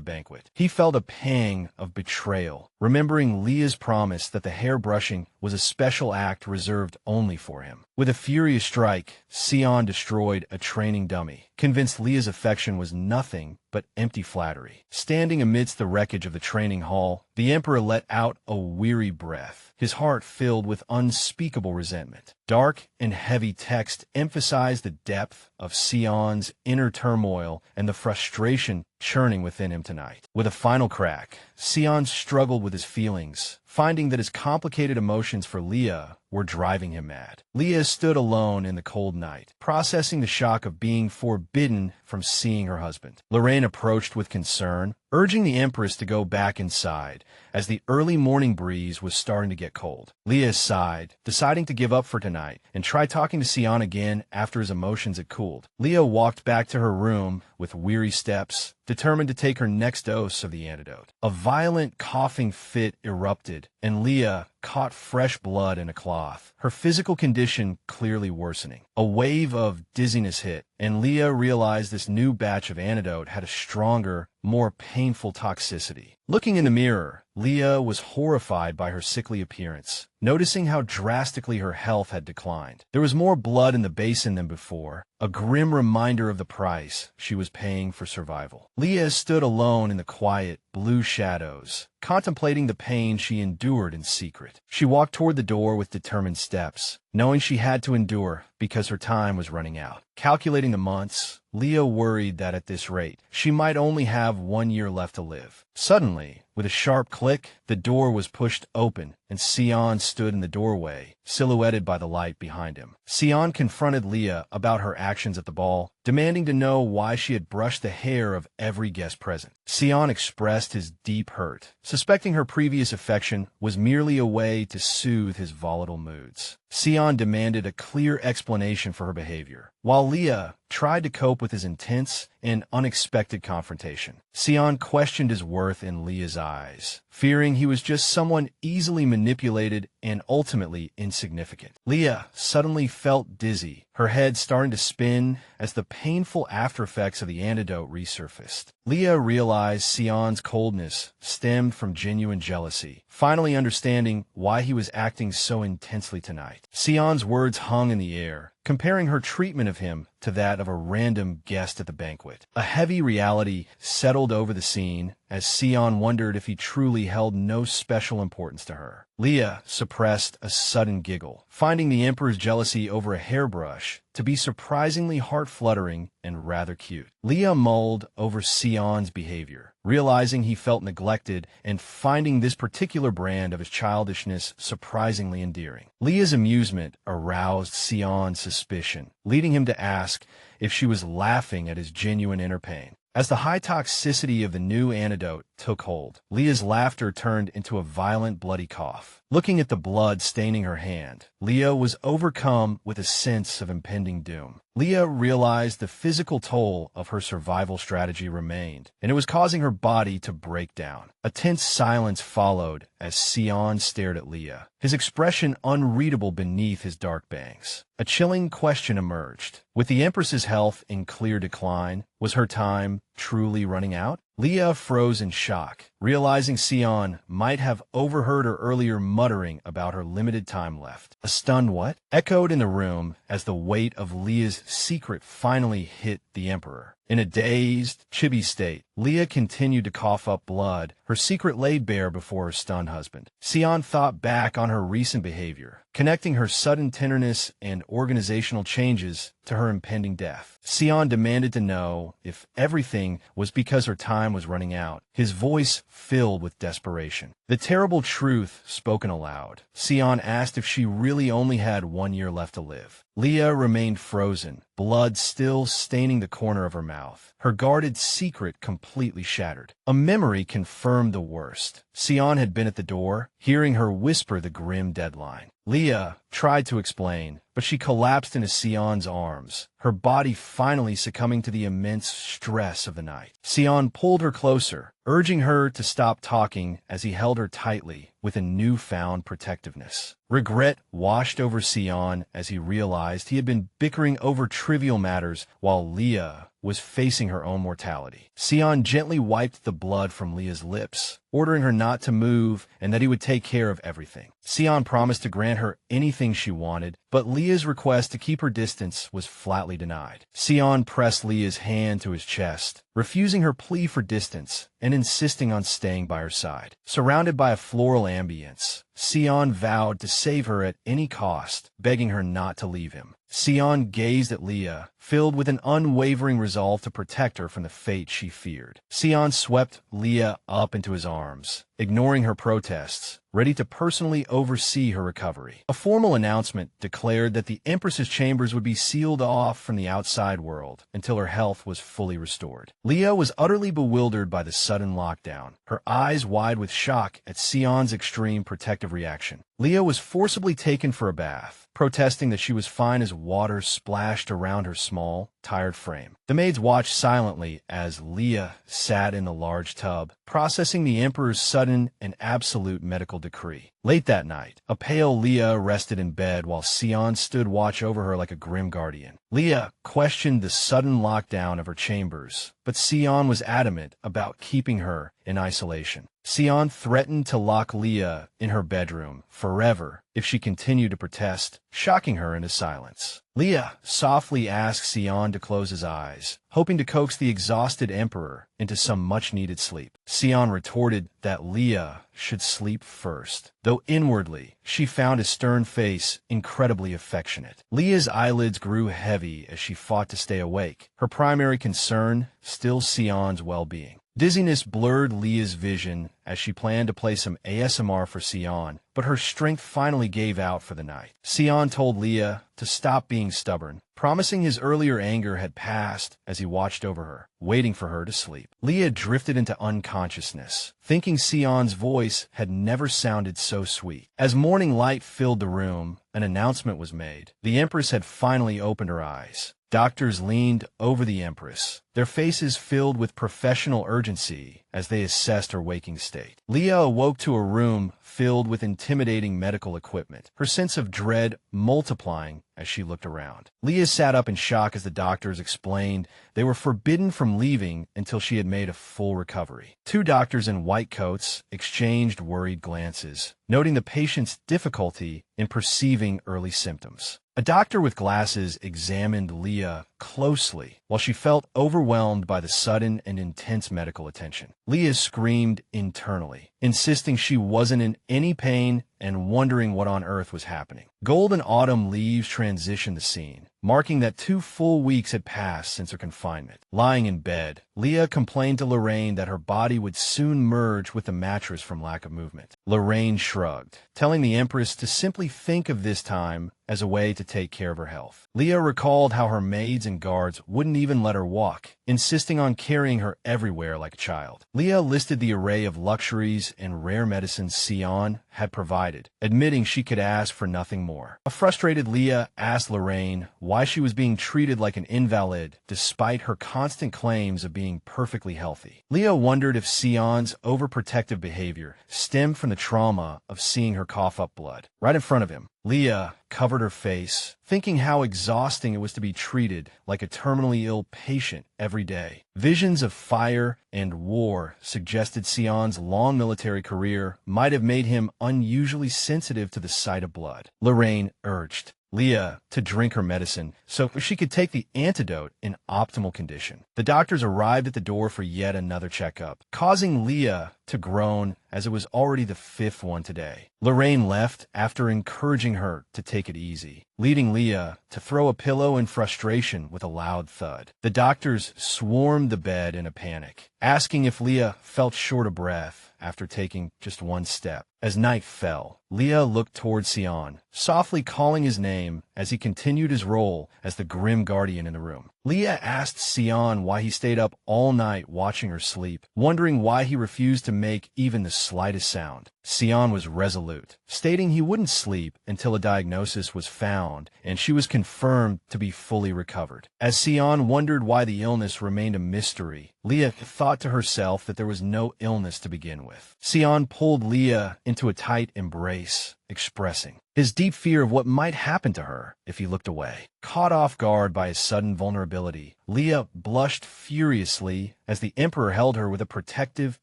banquet. He felt a pang of betrayal, remembering Leah's promise that the hair brushing was a special act reserved only for him. With a furious strike, Sion destroyed a training dummy, convinced Leah's affection was nothing but empty flattery. Standing amidst the wreckage of the training hall, the Emperor let out a weary breath, his heart filled with unspeakable resentment. Dark and heavy text emphasized the depth of Sion's inner turmoil and the frustration churning within him tonight. With a final crack, Sion struggled with his feelings, finding that his complicated emotions for Leah were driving him mad. Leah stood alone in the cold night, processing the shock of being forbidden from seeing her husband. Lorraine approached with concern, urging the Empress to go back inside, as the early morning breeze was starting to get cold. Leah sighed, deciding to give up for tonight, and try talking to Sion again after his emotions had cooled. Leah walked back to her room with weary steps, determined to take her next dose of the antidote. A violent coughing fit erupted, and Leah caught fresh blood in a cloth, her physical condition clearly worsening. A wave of dizziness hit, and Leah realized this new batch of antidote had a stronger, more painful toxicity. Looking in the mirror, Leah was horrified by her sickly appearance, noticing how drastically her health had declined. There was more blood in the basin than before, a grim reminder of the price she was paying for survival. Leah stood alone in the quiet, blue shadows, contemplating the pain she endured in secret. She walked toward the door with determined steps, knowing she had to endure because her time was running out. Calculating the months, Leah worried that at this rate, she might only have 1 year left to live. Suddenly, with a sharp click, the door was pushed open, and Sion stood in the doorway, silhouetted by the light behind him. Sion confronted Leah about her actions at the ball, demanding to know why she had brushed the hair of every guest present. Sion expressed his deep hurt, suspecting her previous affection was merely a way to soothe his volatile moods. Sion demanded a clear explanation for her behavior, while Leah tried to cope with his intense and unexpected confrontation. Sion questioned his worth in Leah's eyes, fearing he was just someone easily manipulated and ultimately insignificant. Leah suddenly felt dizzy, her head starting to spin as the painful aftereffects of the antidote resurfaced. Leah realized Sion's coldness stemmed from genuine jealousy, finally understanding why he was acting so intensely tonight. Sion's words hung in the air, comparing her treatment of him to that of a random guest at the banquet. A heavy reality settled over the scene as Sion wondered if he truly held no special importance to her. Leah suppressed a sudden giggle, finding the Emperor's jealousy over a hairbrush to be surprisingly heart-fluttering and rather cute. Leah mulled over Sion's behavior, realizing he felt neglected and finding this particular brand of his childishness surprisingly endearing. Leah's amusement aroused Sion's suspicion, leading him to ask if she was laughing at his genuine inner pain. As the high toxicity of the new antidote took hold, Leah's laughter turned into a violent, bloody cough. Looking at the blood staining her hand, Leah was overcome with a sense of impending doom. Leah realized the physical toll of her survival strategy remained, and it was causing her body to break down. A tense silence followed as Sion stared at Leah, his expression unreadable beneath his dark bangs. A chilling question emerged. With the Empress's health in clear decline, was her time truly running out? Leah froze in shock, realizing Sion might have overheard her earlier muttering about her limited time left. A stunned what? Echoed in the room as the weight of Leah's secret finally hit the Emperor. In a dazed, chibi state, Leah continued to cough up blood, her secret laid bare before her stunned husband. Sion thought back on her recent behavior, connecting her sudden tenderness and organizational changes to her impending death. Sion demanded to know if everything was because her time was running out, his voice filled with desperation. The terrible truth spoken aloud. Sion asked if she really only had 1 year left to live. Leah remained frozen, blood still staining the corner of her mouth, her guarded secret completely shattered. A memory confirmed the worst. Sion had been at the door, hearing her whisper the grim deadline. Leah tried to explain, but she collapsed into Sion's arms, her body finally succumbing to the immense stress of the night. Sion pulled her closer, urging her to stop talking as he held her tightly with a newfound protectiveness. Regret washed over Sion as he realized he had been bickering over trivial matters while Leah was facing her own mortality. Sion gently wiped the blood from Leah's lips, ordering her not to move and that he would take care of everything. Sion promised to grant her anything she wanted, but Leah's request to keep her distance was flatly denied. Sion pressed Leah's hand to his chest, refusing her plea for distance and insisting on staying by her side. Surrounded by a floral ambience, Sion vowed to save her at any cost, begging her not to leave him. Sion gazed at Leah, filled with an unwavering resolve to protect her from the fate she feared. Sion swept Leah up into his arms, ignoring her protests, ready to personally oversee her recovery. A formal announcement declared that the Empress's chambers would be sealed off from the outside world until her health was fully restored. Leah was utterly bewildered by the sudden lockdown, her eyes wide with shock at Sion's extreme protective reaction. Leah was forcibly taken for a bath, protesting that she was fine as water splashed around her small, tired frame. The maids watched silently as Leah sat in the large tub, processing the Emperor's sudden and absolute medical decree. Late that night, a pale Leah rested in bed while Sion stood watch over her like a grim guardian. Leah questioned the sudden lockdown of her chambers, but Sion was adamant about keeping her in isolation. Sion threatened to lock Leah in her bedroom forever if she continued to protest, shocking her into silence. Leah softly asked Sion to close his eyes, hoping to coax the exhausted Emperor into some much-needed sleep. Sion retorted that Leah should sleep first, though inwardly she found his stern face incredibly affectionate. Leah's eyelids grew heavy as she fought to stay awake, her primary concern still Sion's well-being. Dizziness blurred Leah's vision as she planned to play some ASMR for Sion, but her strength finally gave out for the night. Sion told Leah to stop being stubborn, promising his earlier anger had passed as he watched over her, waiting for her to sleep. Leah drifted into unconsciousness, thinking Sion's voice had never sounded so sweet. As morning light filled the room, an announcement was made. The Empress had finally opened her eyes. Doctors leaned over the Empress, their faces filled with professional urgency as they assessed her waking state. Leah awoke to a room filled with intimidating medical equipment, her sense of dread multiplying as she looked around. Leah sat up in shock as the doctors explained they were forbidden from leaving until she had made a full recovery. Two doctors in white coats exchanged worried glances, noting the patient's difficulty in perceiving early symptoms. A doctor with glasses examined Leah closely while she felt overwhelmed by the sudden and intense medical attention. Leah screamed internally, insisting she wasn't in any pain and wondering what on earth was happening. Golden autumn leaves transitioned the scene, marking that 2 full weeks had passed since her confinement. Lying in bed, Leah complained to Lorraine that her body would soon merge with the mattress from lack of movement. Lorraine shrugged, telling the Empress to simply think of this time as a way to take care of her health. Leah recalled how her maids and guards wouldn't even let her walk, insisting on carrying her everywhere like a child. Leah listed the array of luxuries and rare medicines Sion had provided, admitting she could ask for nothing more. A frustrated Leah asked Lorraine why she was being treated like an invalid despite her constant claims of being perfectly healthy. Leah wondered if Sion's overprotective behavior stemmed from the trauma of seeing her cough up blood right in front of him. Leah covered her face, thinking how exhausting it was to be treated like a terminally ill patient every day. Visions of fire and war suggested Sion's long military career might have made him unusually sensitive to the sight of blood. Lorraine urged Leah to drink her medicine so she could take the antidote in optimal condition. The doctors arrived at the door for yet another checkup, causing Leah to groan as it was already the 5th one today. Lorraine left after encouraging her to take it easy, leading Leah to throw a pillow in frustration with a loud thud. The doctors swarmed the bed in a panic, asking if Leah felt short of breath after taking just one step. As night fell, Leah looked toward Sion, softly calling his name as he continued his role as the grim guardian in the room. Leah asked Sion why he stayed up all night watching her sleep, wondering why he refused to make even the slightest sound. Sion was resolute, stating he wouldn't sleep until a diagnosis was found and she was confirmed to be fully recovered. As Sion wondered why the illness remained a mystery, Leah thought to herself that there was no illness to begin with. Sion pulled Leah into a tight embrace, expressing his deep fear of what might happen to her if he looked away. Caught off guard by his sudden vulnerability, Leah blushed furiously as the Emperor held her with a protective,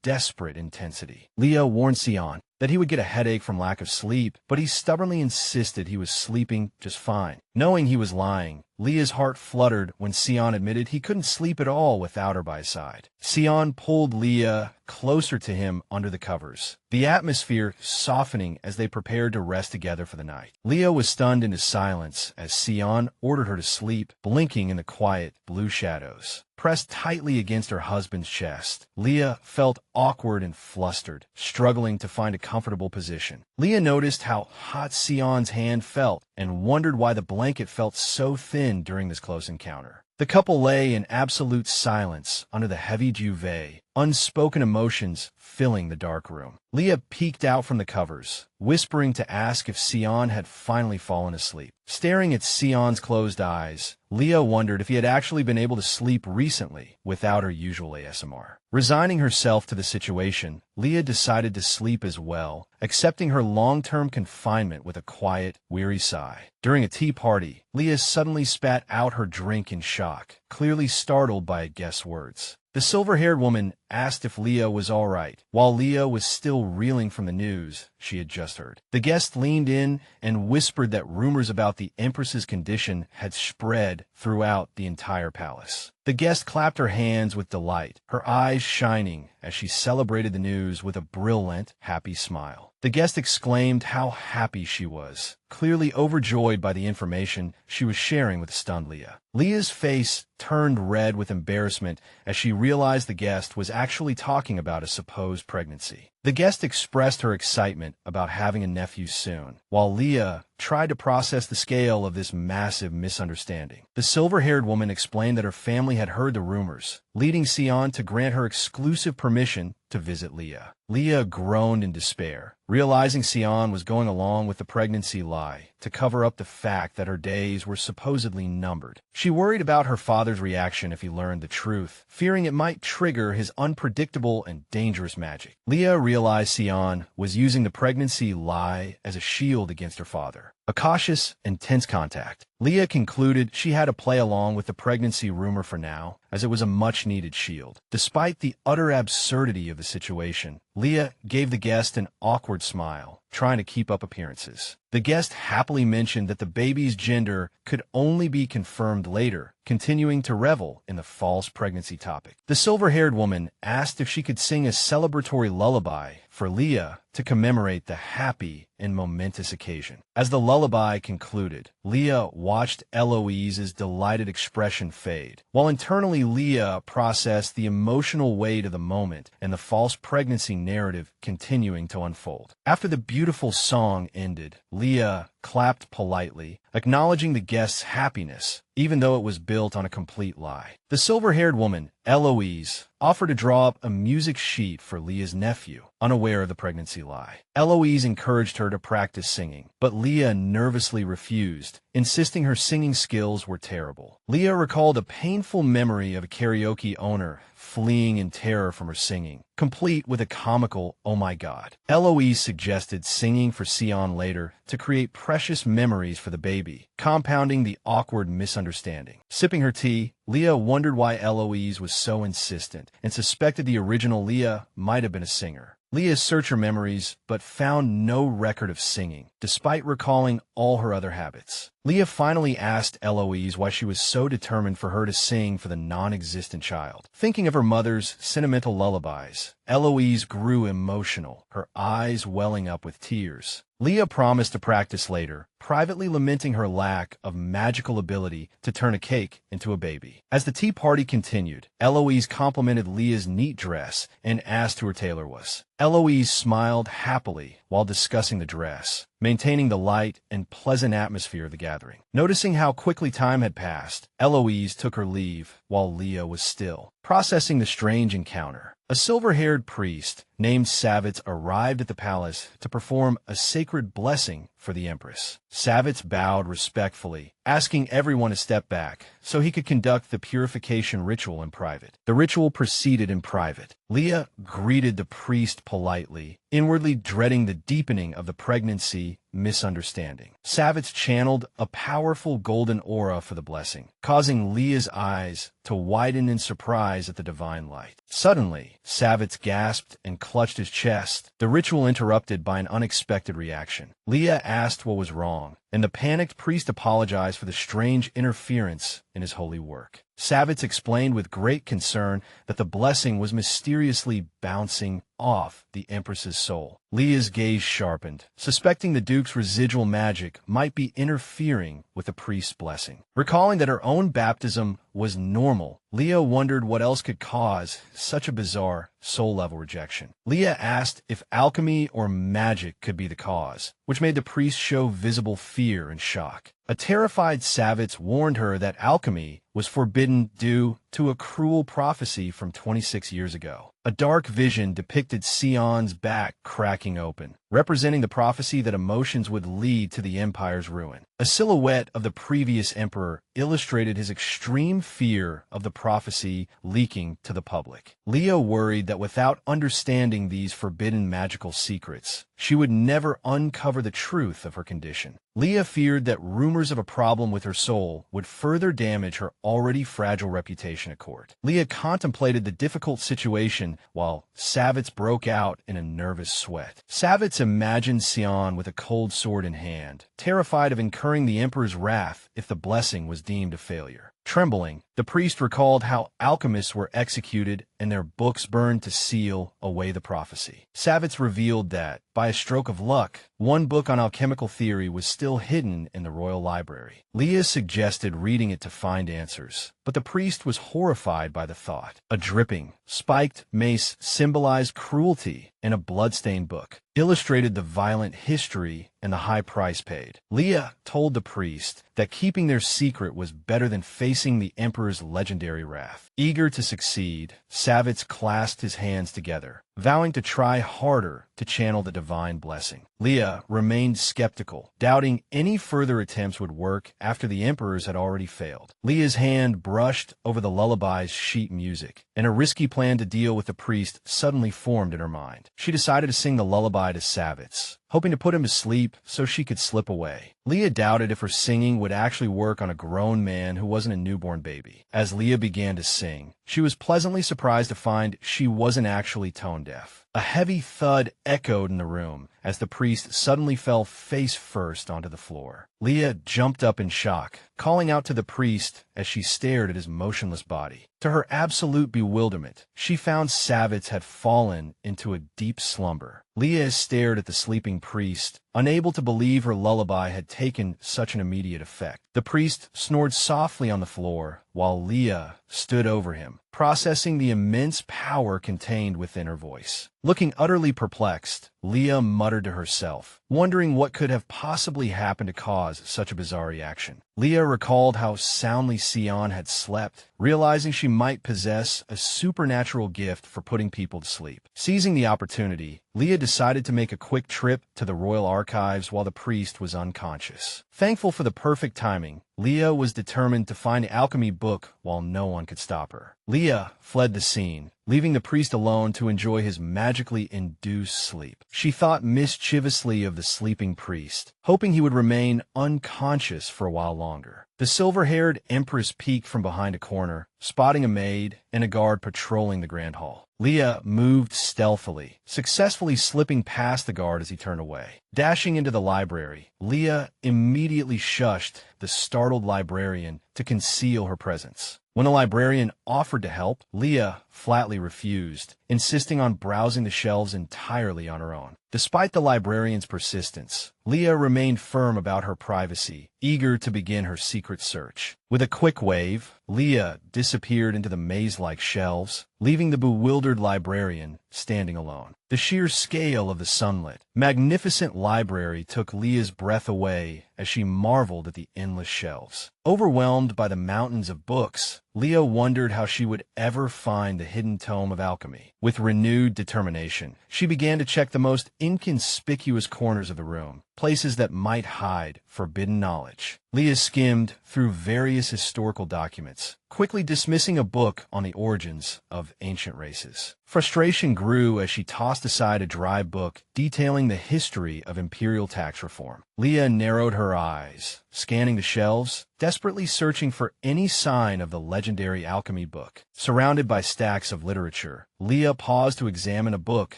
desperate intensity. Leah warned Sion that he would get a headache from lack of sleep, but he stubbornly insisted he was sleeping just fine. Knowing he was lying, Leah's heart fluttered when Sion admitted he couldn't sleep at all without her by his side. Sion pulled Leah closer to him under the covers, the atmosphere softening as they prepared to rest together for the night. Leah was stunned into silence as Sion ordered her to sleep, blinking in the quiet blue shadows. Pressed tightly against her husband's chest, Leah felt awkward and flustered, struggling to find a comfortable position. Leah noticed how hot Sion's hand felt and wondered why the blanket felt so thin during this close encounter. The couple lay in absolute silence under the heavy duvet, unspoken emotions filling the dark room. Leah peeked out from the covers, whispering to ask if Sion had finally fallen asleep. Staring at Sion's closed eyes, Leah wondered if he had actually been able to sleep recently without her usual ASMR. Resigning herself to the situation, Leah decided to sleep as well, accepting her long-term confinement with a quiet, weary sigh. During a tea party, Leah suddenly spat out her drink in shock, clearly startled by a guest's words. The silver-haired woman asked if Leah was all right, while Leah was still reeling from the news she had just heard. The guest leaned in and whispered that rumors about the Empress's condition had spread throughout the entire palace. The guest clapped her hands with delight, her eyes shining as she celebrated the news with a brilliant, happy smile. The guest exclaimed how happy she was, clearly overjoyed by the information she was sharing with the stunned Leah. Leah's face turned red with embarrassment as she realized the guest was actually talking about a supposed pregnancy. The guest expressed her excitement about having a nephew soon, while Leah tried to process the scale of this massive misunderstanding. The silver-haired woman explained that her family had heard the rumors, leading Sion to grant her exclusive permission to visit Leah. Leah groaned in despair, realizing Sion was going along with the pregnancy lie to cover up the fact that her days were supposedly numbered. She worried about her father's reaction if he learned the truth, fearing it might trigger his unpredictable and dangerous magic. Leah realized Sion was using the pregnancy lie as a shield against her father. A cautious and tense contact. Leah concluded she had to play along with the pregnancy rumor for now, as it was a much-needed shield. Despite the utter absurdity of the situation, Leah gave the guest an awkward smile, trying to keep up appearances. The guest happily mentioned that the baby's gender could only be confirmed later, continuing to revel in the false pregnancy topic. The silver-haired woman asked if she could sing a celebratory lullaby for Leah to commemorate the happy and momentous occasion. As the lullaby concluded, Leah watched Eloise's delighted expression fade, while internally Leah processed the emotional weight of the moment and the false pregnancy narrative continuing to unfold. After the beautiful song ended, Leah clapped politely, acknowledging the guest's happiness, even though it was built on a complete lie. The silver-haired woman, Eloise, offered to draw up a music sheet for Leah's nephew, unaware of the pregnancy lie. Eloise encouraged her to practice singing, but Leah nervously refused, insisting her singing skills were terrible. Leah recalled a painful memory of a karaoke owner fleeing in terror from her singing, complete with a comical "oh my god." Eloise suggested singing for Sion later to create precious memories for the baby, compounding the awkward misunderstanding. Sipping her tea, Leah wondered why Eloise was so insistent, and suspected the original Leah might have been a singer. Leah searched her memories, but found no record of singing, despite recalling all her other habits. Leah finally asked Eloise why she was so determined for her to sing for the non-existent child. Thinking of her mother's sentimental lullabies, Eloise grew emotional, her eyes welling up with tears. Leah promised to practice later, privately lamenting her lack of magical ability to turn a cake into a baby. As the tea party continued, Eloise complimented Leah's neat dress and asked who her tailor was. Eloise smiled happily while discussing the dress, maintaining the light and pleasant atmosphere of the gathering. Noticing how quickly time had passed, Eloise took her leave while Leah was still processing the strange encounter. A silver-haired priest named Savitz arrived at the palace to perform a sacred blessing for the Empress. Savitz bowed respectfully, asking everyone to step back so he could conduct the purification ritual in private. The ritual proceeded in private. Leah greeted the priest politely, inwardly dreading the deepening of the pregnancy misunderstanding. Savitz channeled a powerful golden aura for the blessing, causing Leah's eyes to widen in surprise at the divine light. Suddenly, Savitz gasped and clutched his chest, the ritual interrupted by an unexpected reaction. Leah asked what was wrong, and the panicked priest apologized for the strange interference in his holy work. Savitz explained with great concern that the blessing was mysteriously bouncing off the Empress's soul. Leah's gaze sharpened, suspecting the Duke's residual magic might be interfering with the priest's blessing. Recalling that her own baptism was normal, Leah wondered what else could cause such a bizarre soul-level rejection. Leah asked if alchemy or magic could be the cause, which made the priest show visible fear and shock. A terrified Savitz warned her that alchemy was forbidden due to a cruel prophecy from 26 years ago. A dark vision depicted Sion's back cracking open, representing the prophecy that emotions would lead to the empire's ruin. A silhouette of the previous emperor illustrated his extreme fear of the prophecy leaking to the public. Leah worried that without understanding these forbidden magical secrets, she would never uncover the truth of her condition. Leah feared that rumors of a problem with her soul would further damage her already fragile reputation at court. Leah contemplated the difficult situation while Savitz broke out in a nervous sweat. Savitz imagined Sion with a cold sword in hand, terrified of incurring the Emperor's wrath if the blessing was deemed a failure. Trembling, the priest recalled how alchemists were executed and their books burned to seal away the prophecy. Savitz revealed that, by a stroke of luck, one book on alchemical theory was still hidden in the royal library. Leah suggested reading it to find answers, but the priest was horrified by the thought. A dripping, spiked mace symbolized cruelty, and a bloodstained book illustrated the violent history and the high price paid. Leah told the priest that keeping their secret was better than facing the Emperor's legendary wrath. Eager to succeed, Savitz clasped his hands together, vowing to try harder to channel the divine blessing. Leah remained skeptical, doubting any further attempts would work after the Emperor's had already failed. Leah's hand brushed over the lullaby's sheet music, and a risky plan to deal with the priest suddenly formed in her mind. She decided to sing the lullaby to Savitz, hoping to put him to sleep so she could slip away. Leah doubted if her singing would actually work on a grown man who wasn't a newborn baby. As Leah began to sing, she was pleasantly surprised to find she wasn't actually tone deaf. A heavy thud echoed in the room as the priest suddenly fell face first onto the floor. Leah jumped up in shock, calling out to the priest as she stared at his motionless body. To her absolute bewilderment, she found Savitz had fallen into a deep slumber. Leah stared at the sleeping priest, unable to believe her lullaby had taken such an immediate effect. The priest snored softly on the floor, while Leah stood over him, processing the immense power contained within her voice. Looking utterly perplexed, Leah muttered to herself, wondering what could have possibly happened to cause such a bizarre reaction. Leah recalled how soundly Sion had slept, realizing she might possess a supernatural gift for putting people to sleep. Seizing the opportunity, Leah decided to make a quick trip to the royal archives while the priest was unconscious. Thankful for the perfect timing, Leah was determined to find the alchemy book while no one could stop her. Leah fled the scene, leaving the priest alone to enjoy his magically induced sleep. She thought mischievously of the sleeping priest, hoping he would remain unconscious for a while longer. The silver-haired Empress peeked from behind a corner, spotting a maid and a guard patrolling the grand hall. Leah moved stealthily, successfully slipping past the guard as he turned away. Dashing into the library, Leah immediately shushed the startled librarian to conceal her presence. When the librarian offered to help, Leah flatly refused, insisting on browsing the shelves entirely on her own. Despite the librarian's persistence, Leah remained firm about her privacy, eager to begin her secret search. With a quick wave, Leah disappeared into the maze-like shelves, leaving the bewildered librarian standing alone. The sheer scale of the sunlit, magnificent library took Leah's breath away as she marveled at the endless shelves. Overwhelmed by the mountains of books, Leah wondered how she would ever find the hidden tome of alchemy. With renewed determination, she began to check the most inconspicuous corners of the room, places that might hide forbidden knowledge. Leah skimmed through various historical documents, quickly dismissing a book on the origins of ancient races. Frustration grew as she tossed aside a dry book detailing the history of imperial tax reform. Leah narrowed her eyes, scanning the shelves, desperately searching for any sign of the legendary alchemy book. Surrounded by stacks of literature, Leah paused to examine a book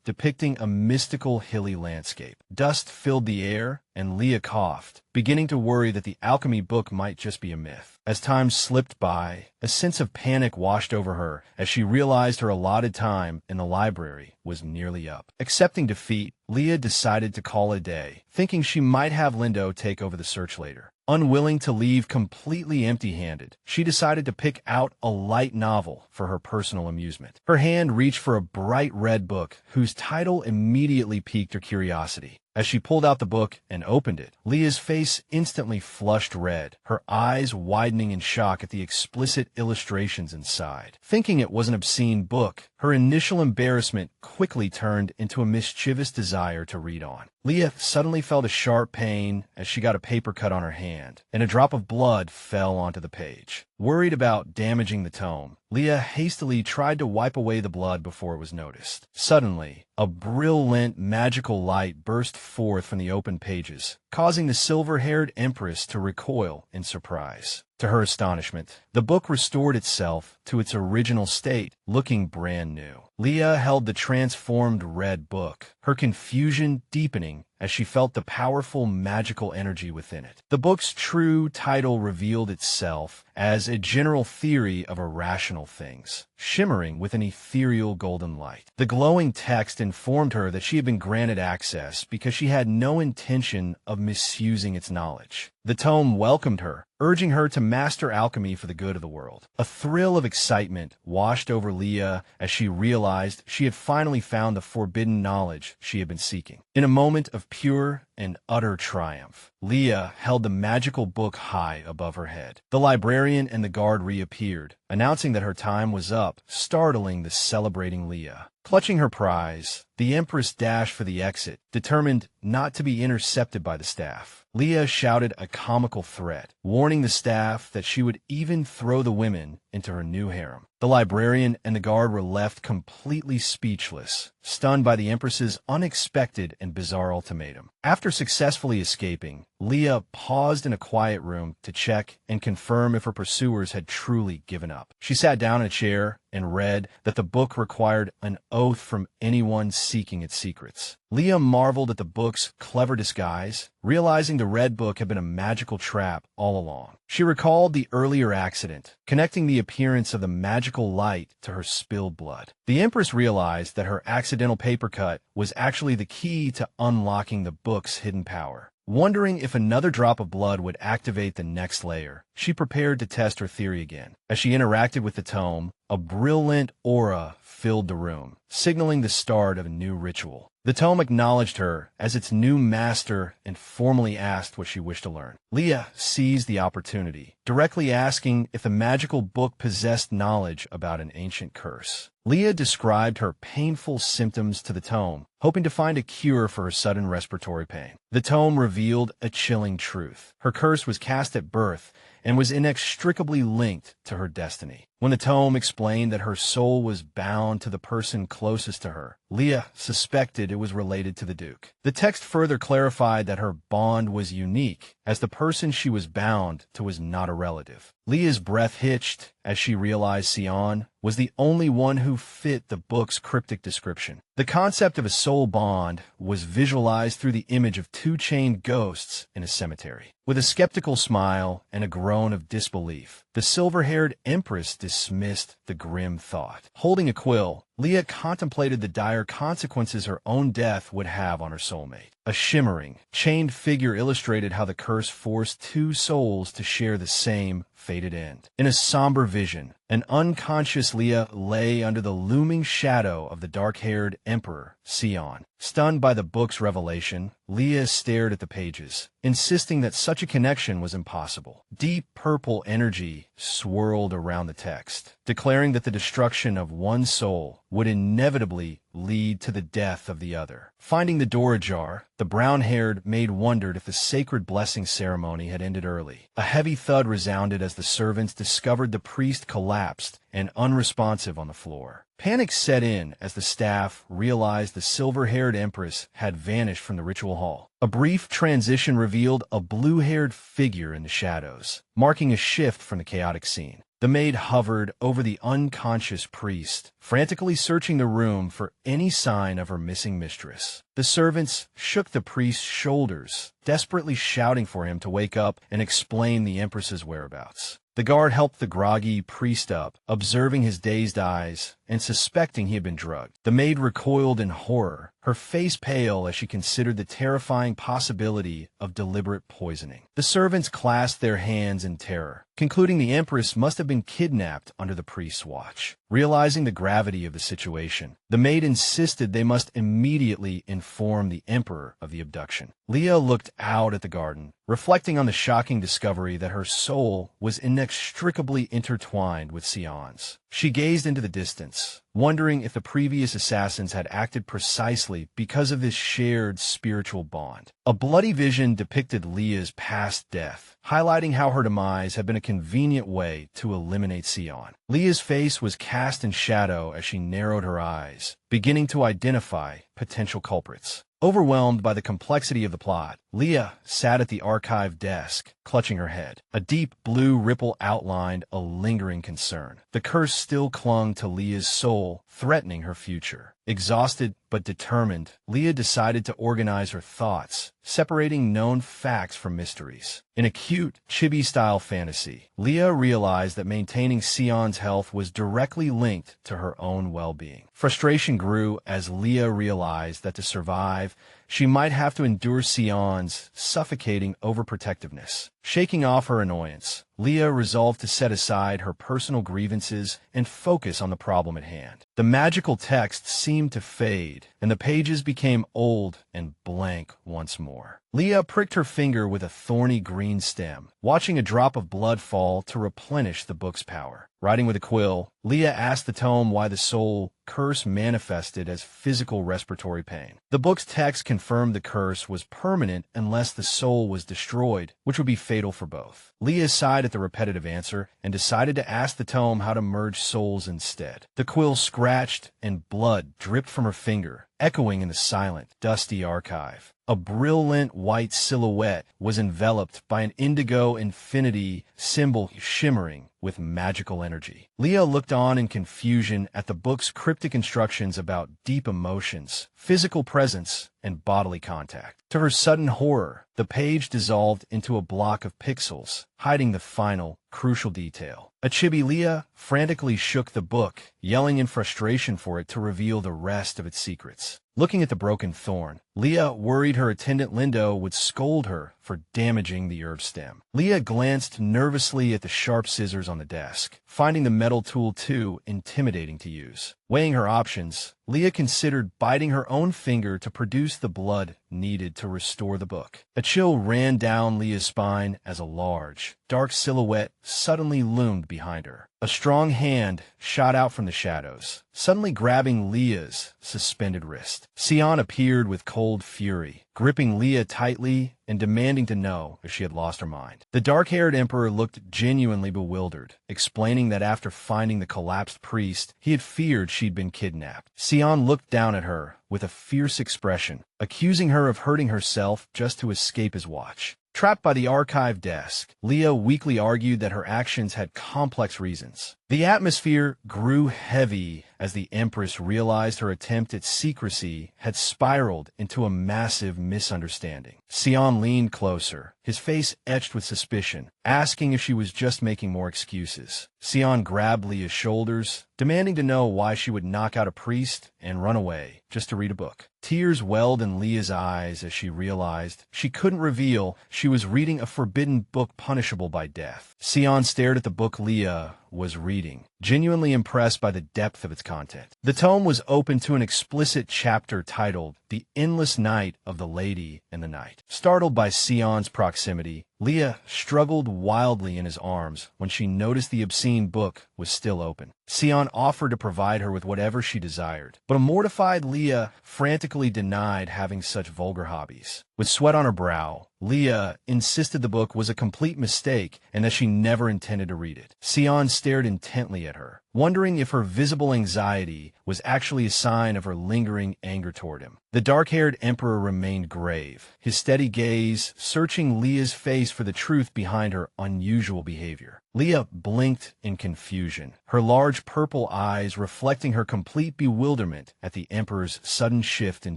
depicting a mystical hilly landscape. Dust filled the air, and Leah coughed, beginning to worry that the alchemy book might just be a myth. As time slipped by, a sense of panic washed over her as she realized her allotted time in the library was nearly up. Accepting defeat, Leah decided to call it a day, thinking she might have Lindo take over the search later. Unwilling to leave completely empty-handed, she decided to pick out a light novel for her personal amusement. Her hand reached for a bright red book whose title immediately piqued her curiosity. As she pulled out the book and opened it, Leah's face instantly flushed red, her eyes widening in shock at the explicit illustrations inside. Thinking it was an obscene book, her initial embarrassment quickly turned into a mischievous desire to read on. Leah suddenly felt a sharp pain as she got a paper cut on her hand, and a drop of blood fell onto the page. Worried about damaging the tome, Leah hastily tried to wipe away the blood before it was noticed. Suddenly, a brilliant magical light burst forth from the open pages, causing the silver-haired Empress to recoil in surprise. To her astonishment, the book restored itself to its original state, looking brand new. Leah held the transformed red book, her confusion deepening as she felt the powerful magical energy within it. The book's true title revealed itself as a general theory of irrational things, shimmering with an ethereal golden light. The glowing text informed her that she had been granted access because she had no intention of misusing its knowledge. The tome welcomed her, urging her to master alchemy for the good of the world. A thrill of excitement washed over Leah as she realized she had finally found the forbidden knowledge she had been seeking. In a moment of pure and utter triumph, Leah held the magical book high above her head. The librarian and the guard reappeared, announcing that her time was up, startling the celebrating Leah. Clutching her prize, the Empress dashed for the exit, determined not to be intercepted by the staff. Leah shouted a comical threat, warning the staff that she would even throw the women into her new harem. The librarian and the guard were left completely speechless, stunned by the Empress's unexpected and bizarre ultimatum. After successfully escaping, Leah paused in a quiet room to check and confirm if her pursuers had truly given up. She sat down in a chair and read that the book required an oath from anyone seeking its secrets. Leah marveled at the book's clever disguise, realizing the red book had been a magical trap all along. She recalled the earlier accident, connecting the appearance of the magical light to her spilled blood. The Empress realized that her accidental paper cut was actually the key to unlocking the book's hidden power. Wondering if another drop of blood would activate the next layer, she prepared to test her theory again. As she interacted with the tome, a brilliant aura filled the room, signaling the start of a new ritual. The tome acknowledged her as its new master and formally asked what she wished to learn. Leah seized the opportunity, directly asking if the magical book possessed knowledge about an ancient curse. Leah described her painful symptoms to the tome, hoping to find a cure for her sudden respiratory pain. The tome revealed a chilling truth. Her curse was cast at birth and was inextricably linked to her destiny. When the tome explained that her soul was bound to the person closest to her, Leah suspected it was related to the Duke. The text further clarified that her bond was unique, as the person she was bound to was not a relative. Leah's breath hitched as she realized Sion was the only one who fit the book's cryptic description. The concept of a soul bond was visualized through the image of two chained ghosts in a cemetery. With a skeptical smile and a groan of disbelief, the silver-haired Empress dismissed the grim thought. Holding a quill, Leah contemplated the dire consequences her own death would have on her soulmate. A shimmering, chained figure illustrated how the curse forced two souls to share the same fated end. In a somber vision, an unconscious Leah lay under the looming shadow of the dark-haired Emperor, Sion. Stunned by the book's revelation, Leah stared at the pages, insisting that such a connection was impossible. Deep purple energy swirled around the text, declaring that the destruction of one soul would inevitably lead to the death of the other. Finding the door ajar, the brown-haired maid wondered if the sacred blessing ceremony had ended early. A heavy thud resounded as the servants discovered the priest collapsed and unresponsive on the floor. Panic set in as the staff realized the silver-haired Empress had vanished from the ritual hall. A brief transition revealed a blue-haired figure in the shadows, marking a shift from the chaotic scene. The maid hovered over the unconscious priest, frantically searching the room for any sign of her missing mistress. The servants shook the priest's shoulders, desperately shouting for him to wake up and explain the Empress's whereabouts. The guard helped the groggy priest up, observing his dazed eyes and suspecting he had been drugged. The maid recoiled in horror, her face pale as she considered the terrifying possibility of deliberate poisoning. The servants clasped their hands in terror, concluding the Empress must have been kidnapped under the priest's watch. Realizing the gravity of the situation, the maid insisted they must immediately inform the Emperor of the abduction. Leah looked out at the garden, reflecting on the shocking discovery that her soul was inextricably intertwined with Sion's. She gazed into the distance, thoughts, wondering if the previous assassins had acted precisely because of this shared spiritual bond. A bloody vision depicted Leah's past death, highlighting how her demise had been a convenient way to eliminate Sion. Leah's face was cast in shadow as she narrowed her eyes, beginning to identify potential culprits. Overwhelmed by the complexity of the plot, Leah sat at the archive desk, clutching her head. A deep blue ripple outlined a lingering concern. The curse still clung to Leah's soul, threatening her future. Exhausted but determined, Leah decided to organize her thoughts, separating known facts from mysteries. In a cute, chibi-style fantasy, Leah realized that maintaining Sion's health was directly linked to her own well-being. Frustration grew as Leah realized that to survive, she might have to endure Sion's suffocating overprotectiveness. Shaking off her annoyance, Leah resolved to set aside her personal grievances and focus on the problem at hand. The magical text seemed to fade, and the pages became old and blank once more. Leah pricked her finger with a thorny green stem, watching a drop of blood fall to replenish the book's power. Writing with a quill, Leah asked the tome why the soul curse manifested as physical respiratory pain. The book's text confirmed the curse was permanent unless the soul was destroyed, which would be fatal for both. Leah sighed at the repetitive answer and decided to ask the tome how to merge souls instead. The quill scratched and blood dripped from her finger, echoing in the silent, dusty archive. A brilliant white silhouette was enveloped by an indigo infinity symbol shimmering with magical energy. Leah looked on in confusion at the book's cryptic instructions about deep emotions, physical presence, and bodily contact. To her sudden horror, the page dissolved into a block of pixels, hiding the final, crucial detail. A chibi Leah frantically shook the book, yelling in frustration for it to reveal the rest of its secrets. Looking at the broken thorn, Leah worried her attendant Lindo would scold her for damaging the herb stem. Leah glanced nervously at the sharp scissors on the desk, finding the metal tool too intimidating to use. Weighing her options, Leah considered biting her own finger to produce the blood needed to restore the book. A chill ran down Leah's spine as a large, dark silhouette suddenly loomed behind her. A strong hand shot out from the shadows, suddenly grabbing Leah's suspended wrist. Sion appeared with cold fury, gripping Leah tightly and demanding to know if she had lost her mind. The dark-haired emperor looked genuinely bewildered, explaining that after finding the collapsed priest, he had feared she'd been kidnapped. Sion looked down at her with a fierce expression, accusing her of hurting herself just to escape his watch. Trapped by the archive desk, Leah weakly argued that her actions had complex reasons. The atmosphere grew heavy as the Empress realized her attempt at secrecy had spiraled into a massive misunderstanding. Sion leaned closer, his face etched with suspicion, asking if she was just making more excuses. Sion grabbed Leah's shoulders, demanding to know why she would knock out a priest and run away just to read a book. Tears welled in Leah's eyes as she realized she couldn't reveal she was reading a forbidden book punishable by death. Sion stared at the book Leah was reading, genuinely impressed by the depth of its content. The tome was open to an explicit chapter titled The Endless Night of the Lady and the Night. Startled by Sion's proximity, Leah struggled wildly in his arms when she noticed the obscene book was still open. Sion offered to provide her with whatever she desired, but a mortified Leah frantically denied having such vulgar hobbies. With sweat on her brow, Leah insisted the book was a complete mistake and that she never intended to read it. Sion stared intently at her, wondering if her visible anxiety was actually a sign of her lingering anger toward him. The dark-haired emperor remained grave, his steady gaze searching Leah's face for the truth behind her unusual behavior. Leah blinked in confusion, her large purple eyes reflecting her complete bewilderment at the emperor's sudden shift in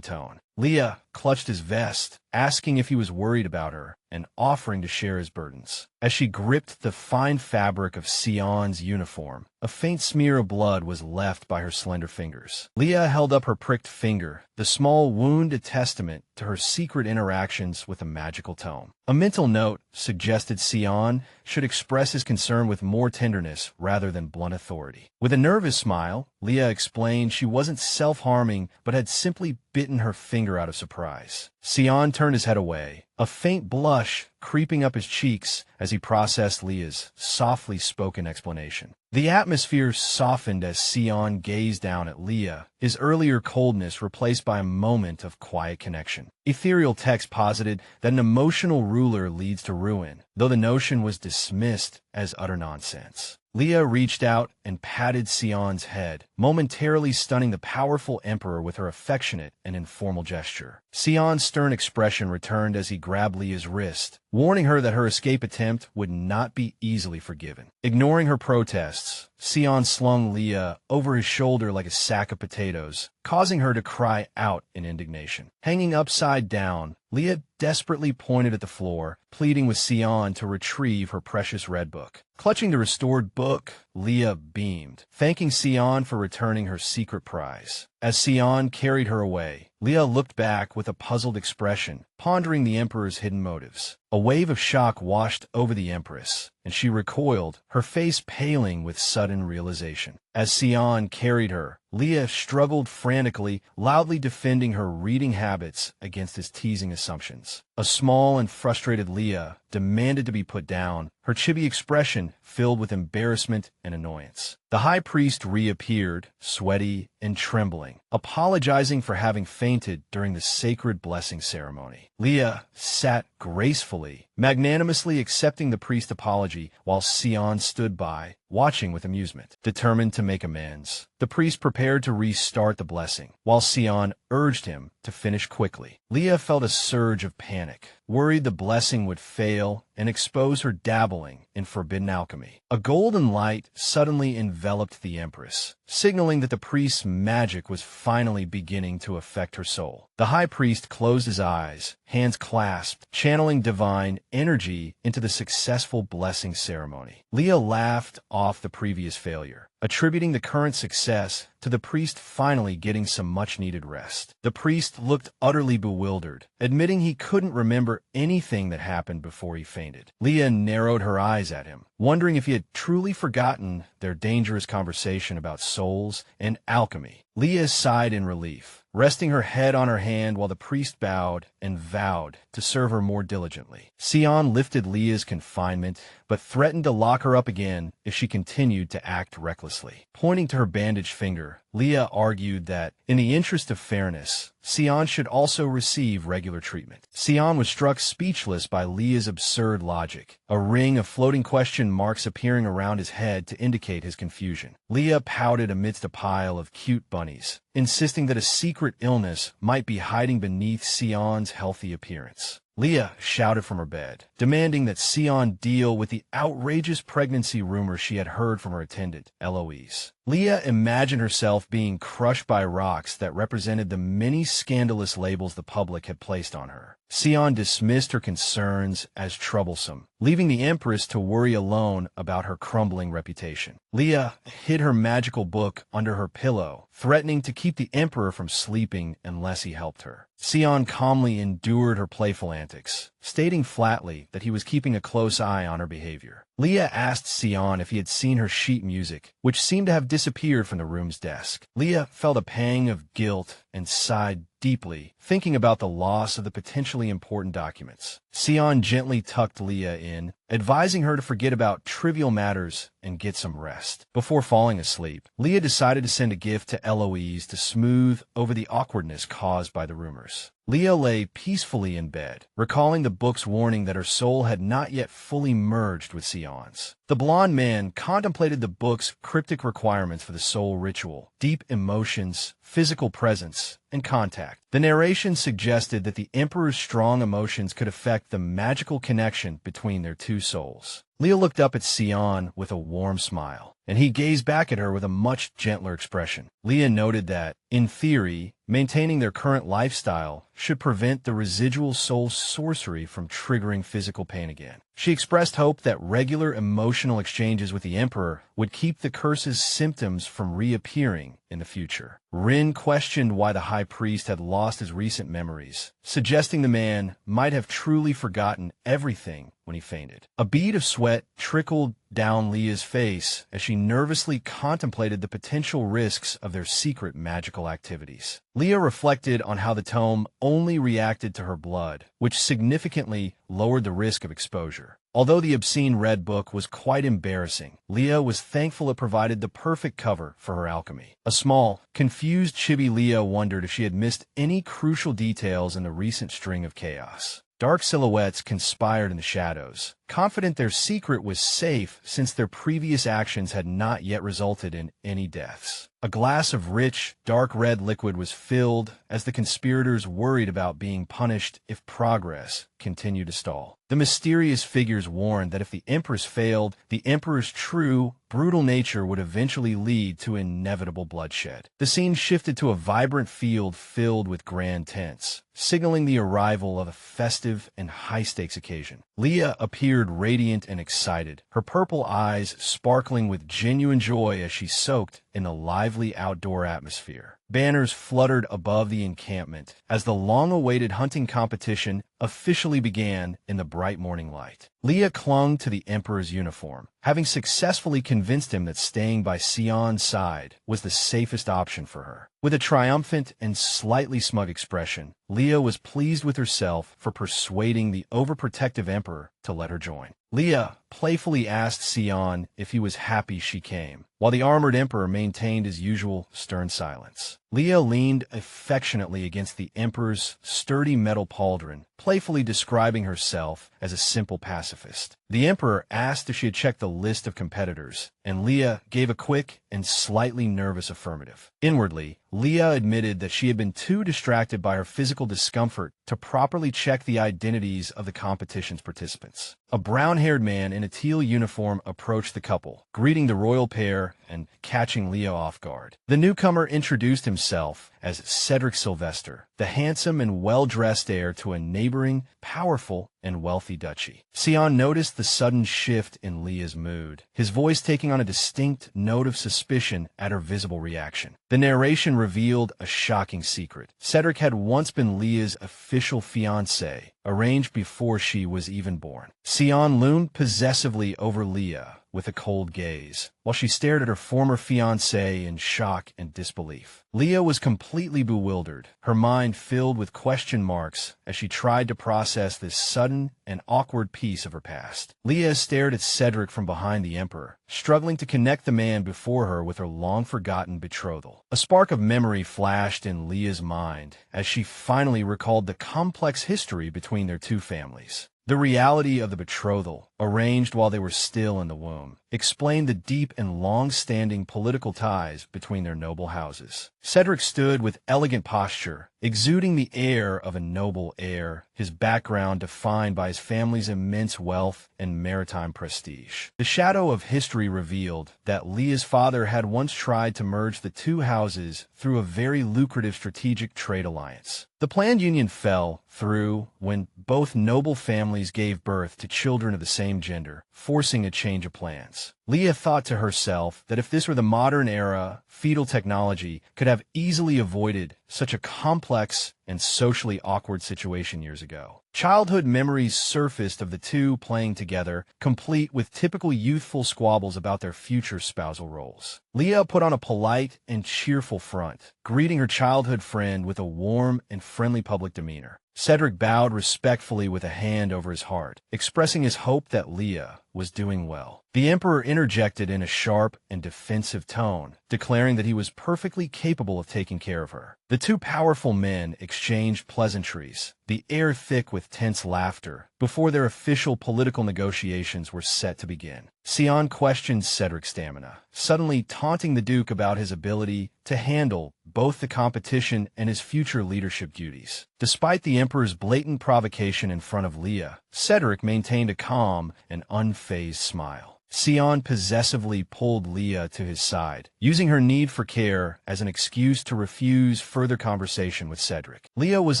tone. Leah clutched his vest, asking if he was worried about her and offering to share his burdens. As she gripped the fine fabric of Sion's uniform, a faint smear of blood was left by her slender fingers. Leah held up her pricked finger, the small wound a testament to her secret interactions with the magical tome. A mental note suggested Sion should express his concern with more tenderness rather than blunt authority. With a nervous smile, Leah explained she wasn't self-harming but had simply bitten her finger out of surprise. Sion turned his head away, a faint blush creeping up his cheeks as he processed Leah's softly spoken explanation. The atmosphere softened as Sion gazed down at Leah, his earlier coldness replaced by a moment of quiet connection. Ethereal text posited that an emotional ruler leads to ruin, though the notion was dismissed as utter nonsense. Leah reached out and patted Sion's head, momentarily stunning the powerful emperor with her affectionate and informal gesture. Sion's stern expression returned as he grabbed Leah's wrist, warning her that her escape attempt would not be easily forgiven. Ignoring her protests, Sion slung Leah over his shoulder like a sack of potatoes, causing her to cry out in indignation. Hanging upside down, Leah desperately pointed at the floor, pleading with Sion to retrieve her precious red book. Clutching the restored book, Leah beamed, thanking Sion for returning her secret prize. As Sion carried her away, Leah looked back with a puzzled expression, pondering the Emperor's hidden motives. A wave of shock washed over the Empress, and she recoiled, her face paling with sudden realization. As Sion carried her, Leah struggled frantically, loudly defending her reading habits against his teasing assumptions. A small and frustrated Leah demanded to be put down, her chibi expression filled with embarrassment and annoyance. The high priest reappeared, sweaty and trembling, apologizing for having fainted during the sacred blessing ceremony. Leah sat gracefully, magnanimously accepting the priest's apology while Sion stood by, watching with amusement. Determined to make amends, the priest prepared to restart the blessing, while Sion urged him to finish quickly. Leah felt a surge of panic, worried the blessing would fail and expose her dabbling in forbidden alchemy. A golden light suddenly enveloped the Empress, signaling that the priest's magic was finally beginning to affect her soul. The high priest closed his eyes, hands clasped, channeling divine energy into the successful blessing ceremony. Leah laughed off the previous failure, attributing the current success to the priest finally getting some much-needed rest. The priest looked utterly bewildered, admitting he couldn't remember anything that happened before he fainted. Leah narrowed her eyes at him, wondering if he had truly forgotten their dangerous conversation about souls and alchemy. Leah sighed in relief, resting her head on her hand while the priest bowed and vowed to serve her more diligently. Sion lifted Leah's confinement, but threatened to lock her up again if she continued to act recklessly. Pointing to her bandaged finger, Leah argued that, in the interest of fairness, Sion should also receive regular treatment. Sion was struck speechless by Leah's absurd logic, a ring of floating question marks appearing around his head to indicate his confusion. Leah pouted amidst a pile of cute bunnies, insisting that a secret illness might be hiding beneath Sion's healthy appearance. Leah shouted from her bed, demanding that Sion deal with the outrageous pregnancy rumors she had heard from her attendant, Eloise. Leah imagined herself being crushed by rocks that represented the many scandalous labels the public had placed on her. Sion dismissed her concerns as troublesome, leaving the Empress to worry alone about her crumbling reputation. Leah hid her magical book under her pillow, threatening to keep the Emperor from sleeping unless he helped her. Sion calmly endured her playful antics, stating flatly that he was keeping a close eye on her behavior. Leah asked Sion if he had seen her sheet music, which seemed to have disappeared from the room's desk. Leah felt a pang of guilt and sighed deeply, thinking about the loss of the potentially important documents. Sion gently tucked Leah in, advising her to forget about trivial matters and get some rest. Before falling asleep, Leah decided to send a gift to Eloise to smooth over the awkwardness caused by the rumors. Leah lay peacefully in bed, recalling the book's warning that her soul had not yet fully merged with Sion's. The blonde man contemplated the book's cryptic requirements for the soul ritual: deep emotions, physical presence, and contact. The narration suggested that the Emperor's strong emotions could affect the magical connection between their two souls. Leah looked up at Sion with a warm smile, and he gazed back at her with a much gentler expression. Leah noted that, in theory, maintaining their current lifestyle should prevent the residual soul sorcery from triggering physical pain again. She expressed hope that regular emotional exchanges with the Emperor would keep the curse's symptoms from reappearing in the future. Rin questioned why the high priest had lost his recent memories, suggesting the man might have truly forgotten everything when he fainted. A bead of sweat trickled down Leah's face as she nervously contemplated the potential risks of their secret magical activities. Leah reflected on how the tome only reacted to her blood, which significantly lowered the risk of exposure. Although the obscene red book was quite embarrassing, Leah was thankful it provided the perfect cover for her alchemy. A small, confused chibi Leah wondered if she had missed any crucial details in the recent string of chaos. Dark silhouettes conspired in the shadows, confident their secret was safe since their previous actions had not yet resulted in any deaths. A glass of rich, dark red liquid was filled as the conspirators worried about being punished if progress continued to stall. The mysterious figures warned that if the Empress failed, the Emperor's true, brutal nature would eventually lead to inevitable bloodshed. The scene shifted to a vibrant field filled with grand tents, signaling the arrival of a festive and high-stakes occasion. Leah appeared radiant and excited, her purple eyes sparkling with genuine joy as she soaked in the lively outdoor atmosphere. Banners fluttered above the encampment as the long-awaited hunting competition officially began in the bright morning light. Leah clung to the Emperor's uniform, having successfully convinced him that staying by Sion's side was the safest option for her. With a triumphant and slightly smug expression, Leah was pleased with herself for persuading the overprotective Emperor to let her join. Leah playfully asked Sion if he was happy she came, while the armored Emperor maintained his usual stern silence. Leah leaned affectionately against the Emperor's sturdy metal pauldron, playfully describing herself as a simple pacifist. The Emperor asked if she had checked the list of competitors, and Leah gave a quick and slightly nervous affirmative. Inwardly, Leah admitted that she had been too distracted by her physical discomfort to properly check the identities of the competition's participants. A brown-haired man in a teal uniform approached the couple, greeting the royal pair and catching Leah off guard. The newcomer introduced himself as Cedric Sylvester, the handsome and well-dressed heir to a neighboring, powerful, and wealthy duchy. Sion noticed the sudden shift in Leah's mood, his voice taking on a distinct note of suspicion at her visible reaction. The narration revealed a shocking secret. Cedric had once been Leah's official fiancé, arranged before she was even born. Sion loomed possessively over Leah with a cold gaze, while she stared at her former fiancé in shock and disbelief. Leah was completely bewildered, her mind filled with question marks as she tried to process this sudden and awkward piece of her past. Leah stared at Cedric from behind the Emperor, struggling to connect the man before her with her long-forgotten betrothal. A spark of memory flashed in Leah's mind as she finally recalled the complex history between their two families. The reality of the betrothal, arranged while they were still in the womb, explained the deep and long-standing political ties between their noble houses. Cedric stood with elegant posture, exuding the air of a noble heir, his background defined by his family's immense wealth and maritime prestige. The shadow of history revealed that Leah's father had once tried to merge the two houses through a very lucrative strategic trade alliance. The planned union fell through when both noble families gave birth to children of the same gender, forcing a change of plans. Leah thought to herself that if this were the modern era, fetal technology could have easily avoided such a complex and socially awkward situation years ago. Childhood memories surfaced of the two playing together, complete with typical youthful squabbles about their future spousal roles. Leah put on a polite and cheerful front, greeting her childhood friend with a warm and friendly public demeanor. Cedric bowed respectfully with a hand over his heart, expressing his hope that Leah was doing well. The Emperor interjected in a sharp and defensive tone, declaring that he was perfectly capable of taking care of her. The two powerful men exchanged pleasantries, the air thick with tense laughter, before their official political negotiations were set to begin. Sion questioned Cedric's stamina, suddenly taunting the Duke about his ability to handle both the competition and his future leadership duties. Despite the Emperor's blatant provocation in front of Leah, Cedric maintained a calm and unfazed smile. Sion possessively pulled Leah to his side, using her need for care as an excuse to refuse further conversation with Cedric. Leah was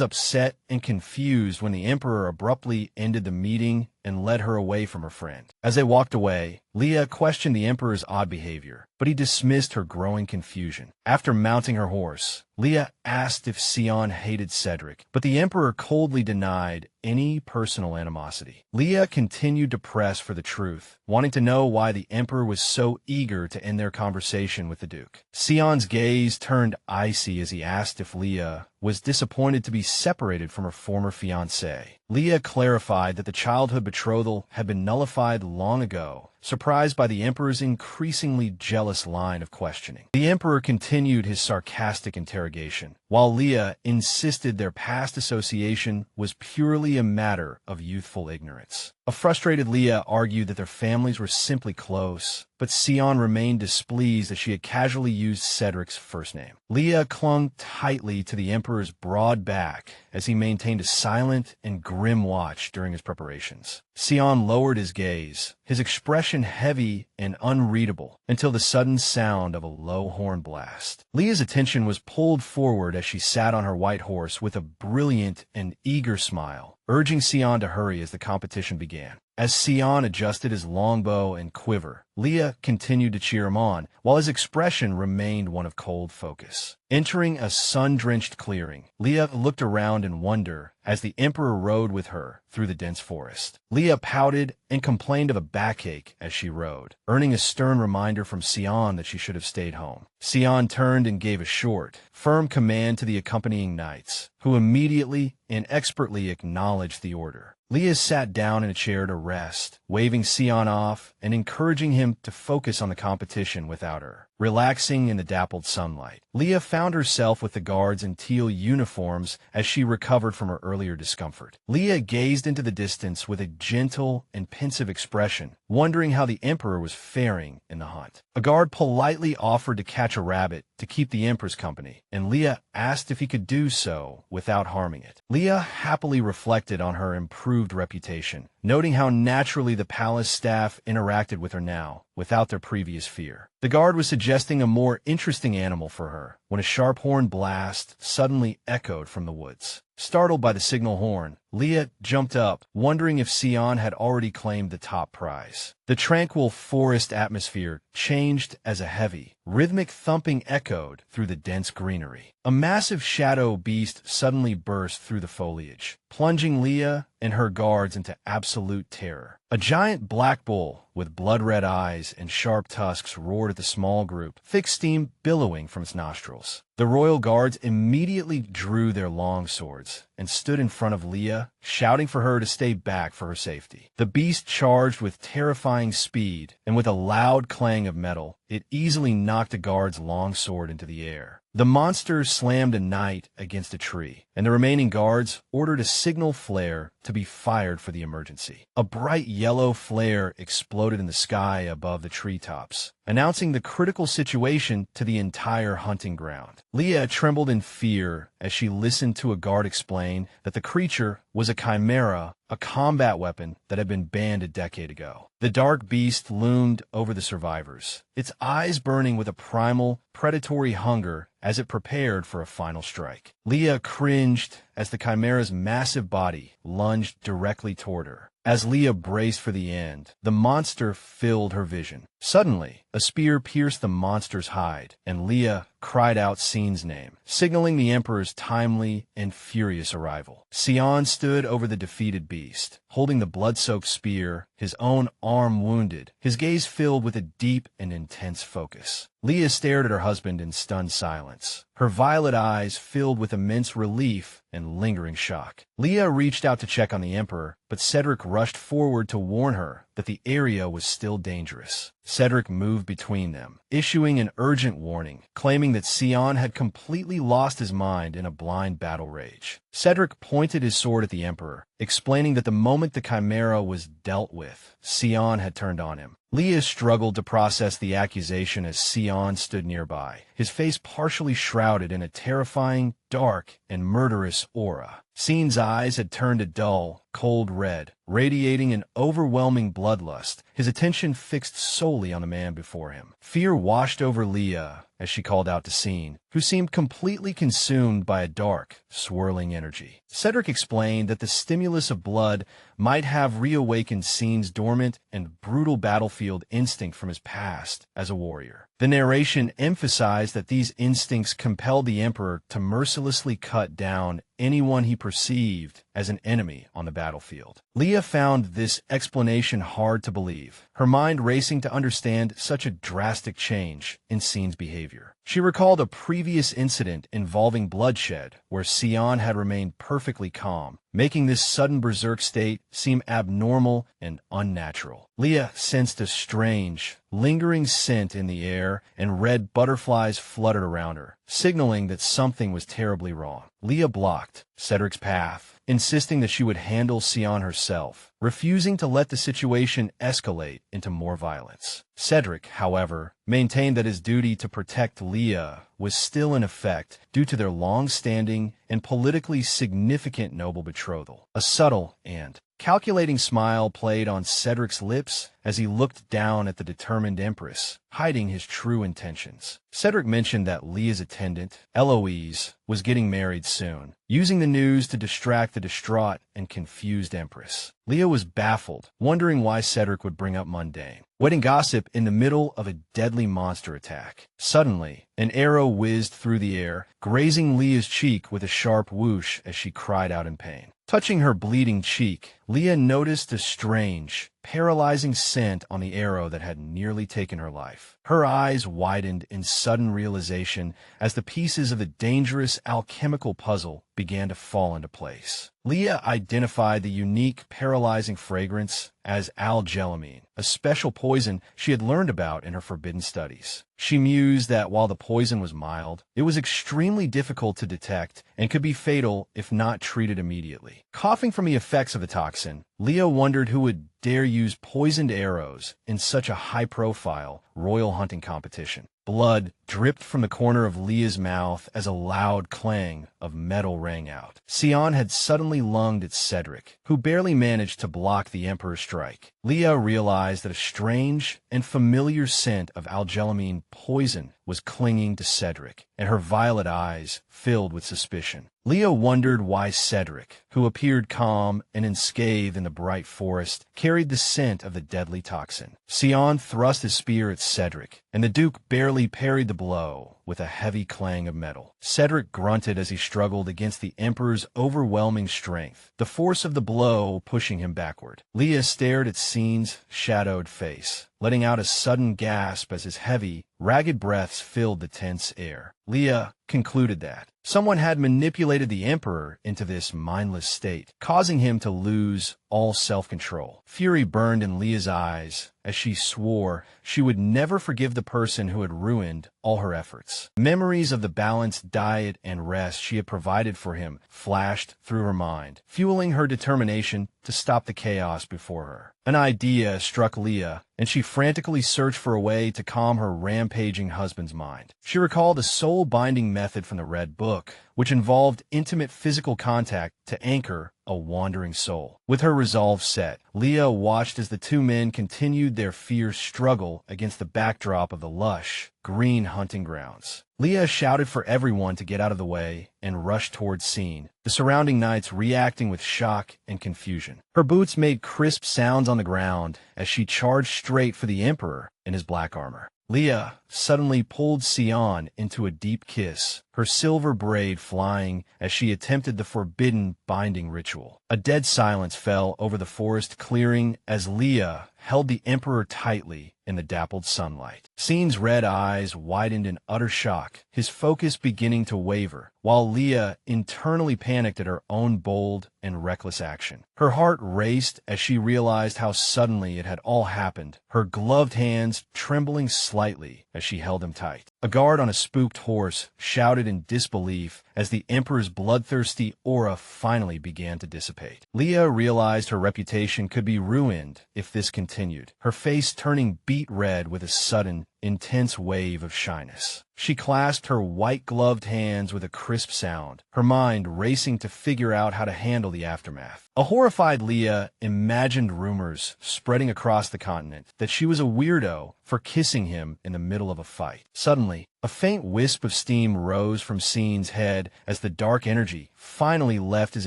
upset and confused when the Emperor abruptly ended the meeting and led her away from her friend. As they walked away, Leah questioned the Emperor's odd behavior, but he dismissed her growing confusion. After mounting her horse, Leah asked if Sion hated Cedric, but the Emperor coldly denied any personal animosity. Leah continued to press for the truth, wanting to know why the Emperor was so eager to end their conversation with the Duke. Sion's gaze turned icy as he asked if Leah was disappointed to be separated from her former fiancé. Leah clarified that the childhood betrothal had been nullified long ago, surprised by the Emperor's increasingly jealous line of questioning. The Emperor continued his sarcastic interrogation, while Leah insisted their past association was purely a matter of youthful ignorance. A frustrated Leah argued that their families were simply close, but Sion remained displeased as she had casually used Cedric's first name. Leah clung tightly to the Emperor's broad back as he maintained a silent and grim watch during his preparations. Sion lowered his gaze, his expression heavy and unreadable, until the sudden sound of a low horn blast. Leah's attention was pulled forward as she sat on her white horse with a brilliant and eager smile, urging Sion to hurry as the competition began. As Sion adjusted his longbow and quiver, Leah continued to cheer him on, while his expression remained one of cold focus. Entering a sun-drenched clearing, Leah looked around in wonder as the Emperor rode with her through the dense forest. Leah pouted and complained of a backache as she rode, earning a stern reminder from Sion that she should have stayed home. Sion turned and gave a short, firm command to the accompanying knights, who immediately and expertly acknowledged the order. Leah sat down in a chair to rest, waving Sion off and encouraging him to focus on the competition without her. Relaxing in the dappled sunlight, Leah found herself with the guards in teal uniforms as she recovered from her earlier discomfort. Leah gazed into the distance with a gentle and pensive expression, wondering how the Emperor was faring in the hunt. A guard politely offered to catch a rabbit to keep the Empress company, and Leah asked if he could do so without harming it. Leah happily reflected on her improved reputation, noting how naturally the palace staff interacted with her now, without their previous fear. The guard was suggesting a more interesting animal for her when a sharp horn blast suddenly echoed from the woods. Startled by the signal horn, Leah jumped up, wondering if Sion had already claimed the top prize. The tranquil forest atmosphere changed as a heavy, rhythmic thumping echoed through the dense greenery. A massive shadow beast suddenly burst through the foliage, plunging Leah and her guards into absolute terror. A giant black bull with blood-red eyes and sharp tusks roared at the small group, thick steam billowing from its nostrils. The royal guards immediately drew their long swords and stood in front of Leah, shouting for her to stay back for her safety. The beast charged with terrifying speed, and with a loud clang of metal, it easily knocked a guard's long sword into the air. The monster slammed a knight against a tree, and the remaining guards ordered a signal flare to be fired for the emergency. A bright yellow flare exploded in the sky above the treetops, announcing the critical situation to the entire hunting ground. Leah trembled in fear as she listened to a guard explain that the creature was a chimera, a combat weapon that had been banned a decade ago. The dark beast loomed over the survivors, its eyes burning with a primal, predatory hunger as it prepared for a final strike. Leah cringed as the chimera's massive body lunged directly toward her. As Leah braced for the end, the monster filled her vision. Suddenly, a spear pierced the monster's hide, and Leah cried out Sin's name, signaling the Emperor's timely and furious arrival. Sion stood over the defeated beast, holding the blood-soaked spear, his own arm wounded, his gaze filled with a deep and intense focus. Leah stared at her husband in stunned silence, her violet eyes filled with immense relief and lingering shock. Leah reached out to check on the Emperor, but Cedric rushed forward to warn her that the area was still dangerous. Cedric moved between them, issuing an urgent warning, claiming that Sion had completely lost his mind in a blind battle rage. Cedric pointed his sword at the Emperor, explaining that the moment the chimera was dealt with, Sion had turned on him. Leah struggled to process the accusation as Sion stood nearby, his face partially shrouded in a terrifying, dark, and murderous aura. Sin's eyes had turned a dull, cold red, radiating an overwhelming bloodlust, his attention fixed solely on the man before him. Fear washed over Leah as she called out to Scene, who seemed completely consumed by a dark, swirling energy. Cedric explained that the stimulus of blood might have reawakened Scene's dormant and brutal battlefield instinct from his past as a warrior. The narration emphasized that these instincts compelled the Emperor to mercilessly cut down anyone he perceived as an enemy on the battlefield. Leah found this explanation hard to believe, her mind racing to understand such a drastic change in Scene's behavior. She recalled a previous incident involving bloodshed where Sion had remained perfectly calm, making this sudden berserk state seem abnormal and unnatural. Leah sensed a strange, lingering scent in the air, and red butterflies fluttered around her, signaling that something was terribly wrong. Leah blocked Cedric's path, insisting that she would handle Sion herself, refusing to let the situation escalate into more violence. Cedric, however, maintained that his duty to protect Leah was still in effect due to their long-standing and politically significant noble betrothal. A subtle and calculating smile played on Cedric's lips as he looked down at the determined Empress, hiding his true intentions. Cedric mentioned that Leah's attendant, Eloise, was getting married soon, using the news to distract the distraught and confused Empress. Leah was baffled, wondering why Cedric would bring up mundane wedding gossip in the middle of a deadly monster attack. Suddenly, an arrow whizzed through the air, grazing Leah's cheek with a sharp whoosh as she cried out in pain. Touching her bleeding cheek, Leah noticed a strange, paralyzing scent on the arrow that had nearly taken her life. Her eyes widened in sudden realization as the pieces of the dangerous alchemical puzzle began to fall into place. Leah identified the unique, paralyzing fragrance as algelamine, a special poison she had learned about in her forbidden studies. She mused that while the poison was mild, it was extremely difficult to detect and could be fatal if not treated immediately. Coughing from the effects of the toxin, Leah wondered who would dare use poisoned arrows in such a high-profile royal hunting competition. Blood dripped from the corner of Leah's mouth as a loud clang of metal rang out. Sion had suddenly lunged at Cedric, who barely managed to block the Emperor's strike. Leah realized that a strange and familiar scent of algelamine poison was clinging to Cedric, and her violet eyes filled with suspicion. Leah wondered why Cedric, who appeared calm and unscathed in the bright forest, carried the scent of the deadly toxin. Sion thrust his spear at Cedric, and the Duke barely parried the blow with a heavy clang of metal. Cedric grunted as he struggled against the Emperor's overwhelming strength, the force of the blow pushing him backward. Leah stared at Scene's shadowed face, letting out a sudden gasp as his heavy, ragged breaths filled the tense air. Leah concluded that someone had manipulated the Emperor into this mindless state, causing him to lose all self-control. Fury burned in Leah's eyes as she swore she would never forgive the person who had ruined all her efforts. Memories of the balanced diet and rest she had provided for him flashed through her mind, fueling her determination to stop the chaos before her. An idea struck Leah, and she frantically searched for a way to calm her rampaging husband's mind. She recalled a soul-binding method from the Red Book, which involved intimate physical contact to anchor a wandering soul. With her resolve set, Leah watched as the two men continued their fierce struggle against the backdrop of the lush, green hunting grounds. Leah shouted for everyone to get out of the way and rushed towards Scene, the surrounding knights reacting with shock and confusion. Her boots made crisp sounds on the ground as she charged straight for the Emperor in his black armor. Leah suddenly pulled Sion into a deep kiss, her silver braid flying as she attempted the forbidden binding ritual. A dead silence fell over the forest clearing as Leah held the Emperor tightly in the dappled sunlight. Scene's red eyes widened in utter shock, his focus beginning to waver, while Leah internally panicked at her own bold and reckless action. Her heart raced as she realized how suddenly it had all happened, her gloved hands trembling slightly as she held him tight. A guard on a spooked horse shouted in disbelief as the Emperor's bloodthirsty aura finally began to dissipate. Leah realized her reputation could be ruined if this continued, her face turning beet red with a sudden, intense wave of shyness. She clasped her white-gloved hands with a crisp sound, her mind racing to figure out how to handle the aftermath. A horrified Leah imagined rumors spreading across the continent that she was a weirdo for kissing him in the middle of a fight. Suddenly, a faint wisp of steam rose from Scene's head as the dark energy finally left his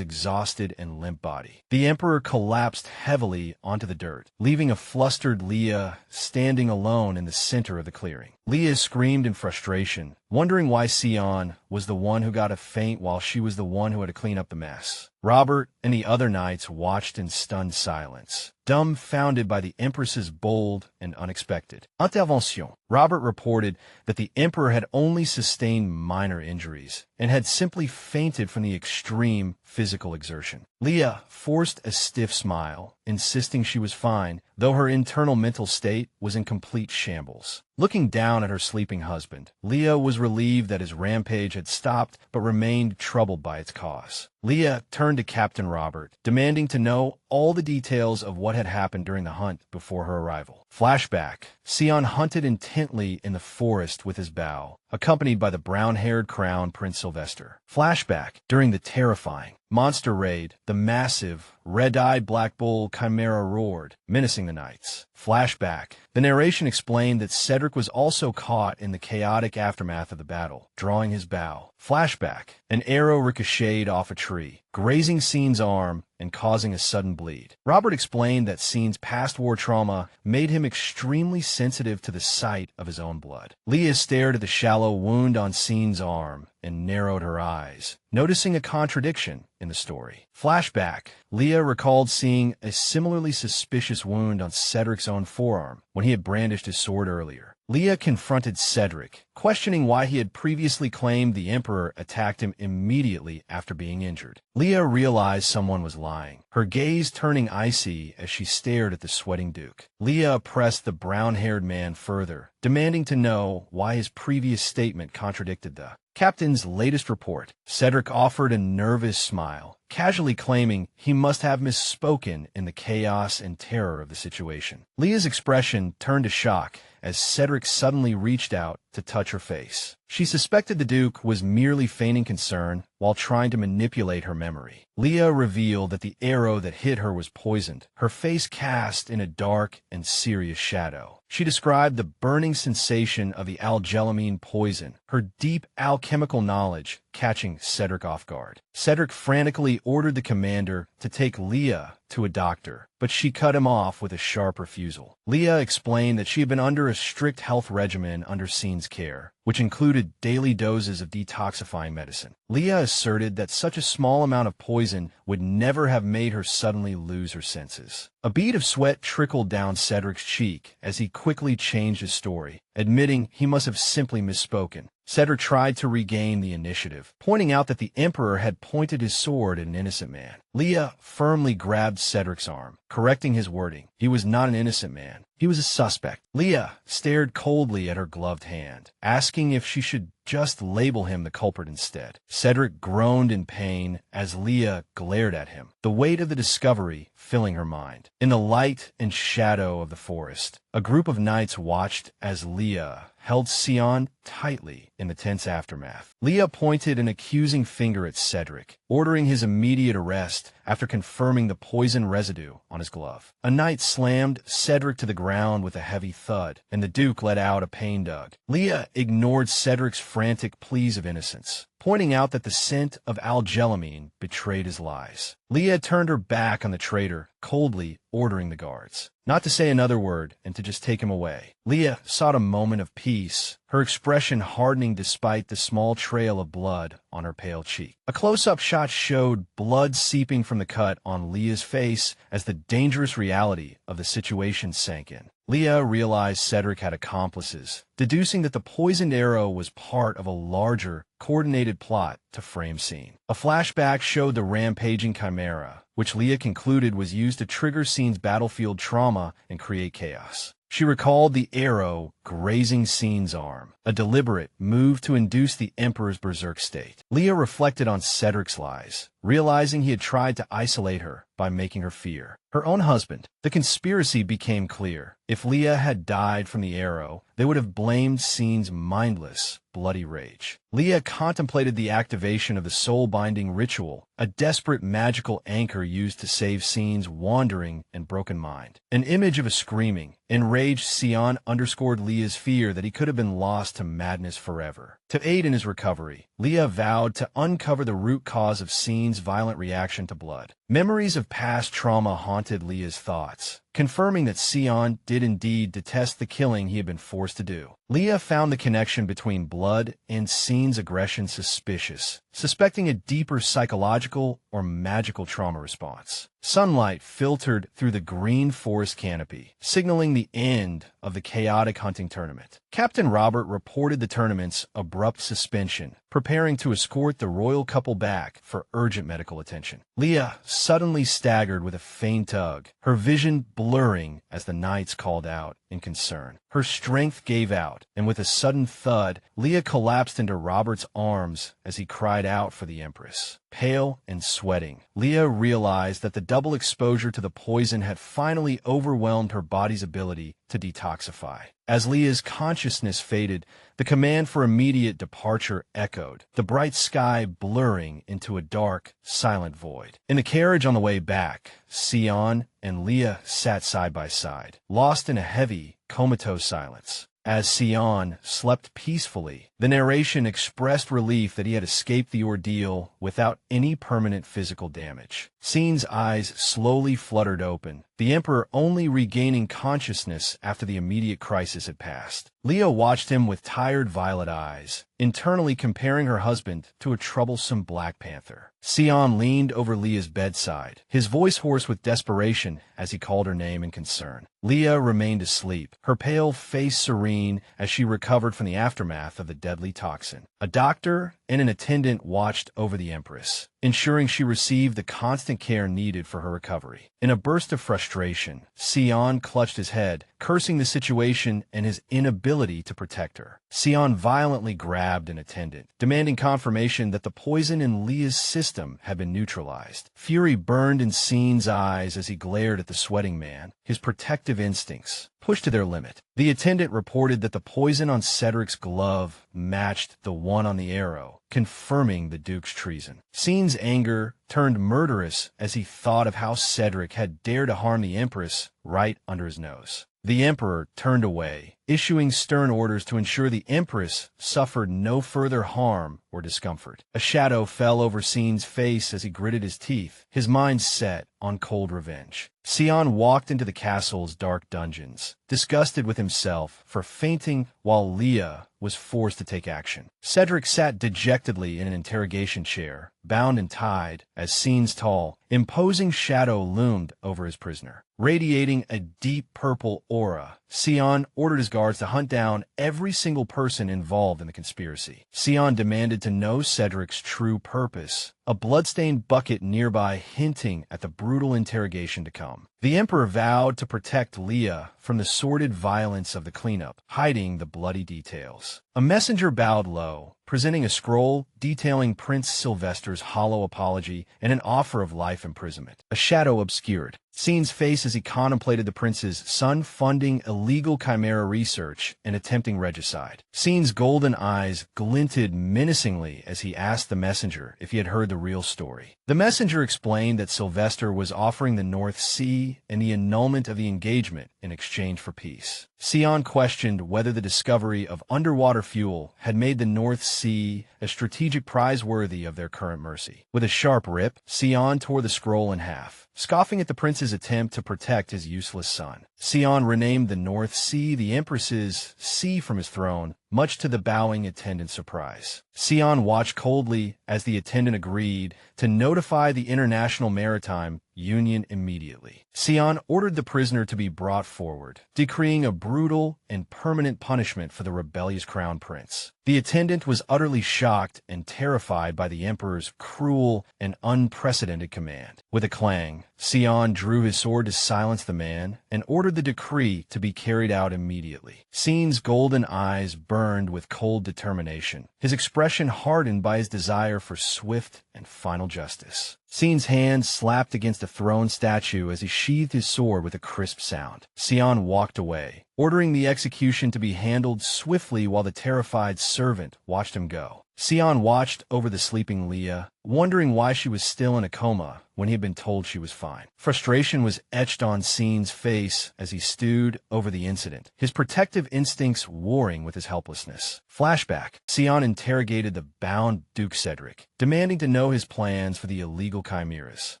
exhausted and limp body. The Emperor collapsed heavily onto the dirt, leaving a flustered Leah standing alone in the center of the clearing. Leah screamed in frustration, wondering why Sion was the one who got a faint while she was the one who had to clean up the mess. Robert and the other knights watched in stunned silence, dumbfounded by the Empress's bold and unexpected intervention. Robert reported that the Emperor had only sustained minor injuries and had simply fainted from the extreme physical exertion. Leah forced a stiff smile, insisting she was fine, though her internal mental state was in complete shambles. Looking down at her sleeping husband, Leah was relieved that his rampage had stopped but remained troubled by its cause. Leah turned to Captain Robert, demanding to know all the details of what had happened during the hunt before her arrival. Flashback. Sion hunted intently in the forest with his bow, accompanied by the brown-haired crown Prince Sylvester. Flashback. During the terrifying monster raid, the massive, red-eyed black bull Chimera roared, menacing the knights. Flashback. The narration explained that Cedric was also caught in the chaotic aftermath of the battle, drawing his bow. Flashback. An arrow ricocheted off a tree, grazing Scene's arm and causing a sudden bleed. Robert explained that Scene's past war trauma made him extremely sensitive to the sight of his own blood. Leah stared at the shallow wound on Scene's arm and narrowed her eyes, noticing a contradiction in the story. Flashback. Leah recalled seeing a similarly suspicious wound on Cedric's own forearm when he had brandished his sword earlier. Leah confronted Cedric, questioning why he had previously claimed the Emperor attacked him immediately after being injured. Leah realized someone was lying, her gaze turning icy as she stared at the sweating Duke. Leah pressed the brown-haired man further, demanding to know why his previous statement contradicted the captain's latest report. Cedric offered a nervous smile, casually claiming he must have misspoken in the chaos and terror of the situation. Leah's expression turned to shock as Cedric suddenly reached out to touch her face. She suspected the Duke was merely feigning concern while trying to manipulate her memory. Leah revealed that the arrow that hit her was poisoned, her face cast in a dark and serious shadow. She described the burning sensation of the algelamine poison, her deep alchemical knowledge catching Cedric off guard. Cedric frantically ordered the commander to take Leah to a doctor, but she cut him off with a sharp refusal. Leah explained that she had been under a strict health regimen under Scene's care, which included daily doses of detoxifying medicine. Leah asserted that such a small amount of poison would never have made her suddenly lose her senses. A bead of sweat trickled down Cedric's cheek as he quickly changed his story, admitting he must have simply misspoken. Cedric tried to regain the initiative, pointing out that the Emperor had pointed his sword at an innocent man. Leah firmly grabbed Cedric's arm, correcting his wording. He was not an innocent man. He was a suspect. Leah stared coldly at her gloved hand, asking if she should just label him the culprit instead. Cedric groaned in pain as Leah glared at him, the weight of the discovery filling her mind. In the light and shadow of the forest, a group of knights watched as Leah held Sion tightly in the tense aftermath. Leah pointed an accusing finger at Cedric, ordering his immediate arrest after confirming the poison residue on his glove. A knight slammed Cedric to the ground with a heavy thud, and the Duke let out a pain dug. Leah ignored Cedric's frantic pleas of innocence, pointing out that the scent of algelamine betrayed his lies. Leah turned her back on the traitor, coldly ordering the guards not to say another word and to just take him away. Leah sought a moment of peace, her expression hardening despite the small trail of blood on her pale cheek. A close-up shot showed blood seeping from the cut on Leah's face as the dangerous reality of the situation sank in. Leah realized Cedric had accomplices, deducing that the poisoned arrow was part of a larger, coordinated plot to frame Scene. A flashback showed the rampaging Chimera, which Leah concluded was used to trigger Scene's battlefield trauma and create chaos. She recalled the arrow grazing Scene's arm, a deliberate move to induce the Emperor's berserk state. Leah reflected on Cedric's lies, realizing he had tried to isolate her by making her fear her own husband. The conspiracy became clear. If Leah had died from the arrow, they would have blamed Scene's mindless, bloody rage. Leah contemplated the activation of the soul-binding ritual, a desperate magical anchor used to save Scene's wandering and broken mind. An image of a screaming, enraged Sion underscored Leah's fear that he could have been lost to madness forever. To aid in his recovery, Leah vowed to uncover the root cause of Scene's violent reaction to blood. Memories of past trauma haunted Leah's thoughts, confirming that Sion did indeed detest the killing he had been forced to do. Leah found the connection between blood and Scene's aggression suspicious, suspecting a deeper psychological or magical trauma response. Sunlight filtered through the green forest canopy, signaling the end of the chaotic hunting tournament. Captain Robert reported the tournament's abrupt suspension, preparing to escort the royal couple back for urgent medical attention. Leah suddenly staggered with a faint tug, her vision blurring as the knights called out in concern. Her strength gave out, and with a sudden thud, Leah collapsed into Robert's arms as he cried out for the Empress. Pale and sweating, Leah realized that the double exposure to the poison had finally overwhelmed her body's ability to detoxify. As Leah's consciousness faded, the command for immediate departure echoed, the bright sky blurring into a dark, silent void. In the carriage on the way back, Sion and Leah sat side by side, lost in a heavy, comatose silence. As Sion slept peacefully, the narration expressed relief that he had escaped the ordeal without any permanent physical damage. Scene's eyes slowly fluttered open, the Emperor only regaining consciousness after the immediate crisis had passed. Leah watched him with tired violet eyes, internally comparing her husband to a troublesome Black Panther. Sion leaned over Leah's bedside, his voice hoarse with desperation as he called her name in concern. Leah remained asleep, her pale face serene as she recovered from the aftermath of the deadly toxin. A doctor and an attendant watched over the Empress, ensuring she received the constant care needed for her recovery. In a burst of frustration, Sion clutched his head, cursing the situation and his inability to protect her. Sion violently grabbed an attendant, demanding confirmation that the poison in Leah's system had been neutralized. Fury burned in Scene's eyes as he glared at the sweating man, his protective instincts pushed to their limit. The attendant reported that the poison on Cedric's glove matched the one on the arrow, confirming the Duke's treason. Scene's anger turned murderous as he thought of how Cedric had dared to harm the Empress right under his nose. The Emperor turned away, issuing stern orders to ensure the Empress suffered no further harm or discomfort. A shadow fell over Scene's face as he gritted his teeth, his mind set on cold revenge. Sion walked into the castle's dark dungeons, disgusted with himself for fainting while Leah was forced to take action. Cedric sat dejectedly in an interrogation chair, bound and tied, as Scene's tall, imposing shadow loomed over his prisoner. Radiating a deep purple aura, Sion ordered his guards to hunt down every single person involved in the conspiracy. Sion demanded to know Cedric's true purpose, a bloodstained bucket nearby hinting at the brutal interrogation to come. The Emperor vowed to protect Leah from the sordid violence of the cleanup, hiding the bloody details. A messenger bowed low, presenting a scroll detailing Prince Sylvester's hollow apology and an offer of life imprisonment. A shadow obscured Scene's face as he contemplated the prince's son funding illegal chimera research and attempting regicide. Scene's golden eyes glinted menacingly as he asked the messenger if he had heard the real story. The messenger explained that Sylvester was offering the North Sea and the annulment of the engagement in exchange for peace. Sion questioned whether the discovery of underwater fuel had made the North Sea a strategic prize worthy of their current mercy. With a sharp rip, Sion tore the scroll in half, scoffing at the prince's attempt to protect his useless son. Sion renamed the North Sea the Empress's sea from his throne, much to the bowing attendant's surprise. Sion watched coldly as the attendant agreed to notify the International Maritime union immediately. Sion ordered the prisoner to be brought forward, decreeing a brutal and permanent punishment for the rebellious crown prince. The attendant was utterly shocked and terrified by the emperor's cruel and unprecedented command. With a clang, Sion drew his sword to silence the man and ordered the decree to be carried out immediately. Sion's golden eyes burned with cold determination, his expression hardened by his desire for swift and final justice. Sion's hand slapped against a throne statue as he sheathed his sword with a crisp sound. Sion walked away, ordering the execution to be handled swiftly while the terrified servant watched him go. Sion watched over the sleeping Leah, wondering why she was still in a coma when he had been told she was fine. Frustration was etched on Sion's face as he stewed over the incident, his protective instincts warring with his helplessness. Flashback. Sion interrogated the bound Duke Cedric, demanding to know his plans for the illegal chimeras.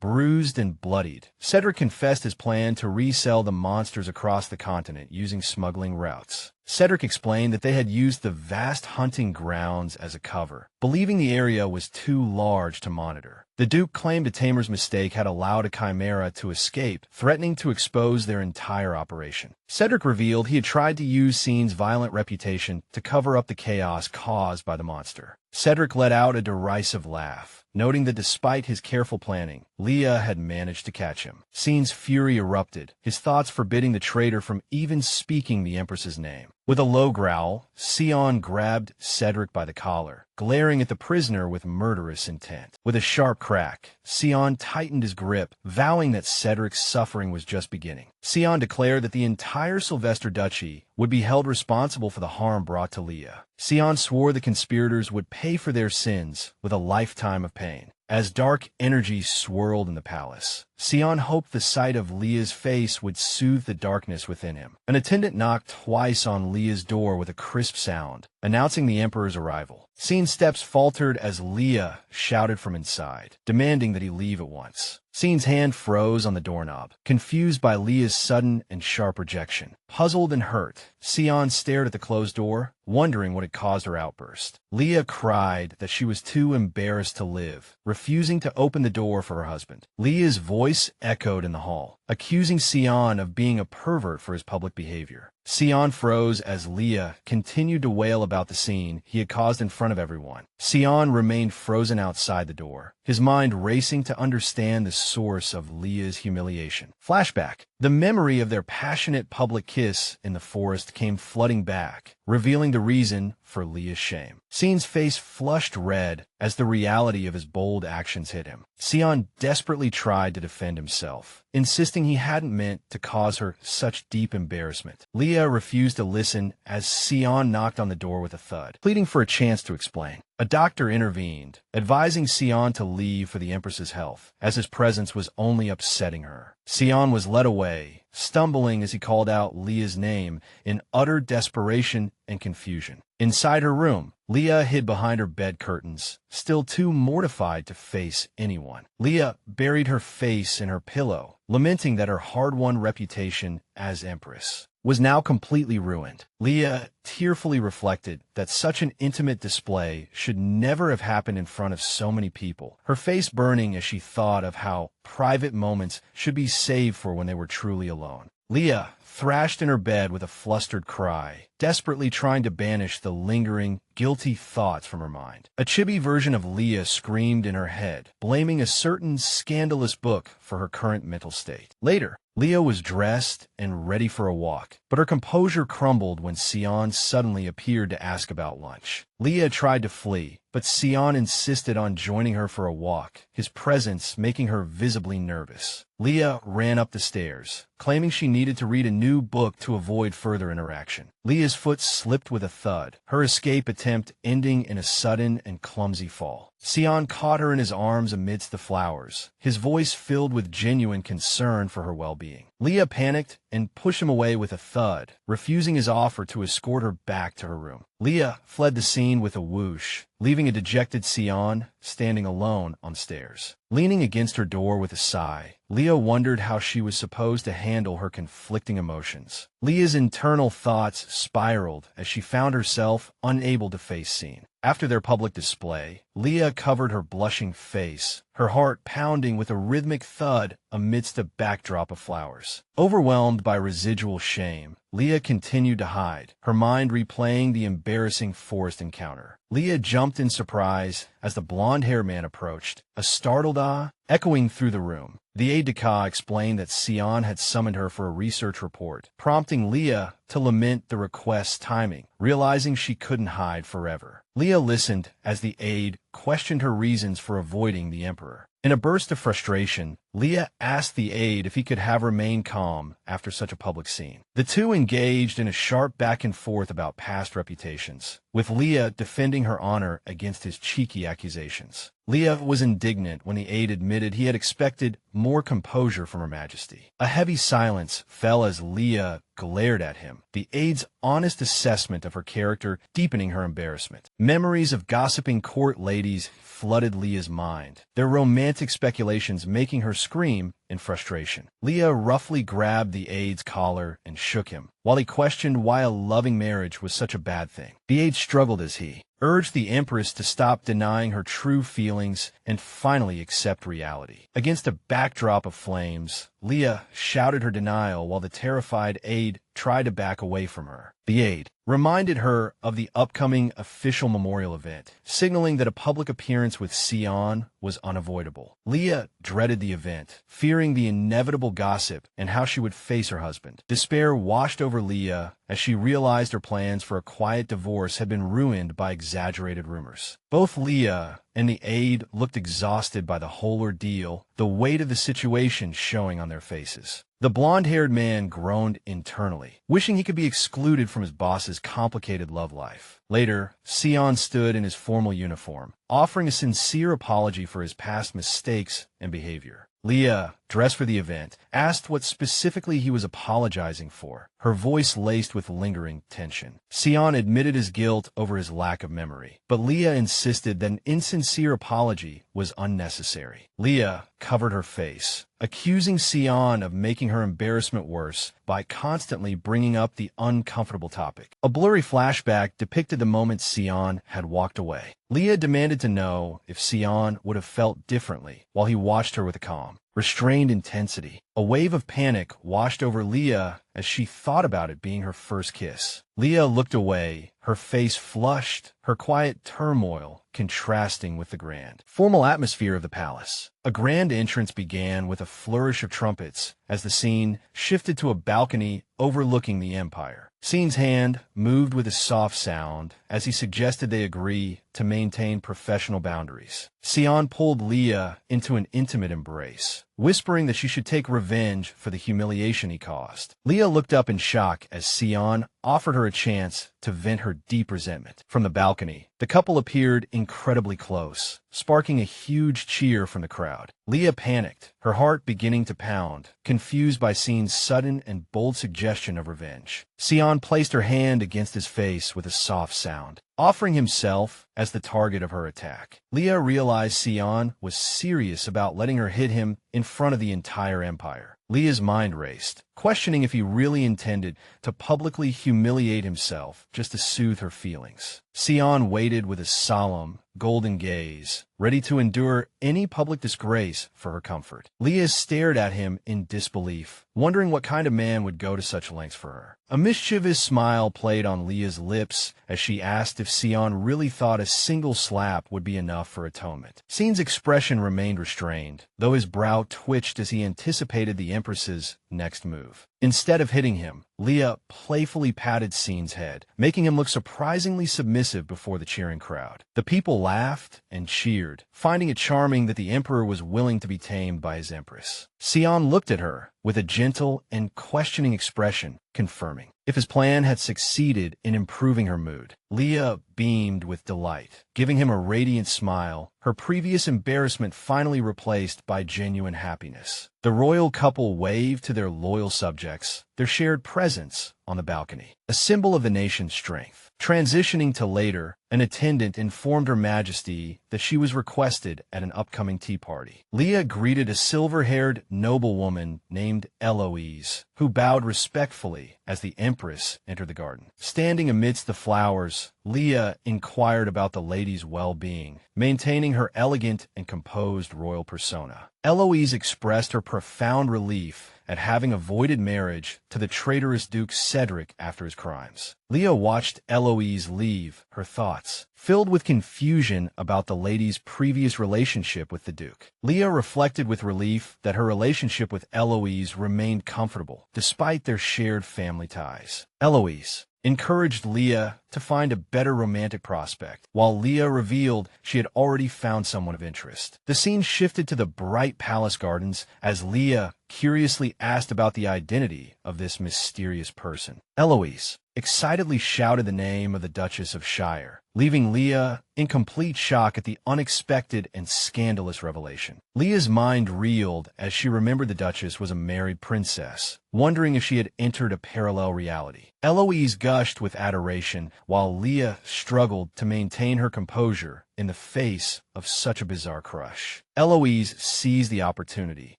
Bruised and bloodied, Cedric confessed his plan to resell the monsters across the continent using smuggling routes. Cedric explained that they had used the vast hunting grounds as a cover, believing the area was too large to monitor. The Duke claimed a tamer's mistake had allowed a chimera to escape, threatening to expose their entire operation. Cedric revealed he had tried to use Sion's violent reputation to cover up the chaos caused by the monster. Cedric let out a derisive laugh, noting that despite his careful planning, Leah had managed to catch him. Sion's fury erupted, his thoughts forbidding the traitor from even speaking the Empress's name. With a low growl, Sion grabbed Cedric by the collar, glaring at the prisoner with murderous intent. With a sharp crack, Sion tightened his grip, vowing that Cedric's suffering was just beginning. Sion declared that the entire Sylvester Duchy would be held responsible for the harm brought to Leah. Sion swore the conspirators would pay for their sins with a lifetime of pain. As dark energy swirled in the palace, Sion hoped the sight of Leah's face would soothe the darkness within him. An attendant knocked twice on Leah's door with a crisp sound, announcing the Emperor's arrival. Sion's steps faltered as Leah shouted from inside, demanding that he leave at once. Sion's hand froze on the doorknob, confused by Leah's sudden and sharp rejection. Puzzled and hurt, Sion stared at the closed door, wondering what had caused her outburst. Leah cried that she was too embarrassed to live, refusing to open the door for her husband. Leah's voice echoed in the hall, accusing Sion of being a pervert for his public behavior. Sion froze as Leah continued to wail about the scene he had caused in front of everyone. Sion remained frozen outside the door, his mind racing to understand the source of Leah's humiliation. Flashback. The memory of their passionate public kiss in the forest came flooding back, revealing the reason for Leah's shame. Sion's face flushed red as the reality of his bold actions hit him. Sion desperately tried to defend himself, insisting he hadn't meant to cause her such deep embarrassment. Leah refused to listen as Sion knocked on the door with a thud, pleading for a chance to explain. A doctor intervened, advising Sion to leave for the Empress's health, as his presence was only upsetting her. Sion was led away, stumbling as he called out Leah's name in utter desperation and confusion. Inside her room, Leah hid behind her bed curtains, still too mortified to face anyone. Leah buried her face in her pillow, lamenting that her hard-won reputation as Empress was now completely ruined. Leah tearfully reflected that such an intimate display should never have happened in front of so many people, her face burning as she thought of how private moments should be saved for when they were truly alone. Leah thrashed in her bed with a flustered cry, desperately trying to banish the lingering, guilty thoughts from her mind. A chibi version of Leah screamed in her head, blaming a certain scandalous book for her current mental state. Later, Leah was dressed and ready for a walk, but her composure crumbled when Sion suddenly appeared to ask about lunch. Leah tried to flee, but Sion insisted on joining her for a walk, his presence making her visibly nervous. Leah ran up the stairs, claiming she needed to read a new book to avoid further interaction. Leah's foot slipped with a thud, her escape attempt ending in a sudden and clumsy fall. Sion caught her in his arms amidst the flowers, his voice filled with genuine concern for her well-being. Leah panicked and pushed him away with a thud, refusing his offer to escort her back to her room. Leah fled the scene with a whoosh, leaving a dejected Sion standing alone on stairs. Leaning against her door with a sigh, Leah wondered how she was supposed to handle her conflicting emotions. Leah's internal thoughts spiraled as she found herself unable to face Scene. After their public display, Leah covered her blushing face, her heart pounding with a rhythmic thud amidst a backdrop of flowers. Overwhelmed by residual shame, Leah continued to hide, her mind replaying the embarrassing forest encounter. Leah jumped in surprise as the blonde-haired man approached, a startled ah echoing through the room. The aide-de-camp explained that Sion had summoned her for a research report, prompting Leah to lament the request's timing, realizing she couldn't hide forever. Leah listened as the aide questioned her reasons for avoiding the Emperor. In a burst of frustration, Leah asked the aide if he could have remained calm after such a public scene. The two engaged in a sharp back and forth about past reputations, with Leah defending her honor against his cheeky accusations. Leah was indignant when the aide admitted he had expected more composure from Her Majesty. A heavy silence fell as Leah glared at him, the aide's honest assessment of her character deepening her embarrassment. Memories of gossiping court ladies flooded Leah's mind, their romantic speculations making her scream in frustration. Leah roughly grabbed the aide's collar and shook him, while he questioned why a loving marriage was such a bad thing. The aide struggled as he urged the Empress to stop denying her true feelings and finally accept reality. Against a backdrop of flames, Leah shouted her denial while the terrified aide tried to back away from her. The aide reminded her of the upcoming official memorial event, signaling that a public appearance with Sion was unavoidable. Leah dreaded the event, fearing the inevitable gossip and how she would face her husband. Despair washed over Leah as she realized her plans for a quiet divorce had been ruined by exaggerated rumors. Both Leah and the aide looked exhausted by the whole ordeal, the weight of the situation showing on their faces. The blonde-haired man groaned internally, wishing he could be excluded from his boss's complicated love life. Later, Sion stood in his formal uniform, offering a sincere apology for his past mistakes and behavior. Leah, dressed for the event, asked what specifically he was apologizing for, her voice laced with lingering tension. Sion admitted his guilt over his lack of memory, but Leah insisted that an insincere apology was unnecessary. Leah covered her face, accusing Sion of making her embarrassment worse by constantly bringing up the uncomfortable topic. A blurry flashback depicted the moment Sion had walked away. Leah demanded to know if Sion would have felt differently while he watched her with a calm, restrained intensity. A wave of panic washed over Leah as she thought about it being her first kiss. Leah looked away, her face flushed, her quiet turmoil contrasting with the grand, formal atmosphere of the palace. A grand entrance began with a flourish of trumpets as the scene shifted to a balcony overlooking the empire. Scene's hand moved with a soft sound as he suggested they agree to maintain professional boundaries. Sion pulled Leah into an intimate embrace, whispering that she should take revenge for the humiliation he caused. Leah looked up in shock as Sion offered her a chance to vent her deep resentment. From the balcony, the couple appeared incredibly close, sparking a huge cheer from the crowd. Leah panicked, her heart beginning to pound, confused by Scene's sudden and bold suggestion of revenge. Sion placed her hand against his face with a soft sound, offering himself as the target of her attack. Leah realized Sion was serious about letting her hit him in front of the entire empire. Leah's mind raced, questioning if he really intended to publicly humiliate himself just to soothe her feelings. Sion waited with a solemn, golden gaze, ready to endure any public disgrace for her comfort. Leah stared at him in disbelief, wondering what kind of man would go to such lengths for her. A mischievous smile played on Leah's lips as she asked if Sion really thought a single slap would be enough for atonement. Scene's expression remained restrained, though his brow twitched as he anticipated the Empress's next move. Instead of hitting him, Leah playfully patted Scene's head, making him look surprisingly submissive before the cheering crowd. The people laughed and cheered, finding it charming that the Emperor was willing to be tamed by his Empress. Sion looked at her with a gentle and questioning expression, confirming if his plan had succeeded in improving her mood. Leah beamed with delight, giving him a radiant smile, her previous embarrassment finally replaced by genuine happiness. The royal couple waved to their loyal subjects, their shared presence on the balcony, a symbol of the nation's strength. Transitioning to later, an attendant informed Her Majesty that she was requested at an upcoming tea party. Leah greeted a silver-haired noblewoman named Eloise, who bowed respectfully as the Empress entered the garden. Standing amidst the flowers, Leah inquired about the lady's well-being, maintaining her elegant and composed royal persona. Eloise expressed her profound relief at having avoided marriage to the traitorous Duke Cedric after his crimes. Leah watched Eloise leave, her thoughts filled with confusion about the lady's previous relationship with the Duke. Leah reflected with relief that her relationship with Eloise remained comfortable, despite their shared family ties. Eloise encouraged Leah to find a better romantic prospect, while Leah revealed she had already found someone of interest. The scene shifted to the bright palace gardens as Leah curiously asked about the identity of this mysterious person. Eloise excitedly shouted the name of the Duchess of Shire, leaving Leah in complete shock at the unexpected and scandalous revelation. Leah's mind reeled as she remembered the Duchess was a married princess, wondering if she had entered a parallel reality. Eloise gushed with adoration, while Leah struggled to maintain her composure in the face of such a bizarre crush. Eloise seized the opportunity,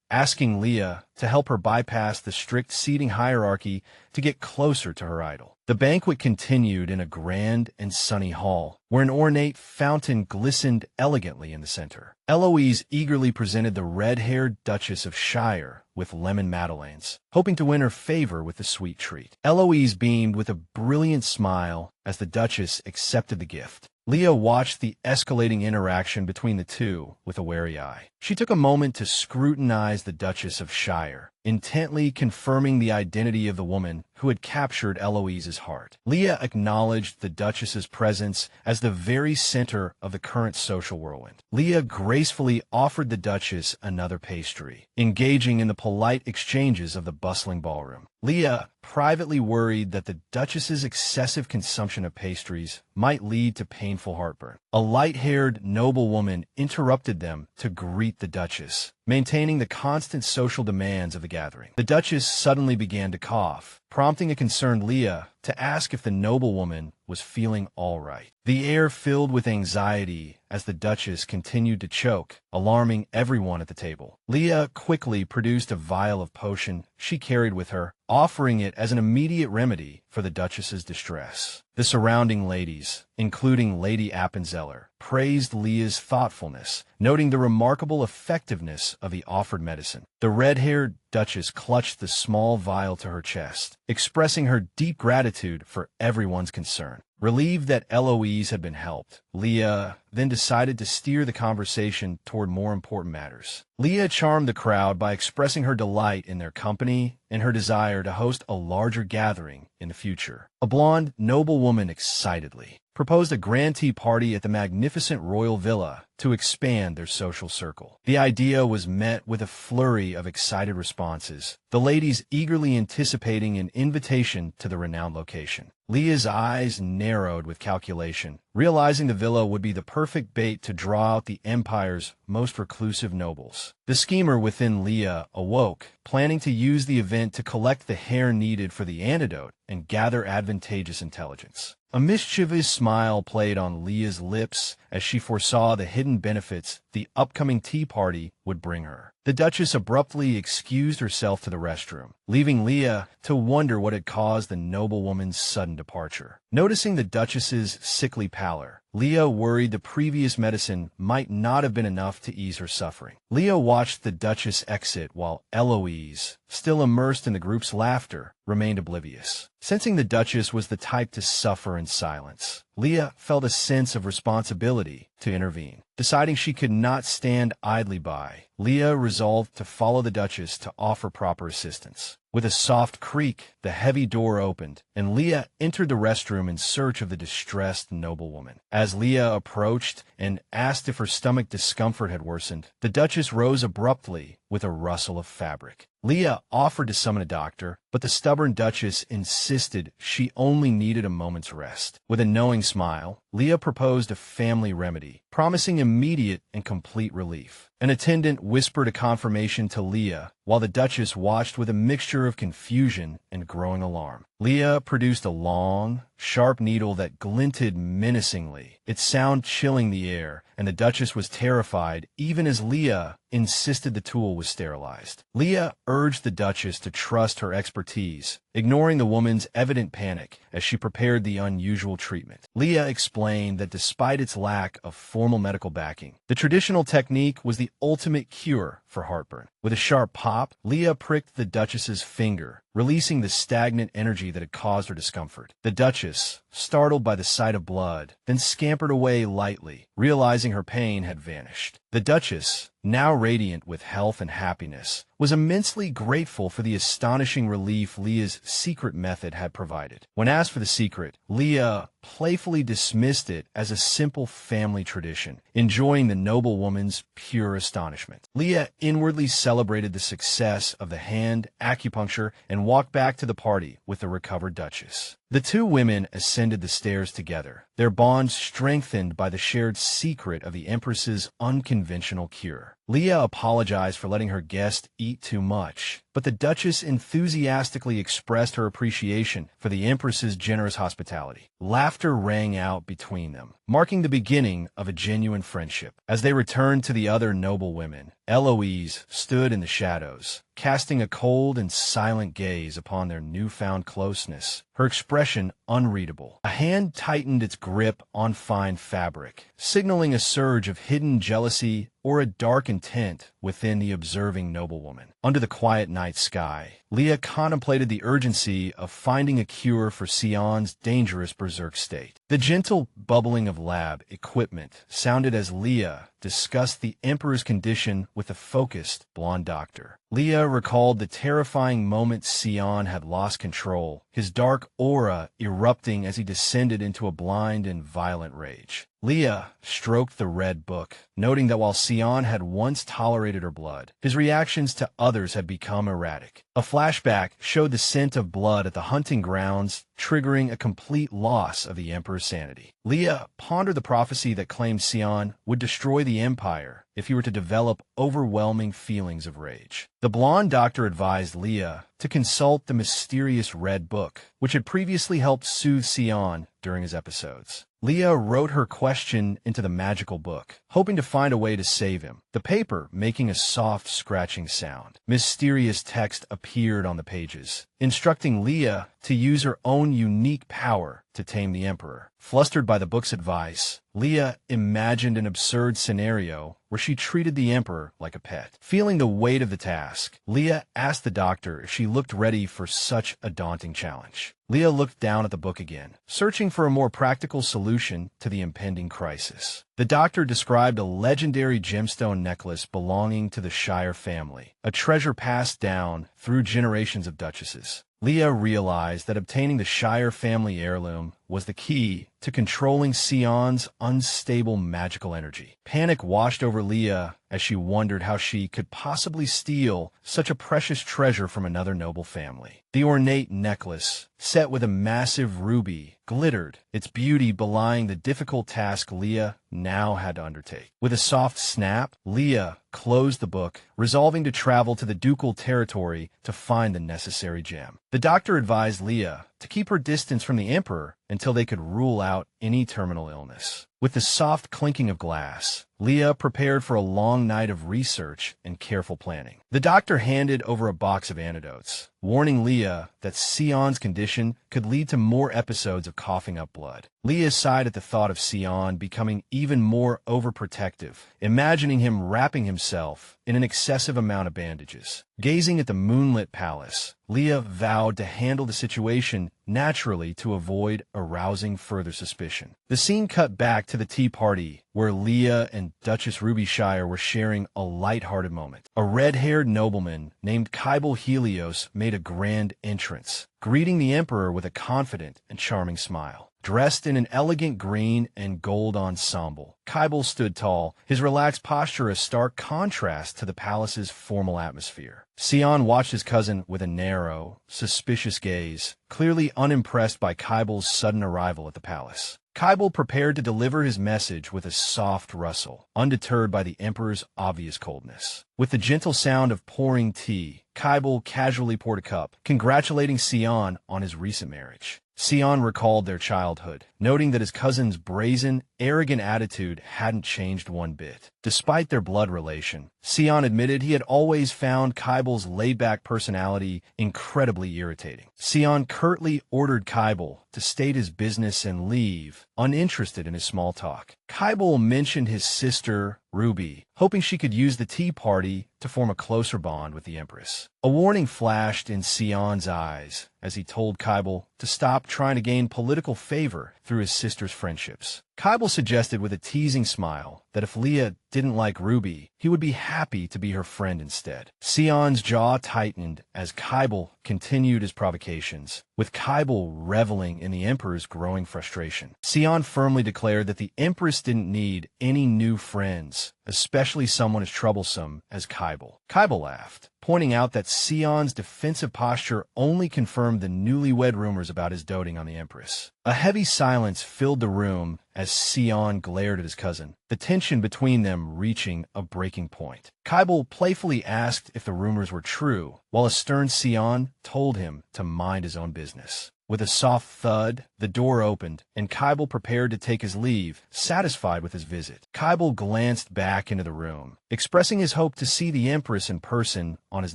asking Leah to help her bypass the strict seating hierarchy to get closer to her idol. The banquet continued in a grand and sunny hall, where an ornate fountain glistened elegantly in the center. Eloise eagerly presented the red-haired Duchess of Shire with lemon madeleines, hoping to win her favor with the sweet treat. Eloise beamed with a brilliant smile as the Duchess accepted the gift. Leah watched the escalating interaction between the two with a wary eye. She took a moment to scrutinize the Duchess of Shire, intently confirming the identity of the woman who had captured Eloise's heart. Leah acknowledged the Duchess's presence as the very center of the current social whirlwind. Leah gracefully offered the Duchess another pastry, engaging in the polite exchanges of the bustling ballroom. Leah privately worried that the Duchess's excessive consumption of pastries might lead to painful heartburn. A light-haired noblewoman interrupted them to greet the Duchess, maintaining the constant social demands of the gathering. The Duchess suddenly began to cough, prompting a concerned Leah to ask if the noblewoman was feeling all right. The air filled with anxiety as the Duchess continued to choke, alarming everyone at the table. Leah quickly produced a vial of potion she carried with her, offering it as an immediate remedy for the Duchess's distress. The surrounding ladies, including Lady Appenzeller, praised Leah's thoughtfulness, noting the remarkable effectiveness of the offered medicine. The red-haired Duchess clutched the small vial to her chest, expressing her deep gratitude for everyone's concern. Relieved that Eloise had been helped, Leah then decided to steer the conversation toward more important matters. Leah charmed the crowd by expressing her delight in their company and her desire to host a larger gathering in the future. A blonde noblewoman excitedly proposed a grand tea party at the magnificent royal villa to expand their social circle. The idea was met with a flurry of excited responses, the ladies eagerly anticipating an invitation to the renowned location. Leah's eyes narrowed with calculation, realizing the villa would be the perfect bait to draw out the empire's most reclusive nobles. The schemer within Leah awoke, planning to use the event to collect the hair needed for the antidote and gather advantageous intelligence. A mischievous smile played on Leah's lips as she foresaw the hidden benefits the upcoming tea party would bring her. The Duchess abruptly excused herself to the restroom, leaving Leah to wonder what had caused the noblewoman's sudden departure. Noticing the Duchess's sickly pallor, Leah worried the previous medicine might not have been enough to ease her suffering. Leah watched the Duchess exit while Eloise, still immersed in the group's laughter, remained oblivious. Sensing the Duchess was the type to suffer in silence, Leah felt a sense of responsibility to intervene. Deciding she could not stand idly by, Leah resolved to follow the Duchess to offer proper assistance. With a soft creak, the heavy door opened, and Leah entered the restroom in search of the distressed noblewoman. As Leah approached and asked if her stomach discomfort had worsened, the Duchess rose abruptly with a rustle of fabric. Leah offered to summon a doctor, but the stubborn Duchess insisted she only needed a moment's rest. With a knowing smile, Leah proposed a family remedy, promising immediate and complete relief. An attendant whispered a confirmation to Leah, while the Duchess watched with a mixture of confusion and growing alarm. Leah produced a long, sharp needle that glinted menacingly, its sound chilling the air, and the Duchess was terrified even as Leah insisted the tool was sterilized. Leah urged the Duchess to trust her expertise, ignoring the woman's evident panic as she prepared the unusual treatment. Leah explained that despite its lack of formal medical backing, the traditional technique was the ultimate cure for heartburn. With a sharp pop, Leah pricked the Duchess's finger, releasing the stagnant energy that had caused her discomfort. The Duchess, startled by the sight of blood, then scampered away lightly, realizing her pain had vanished. The Duchess, now radiant with health and happiness, was immensely grateful for the astonishing relief Leah's secret method had provided. When asked for the secret, Leah playfully dismissed it as a simple family tradition, enjoying the noblewoman's pure astonishment. Leah inwardly celebrated the success of the hand acupuncture and walked back to the party with the recovered Duchess. The two women ascended the stairs together, their bond strengthened by the shared secret of the Empress's unconventional cure. Leah apologized for letting her guest eat too much, but the Duchess enthusiastically expressed her appreciation for the Empress's generous hospitality. Laughter rang out between them, marking the beginning of a genuine friendship. As they returned to the other noble women, Eloise stood in the shadows, casting a cold and silent gaze upon their newfound closeness, her expression unreadable. A hand tightened its grip on fine fabric, signaling a surge of hidden jealousy or a dark intent within the observing noblewoman. Under the quiet night sky, Leah contemplated the urgency of finding a cure for Sion's dangerous berserk state. The gentle bubbling of lab equipment sounded as Leah discussed the Emperor's condition with a focused, blonde doctor. Leah recalled the terrifying moment Sion had lost control, his dark aura erupting as he descended into a blind and violent rage. Leah stroked the red book, noting that while Sion had once tolerated her blood, his reactions to others had become erratic. A flashback showed the scent of blood at the hunting grounds, triggering a complete loss of the Emperor's sanity. Leah pondered the prophecy that claimed Sion would destroy the Empire if he were to develop overwhelming feelings of rage. The blonde doctor advised Leah to consult the mysterious red book, which had previously helped soothe Sion during his episodes. Leah wrote her question into the magical book, hoping to find a way to save him, the paper making a soft scratching sound. Mysterious text appeared on the pages, instructing Leah to use her own unique power to tame the Emperor. Flustered by the book's advice, Leah imagined an absurd scenario where she treated the Emperor like a pet. Feeling the weight of the task, Leah asked the doctor if she looked ready for such a daunting challenge. Leah looked down at the book again, searching for a more practical solution to the impending crisis. The doctor described a legendary gemstone necklace belonging to the Shire family, a treasure passed down through generations of duchesses. Leah realized that obtaining the Shire family heirloom was the key to controlling Sion's unstable magical energy. Panic washed over Leah as she wondered how she could possibly steal such a precious treasure from another noble family. The ornate necklace, set with a massive ruby, glittered, its beauty belying the difficult task Leah now had to undertake. With a soft snap, Leah closed the book, resolving to travel to the ducal territory to find the necessary gem. The doctor advised Leah to keep her distance from the Emperor until they could rule out any terminal illness. With the soft clinking of glass, Leah prepared for a long night of research and careful planning. The doctor handed over a box of antidotes, warning Leah that Sion's condition could lead to more episodes of coughing up blood. Leah sighed at the thought of Sion becoming even more overprotective, imagining him wrapping himself in an excessive amount of bandages. Gazing at the moonlit palace, Leah vowed to handle the situation naturally to avoid arousing further suspicion. The scene cut back to the tea party, where Leah and Duchess Rubyshire were sharing a light-hearted moment. A red-haired nobleman named Kybal Helios made a grand entrance, greeting the Emperor with a confident and charming smile. Dressed in an elegant green and gold ensemble, Kybal stood tall, his relaxed posture a stark contrast to the palace's formal atmosphere. Sion watched his cousin with a narrow, suspicious gaze, clearly unimpressed by Kybal's sudden arrival at the palace. Kybal prepared to deliver his message with a soft rustle, undeterred by the Emperor's obvious coldness. With the gentle sound of pouring tea, Kybal casually poured a cup, congratulating Sion on his recent marriage. Sion recalled their childhood, noting that his cousin's brazen, arrogant attitude hadn't changed one bit. Despite their blood relation, Sion admitted he had always found Kybal's laid-back personality incredibly irritating. Sion curtly ordered Kybal to state his business and leave, uninterested in his small talk. Kybal mentioned his sister, Ruby, hoping she could use the tea party to form a closer bond with the Empress. A warning flashed in Sion's eyes as he told Kybal to stop trying to gain political favor through his sister's friendships. Kybal suggested with a teasing smile that if Leah didn't like Ruby, he would be happy to be her friend instead. Sion's jaw tightened as Kybal continued his provocations, with Kybal reveling in the Emperor's growing frustration. Sion firmly declared that the Empress didn't need any new friends, especially someone as troublesome as Kybal. Kybal laughed, pointing out that Sion's defensive posture only confirmed the newlywed rumors about his doting on the Empress. A heavy silence filled the room as Sion glared at his cousin, the tension between them reaching a breaking point. Kybal playfully asked if the rumors were true, while a stern Sion told him to mind his own business. With a soft thud, the door opened, and Kybal prepared to take his leave, satisfied with his visit. Kybal glanced back into the room, expressing his hope to see the Empress in person on his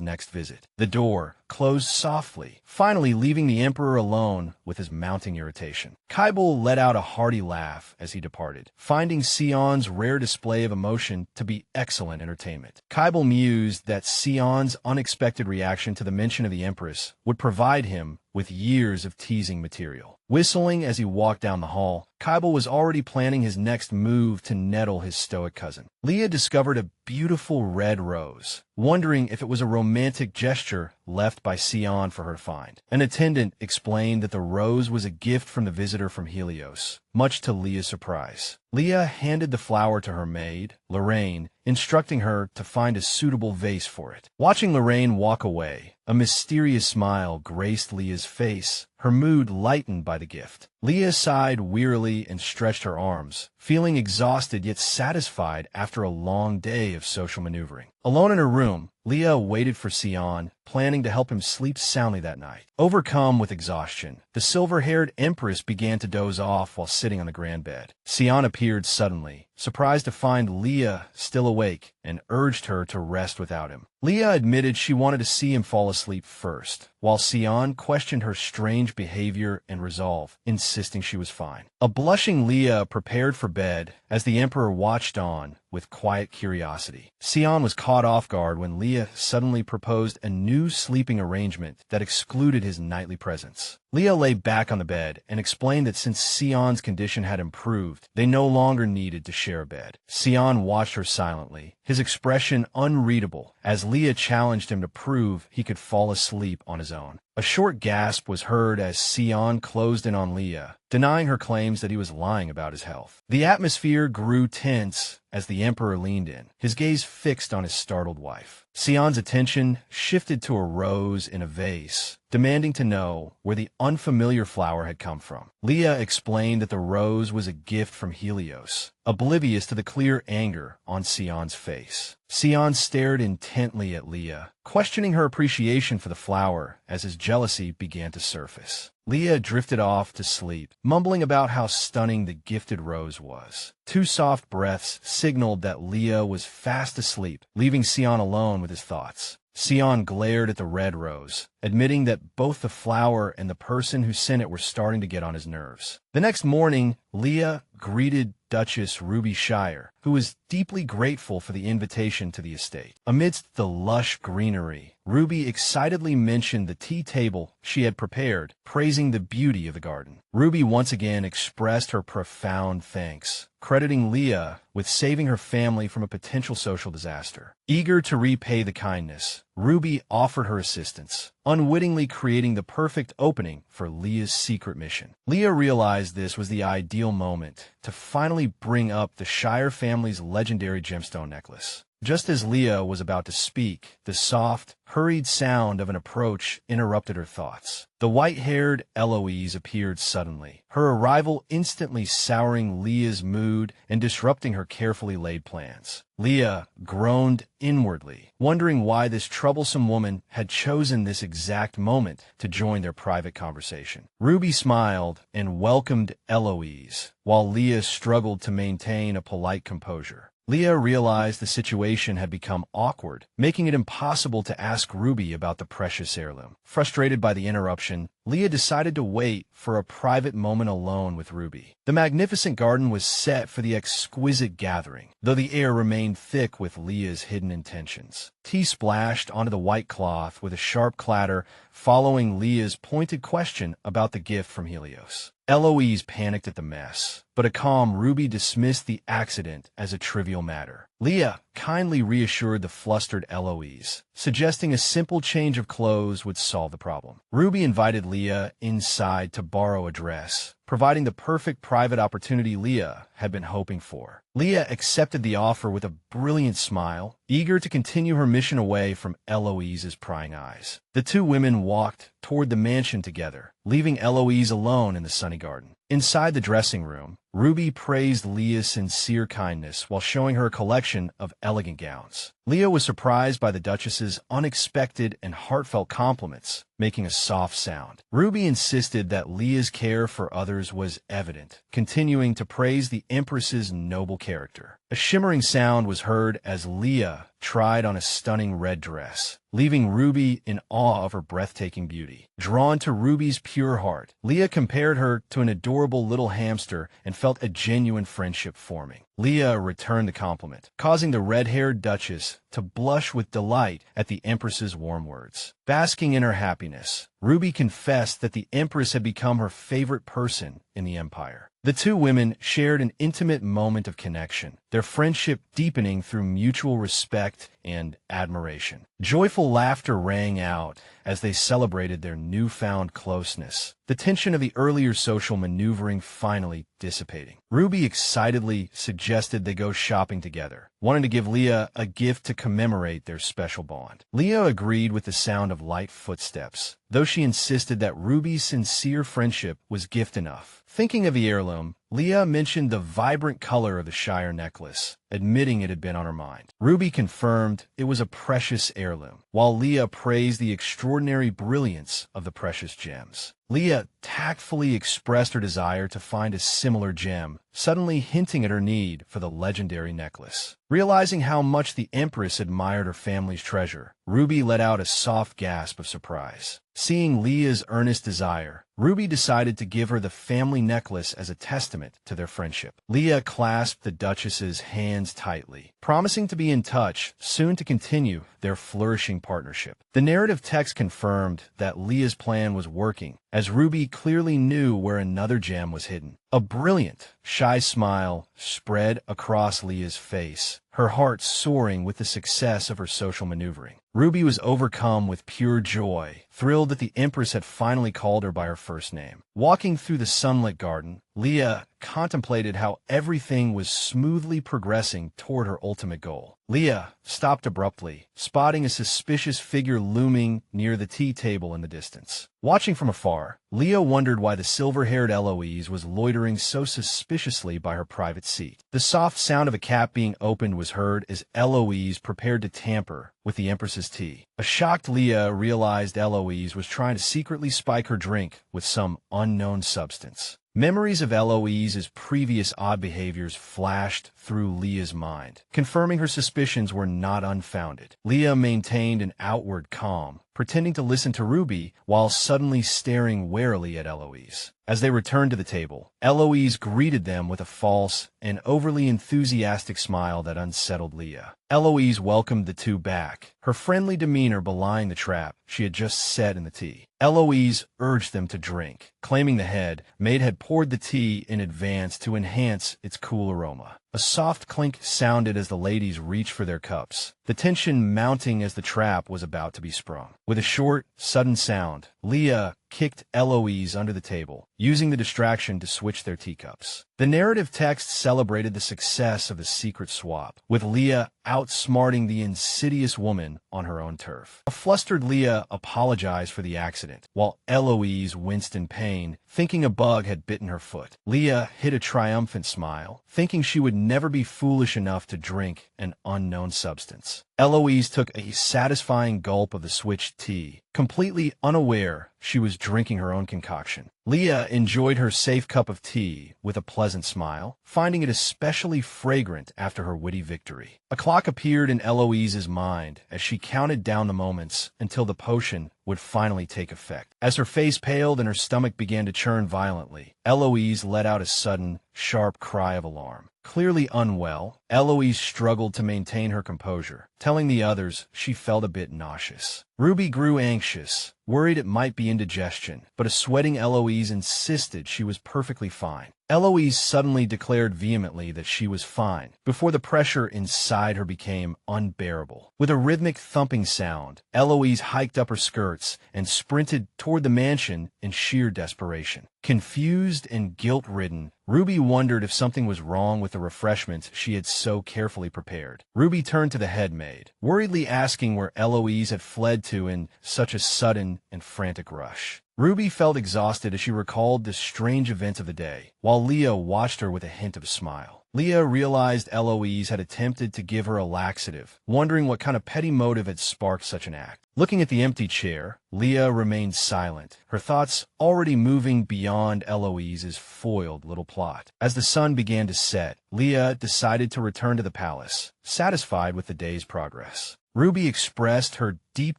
next visit. The door closed softly, finally leaving the Emperor alone with his mounting irritation. Kybal let out a hearty laugh as he departed, finding Sion's rare display of emotion to be excellent entertainment. Kybal mused that Sion's unexpected reaction to the mention of the Empress would provide him with years of teasing material. Whistling as he walked down the hall, Kybal was already planning his next move to nettle his stoic cousin. Leah discovered a beautiful red rose, wondering if it was a romantic gesture left by Sion for her to find. An attendant explained that the rose was a gift from the visitor from Helios, much to Leah's surprise. Leah handed the flower to her maid, Lorraine, instructing her to find a suitable vase for it. Watching Lorraine walk away, a mysterious smile graced Leah's face, her mood lightened by the gift. Leah sighed wearily and stretched her arms, feeling exhausted yet satisfied after a long day of social maneuvering. Alone in her room, Leah waited for Sion, planning to help him sleep soundly that night. Overcome with exhaustion, the silver-haired Empress began to doze off while sitting on the grand bed. Sion appeared suddenly, surprised to find Leah still awake, and urged her to rest without him. Leah admitted she wanted to see him fall asleep first, while Sion questioned her strange behavior and resolve, insisting she was fine. A blushing Leah prepared for bed as the Emperor watched on with quiet curiosity. Sion was caught off guard when Leah suddenly proposed a new sleeping arrangement that excluded his nightly presence. Leah lay back on the bed and explained that since Sion's condition had improved, they no longer needed to share a bed. Sion watched her silently, his expression unreadable, as Leah challenged him to prove he could fall asleep on his own. A short gasp was heard as Sion closed in on Leah, denying her claims that he was lying about his health. The atmosphere grew tense as the Emperor leaned in, his gaze fixed on his startled wife. Sion's attention shifted to a rose in a vase, demanding to know where the unfamiliar flower had come from. Leah explained that the rose was a gift from Helios, oblivious to the clear anger on Sion's face. Sion stared intently at Leah, questioning her appreciation for the flower as his jealousy began to surface. Leah drifted off to sleep, mumbling about how stunning the gifted rose was. 2 soft breaths signaled that Leah was fast asleep, leaving Sion alone with his thoughts. Sion glared at the red rose, admitting that both the flower and the person who sent it were starting to get on his nerves. The next morning, Leah greeted Duchess Ruby Shire, who was deeply grateful for the invitation to the estate. Amidst the lush greenery, Ruby excitedly mentioned the tea table she had prepared, praising the beauty of the garden. Ruby once again expressed her profound thanks, crediting Leah with saving her family from a potential social disaster. Eager to repay the kindness, Ruby offered her assistance, unwittingly creating the perfect opening for Leah's secret mission. Leah realized this was the ideal moment to finally bring up the Shire family's legendary gemstone necklace. Just as Leah was about to speak, the soft, hurried sound of an approach interrupted her thoughts. The white-haired Eloise appeared suddenly, her arrival instantly souring Leah's mood and disrupting her carefully laid plans. Leah groaned inwardly, wondering why this troublesome woman had chosen this exact moment to join their private conversation. Ruby smiled and welcomed Eloise, while Leah struggled to maintain a polite composure. Leah realized the situation had become awkward, making it impossible to ask Ruby about the precious heirloom. Frustrated by the interruption, Leah decided to wait for a private moment alone with Ruby. The magnificent garden was set for the exquisite gathering, though the air remained thick with Leah's hidden intentions. Tea splashed onto the white cloth with a sharp clatter, following Leah's pointed question about the gift from Helios. Eloise panicked at the mess, but a calm Ruby dismissed the accident as a trivial matter. Leah kindly reassured the flustered Eloise, suggesting a simple change of clothes would solve the problem. Ruby invited Leah inside to borrow a dress, providing the perfect private opportunity Leah had been hoping for. Leah accepted the offer with a brilliant smile, eager to continue her mission away from Eloise's prying eyes. The two women walked toward the mansion together, leaving Eloise alone in the sunny garden. Inside the dressing room, Ruby praised Leah's sincere kindness while showing her a collection of elegant gowns. Leah was surprised by the Duchess's unexpected and heartfelt compliments, making a soft sound. Ruby insisted that Leah's care for others was evident, continuing to praise the Empress's noble character. A shimmering sound was heard as Leah tried on a stunning red dress, leaving Ruby in awe of her breathtaking beauty. Drawn to Ruby's pure heart, Leah compared her to an adorable little hamster and felt a genuine friendship forming. Leah returned the compliment, causing the red-haired Duchess to blush with delight at the Empress's warm words. Basking in her happiness, Ruby confessed that the Empress had become her favorite person in the Empire. The two women shared an intimate moment of connection, their friendship deepening through mutual respect and admiration. Joyful laughter rang out as they celebrated their newfound closeness, the tension of the earlier social maneuvering finally dissipating. Ruby excitedly suggested they go shopping together, wanting to give Leah a gift to commemorate their special bond. Leah agreed with the sound of light footsteps, though she insisted that Ruby's sincere friendship was gift enough. Thinking of the heirloom, Leah mentioned the vibrant color of the Shire necklace, admitting it had been on her mind. Ruby confirmed it was a precious heirloom, while Leah praised the extraordinary brilliance of the precious gems. Leah tactfully expressed her desire to find a similar gem, suddenly hinting at her need for the legendary necklace. Realizing how much the Empress admired her family's treasure, Ruby let out a soft gasp of surprise. Seeing Leah's earnest desire, Ruby decided to give her the family necklace as a testament to their friendship. Leah clasped the Duchess's hands tightly, promising to be in touch soon to continue their flourishing partnership. The narrative text confirmed that Leah's plan was working, as Ruby clearly knew where another gem was hidden. A brilliant, shy smile spread across Leah's face, her heart soaring with the success of her social maneuvering. Ruby was overcome with pure joy, thrilled that the Empress had finally called her by her first name. Walking through the sunlit garden, Leah contemplated how everything was smoothly progressing toward her ultimate goal. Leah stopped abruptly, spotting a suspicious figure looming near the tea table in the distance. Watching from afar, Leah wondered why the silver-haired Eloise was loitering so suspiciously by her private seat. The soft sound of a cap being opened was heard as Eloise prepared to tamper with the Empress's tea. A shocked Leah realized Eloise was trying to secretly spike her drink with some unknown substance. Memories of Eloise's previous odd behaviors flashed through Leah's mind, confirming her suspicions were not unfounded. Leah maintained an outward calm, pretending to listen to Ruby while suddenly staring warily at Eloise. As they returned to the table, Eloise greeted them with a false and overly enthusiastic smile that unsettled Leah. Eloise welcomed the two back, her friendly demeanor belying the trap she had just set in the tea. Eloise urged them to drink, claiming the maid had poured the tea in advance to enhance its cool aroma. A soft clink sounded as the ladies reached for their cups, the tension mounting as the trap was about to be sprung. With a short, sudden sound, Leah kicked Eloise under the table, using the distraction to switch their teacups. The narrative text celebrated the success of the secret swap, with Leah outsmarting the insidious woman on her own turf. A flustered Leah apologized for the accident, while Eloise winced in pain, thinking a bug had bitten her foot. Leah hid a triumphant smile, thinking she would never be foolish enough to drink an unknown substance. Eloise took a satisfying gulp of the switched tea, completely unaware she was drinking her own concoction. Leah enjoyed her safe cup of tea with a pleasant smile, finding it especially fragrant after her witty victory. A clock appeared in Eloise's mind as she counted down the moments until the potion would finally take effect. As her face paled and her stomach began to churn violently, Eloise let out a sudden, sharp cry of alarm. Clearly unwell, Eloise struggled to maintain her composure, telling the others she felt a bit nauseous. Ruby grew anxious, worried it might be indigestion, but a sweating Eloise insisted she was perfectly fine. Eloise suddenly declared vehemently that she was fine, before the pressure inside her became unbearable. With a rhythmic thumping sound, Eloise hiked up her skirts and sprinted toward the mansion in sheer desperation. Confused and guilt-ridden, Ruby wondered if something was wrong with the refreshments she had so carefully prepared. Ruby turned to the head maid, worriedly asking where Eloise had fled to in such a sudden and frantic rush. Ruby felt exhausted as she recalled the strange events of the day, while Leah watched her with a hint of a smile. Leah realized Eloise had attempted to give her a laxative, wondering what kind of petty motive had sparked such an act. Looking at the empty chair, Leah remained silent, her thoughts already moving beyond Eloise's foiled little plot. As the sun began to set, Leah decided to return to the palace, satisfied with the day's progress. Ruby expressed her deep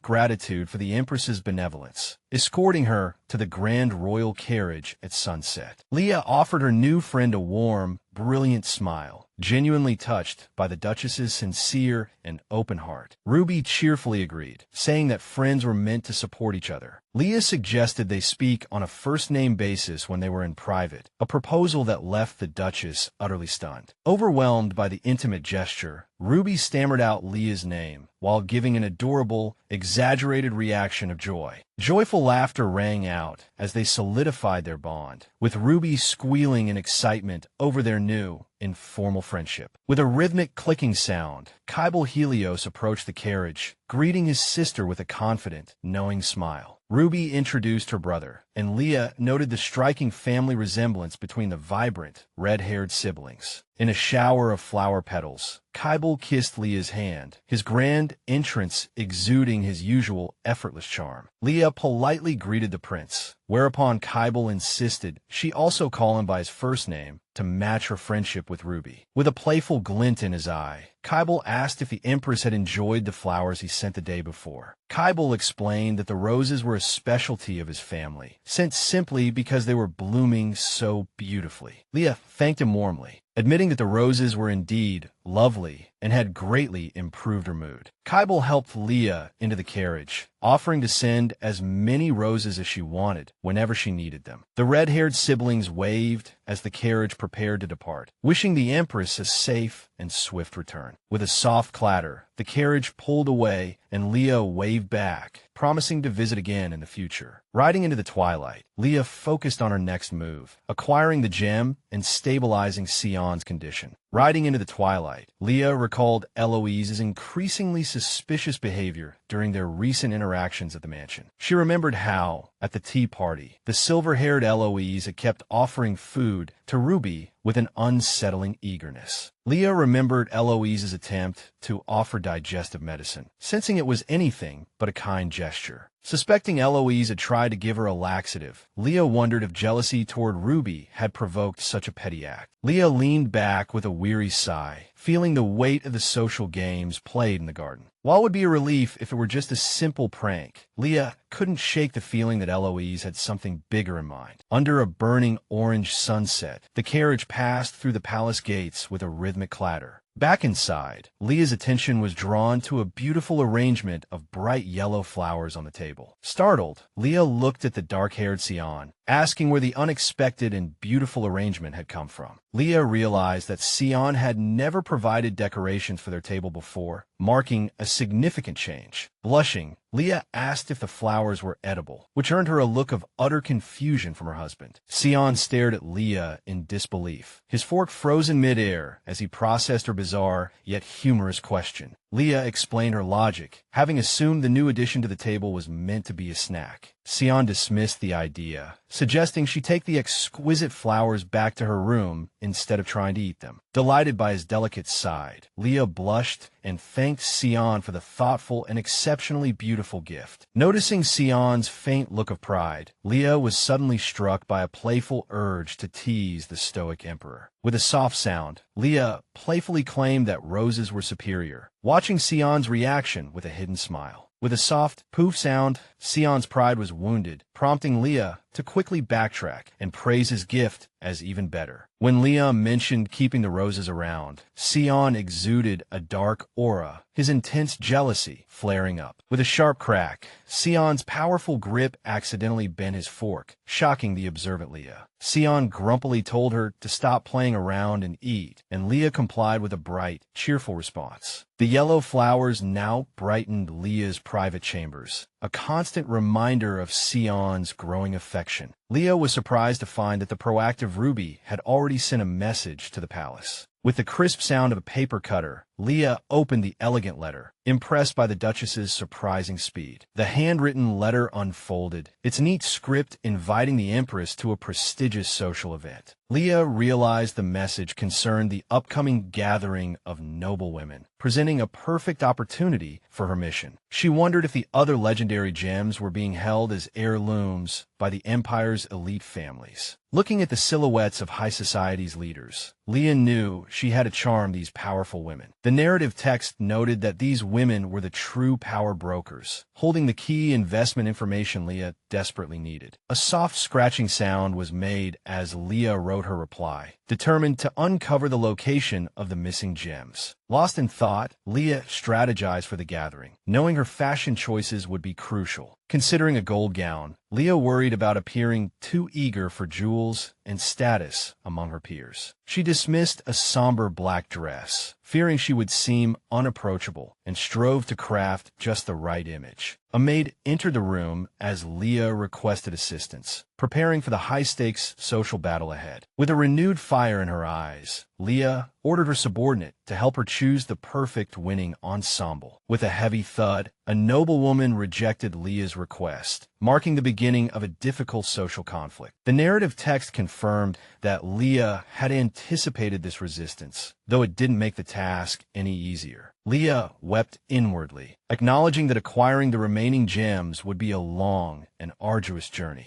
gratitude for the Empress's benevolence, escorting her to the grand royal carriage at sunset. Leah offered her new friend a warm, brilliant smile, genuinely touched by the Duchess's sincere and open heart. Ruby cheerfully agreed, saying that friends were meant to support each other. Leah suggested they speak on a first-name basis when they were in private, a proposal that left the Duchess utterly stunned. Overwhelmed by the intimate gesture, Ruby stammered out Leah's name, while giving an adorable, exaggerated reaction of joy. Joyful laughter rang out as they solidified their bond, with Ruby squealing in excitement over their new, informal friendship. With a rhythmic clicking sound, Kybal Helios approached the carriage, greeting his sister with a confident, knowing smile. Ruby introduced her brother, and Leah noted the striking family resemblance between the vibrant, red-haired siblings. In a shower of flower petals, Kybal kissed Leah's hand, his grand entrance exuding his usual effortless charm. Leah politely greeted the prince, whereupon Kybal insisted she also call him by his first name to match her friendship with Ruby. With a playful glint in his eye, Kybal asked if the Empress had enjoyed the flowers he sent the day before. Kybal explained that the roses were a specialty of his family, sent simply because they were blooming so beautifully. Leah thanked him warmly, admitting that the roses were indeed lovely and had greatly improved her mood. Kybal helped Leah into the carriage, offering to send as many roses as she wanted whenever she needed them. The red-haired siblings waved as the carriage prepared to depart, wishing the Empress a safe and swift return. With a soft clatter, the carriage pulled away and Leah waved back, promising to visit again in the future. Riding into the twilight, Leah focused on her next move, acquiring the gem and stabilizing Sion's condition. Riding into the twilight, Leah recalled Eloise's increasingly suspicious behavior during their recent interactions at the mansion. She remembered how, at the tea party, the silver-haired Eloise had kept offering food to Ruby with an unsettling eagerness. Leah remembered Eloise's attempt to offer digestive medicine, sensing it was anything but a kind gesture. Suspecting Eloise had tried to give her a laxative, Leah wondered if jealousy toward Ruby had provoked such a petty act. Leah leaned back with a weary sigh, feeling the weight of the social games played in the garden. While it would be a relief if it were just a simple prank, Leah couldn't shake the feeling that Eloise had something bigger in mind. Under a burning orange sunset, the carriage passed through the palace gates with a rhythmic clatter. Back inside, Leah's attention was drawn to a beautiful arrangement of bright yellow flowers on the table. Startled, Leah looked at the dark-haired Sion, asking where the unexpected and beautiful arrangement had come from. Leah realized that Sion had never provided decorations for their table before, marking a significant change. Blushing, Leah asked if the flowers were edible, which earned her a look of utter confusion from her husband. Sion stared at Leah in disbelief, his fork frozen mid-air as he processed her bizarre yet humorous question. Leah explained her logic, having assumed the new addition to the table was meant to be a snack. Sion dismissed the idea, suggesting she take the exquisite flowers back to her room instead of trying to eat them. Delighted by his delicate side, Leah blushed and thanked Sion for the thoughtful and exceptionally beautiful gift. Noticing Sion's faint look of pride, Leah was suddenly struck by a playful urge to tease the stoic emperor. With a soft sound, Leah playfully claimed that roses were superior, watching Sion's reaction with a hidden smile. With a soft poof sound, Sion's pride was wounded, prompting Leah to quickly backtrack and praise his gift as even better. When Leah mentioned keeping the roses around, Sion exuded a dark aura, his intense jealousy flaring up. With a sharp crack, Sion's powerful grip accidentally bent his fork, shocking the observant Leah. Sion grumpily told her to stop playing around and eat, and Leah complied with a bright, cheerful response. The yellow flowers now brightened Leah's private chambers, a constant reminder of Sion's growing affection. Leah was surprised to find that the proactive Ruby had already sent a message to the palace. With the crisp sound of a paper cutter, Leah opened the elegant letter, impressed by the Duchess's surprising speed. The handwritten letter unfolded, its neat script inviting the Empress to a prestigious social event. Leah realized the message concerned the upcoming gathering of noble women, presenting a perfect opportunity for her mission. She wondered if the other legendary gems were being held as heirlooms by the Empire's elite families. Looking at the silhouettes of high society's leaders, Leah knew she had to charm these powerful women. The narrative text noted that these women were the true power brokers, holding the key investment information Leah desperately needed. A soft scratching sound was made as Leah wrote her reply, determined to uncover the location of the missing gems. Lost in thought, Leah strategized for the gathering, knowing her fashion choices would be crucial. Considering a gold gown, Leah worried about appearing too eager for jewels and status among her peers. She dismissed a somber black dress, fearing she would seem unapproachable, and strove to craft just the right image. A maid entered the room as Leah requested assistance, preparing for the high-stakes social battle ahead. With a renewed fire in her eyes, Leah ordered her subordinate to help her choose the perfect winning ensemble. With a heavy thud, a noblewoman rejected Leah's request, marking the beginning of a difficult social conflict. The narrative text confirmed that Leah had anticipated this resistance, though it didn't make the task any easier. Leah wept inwardly, acknowledging that acquiring the remaining gems would be a long and arduous journey.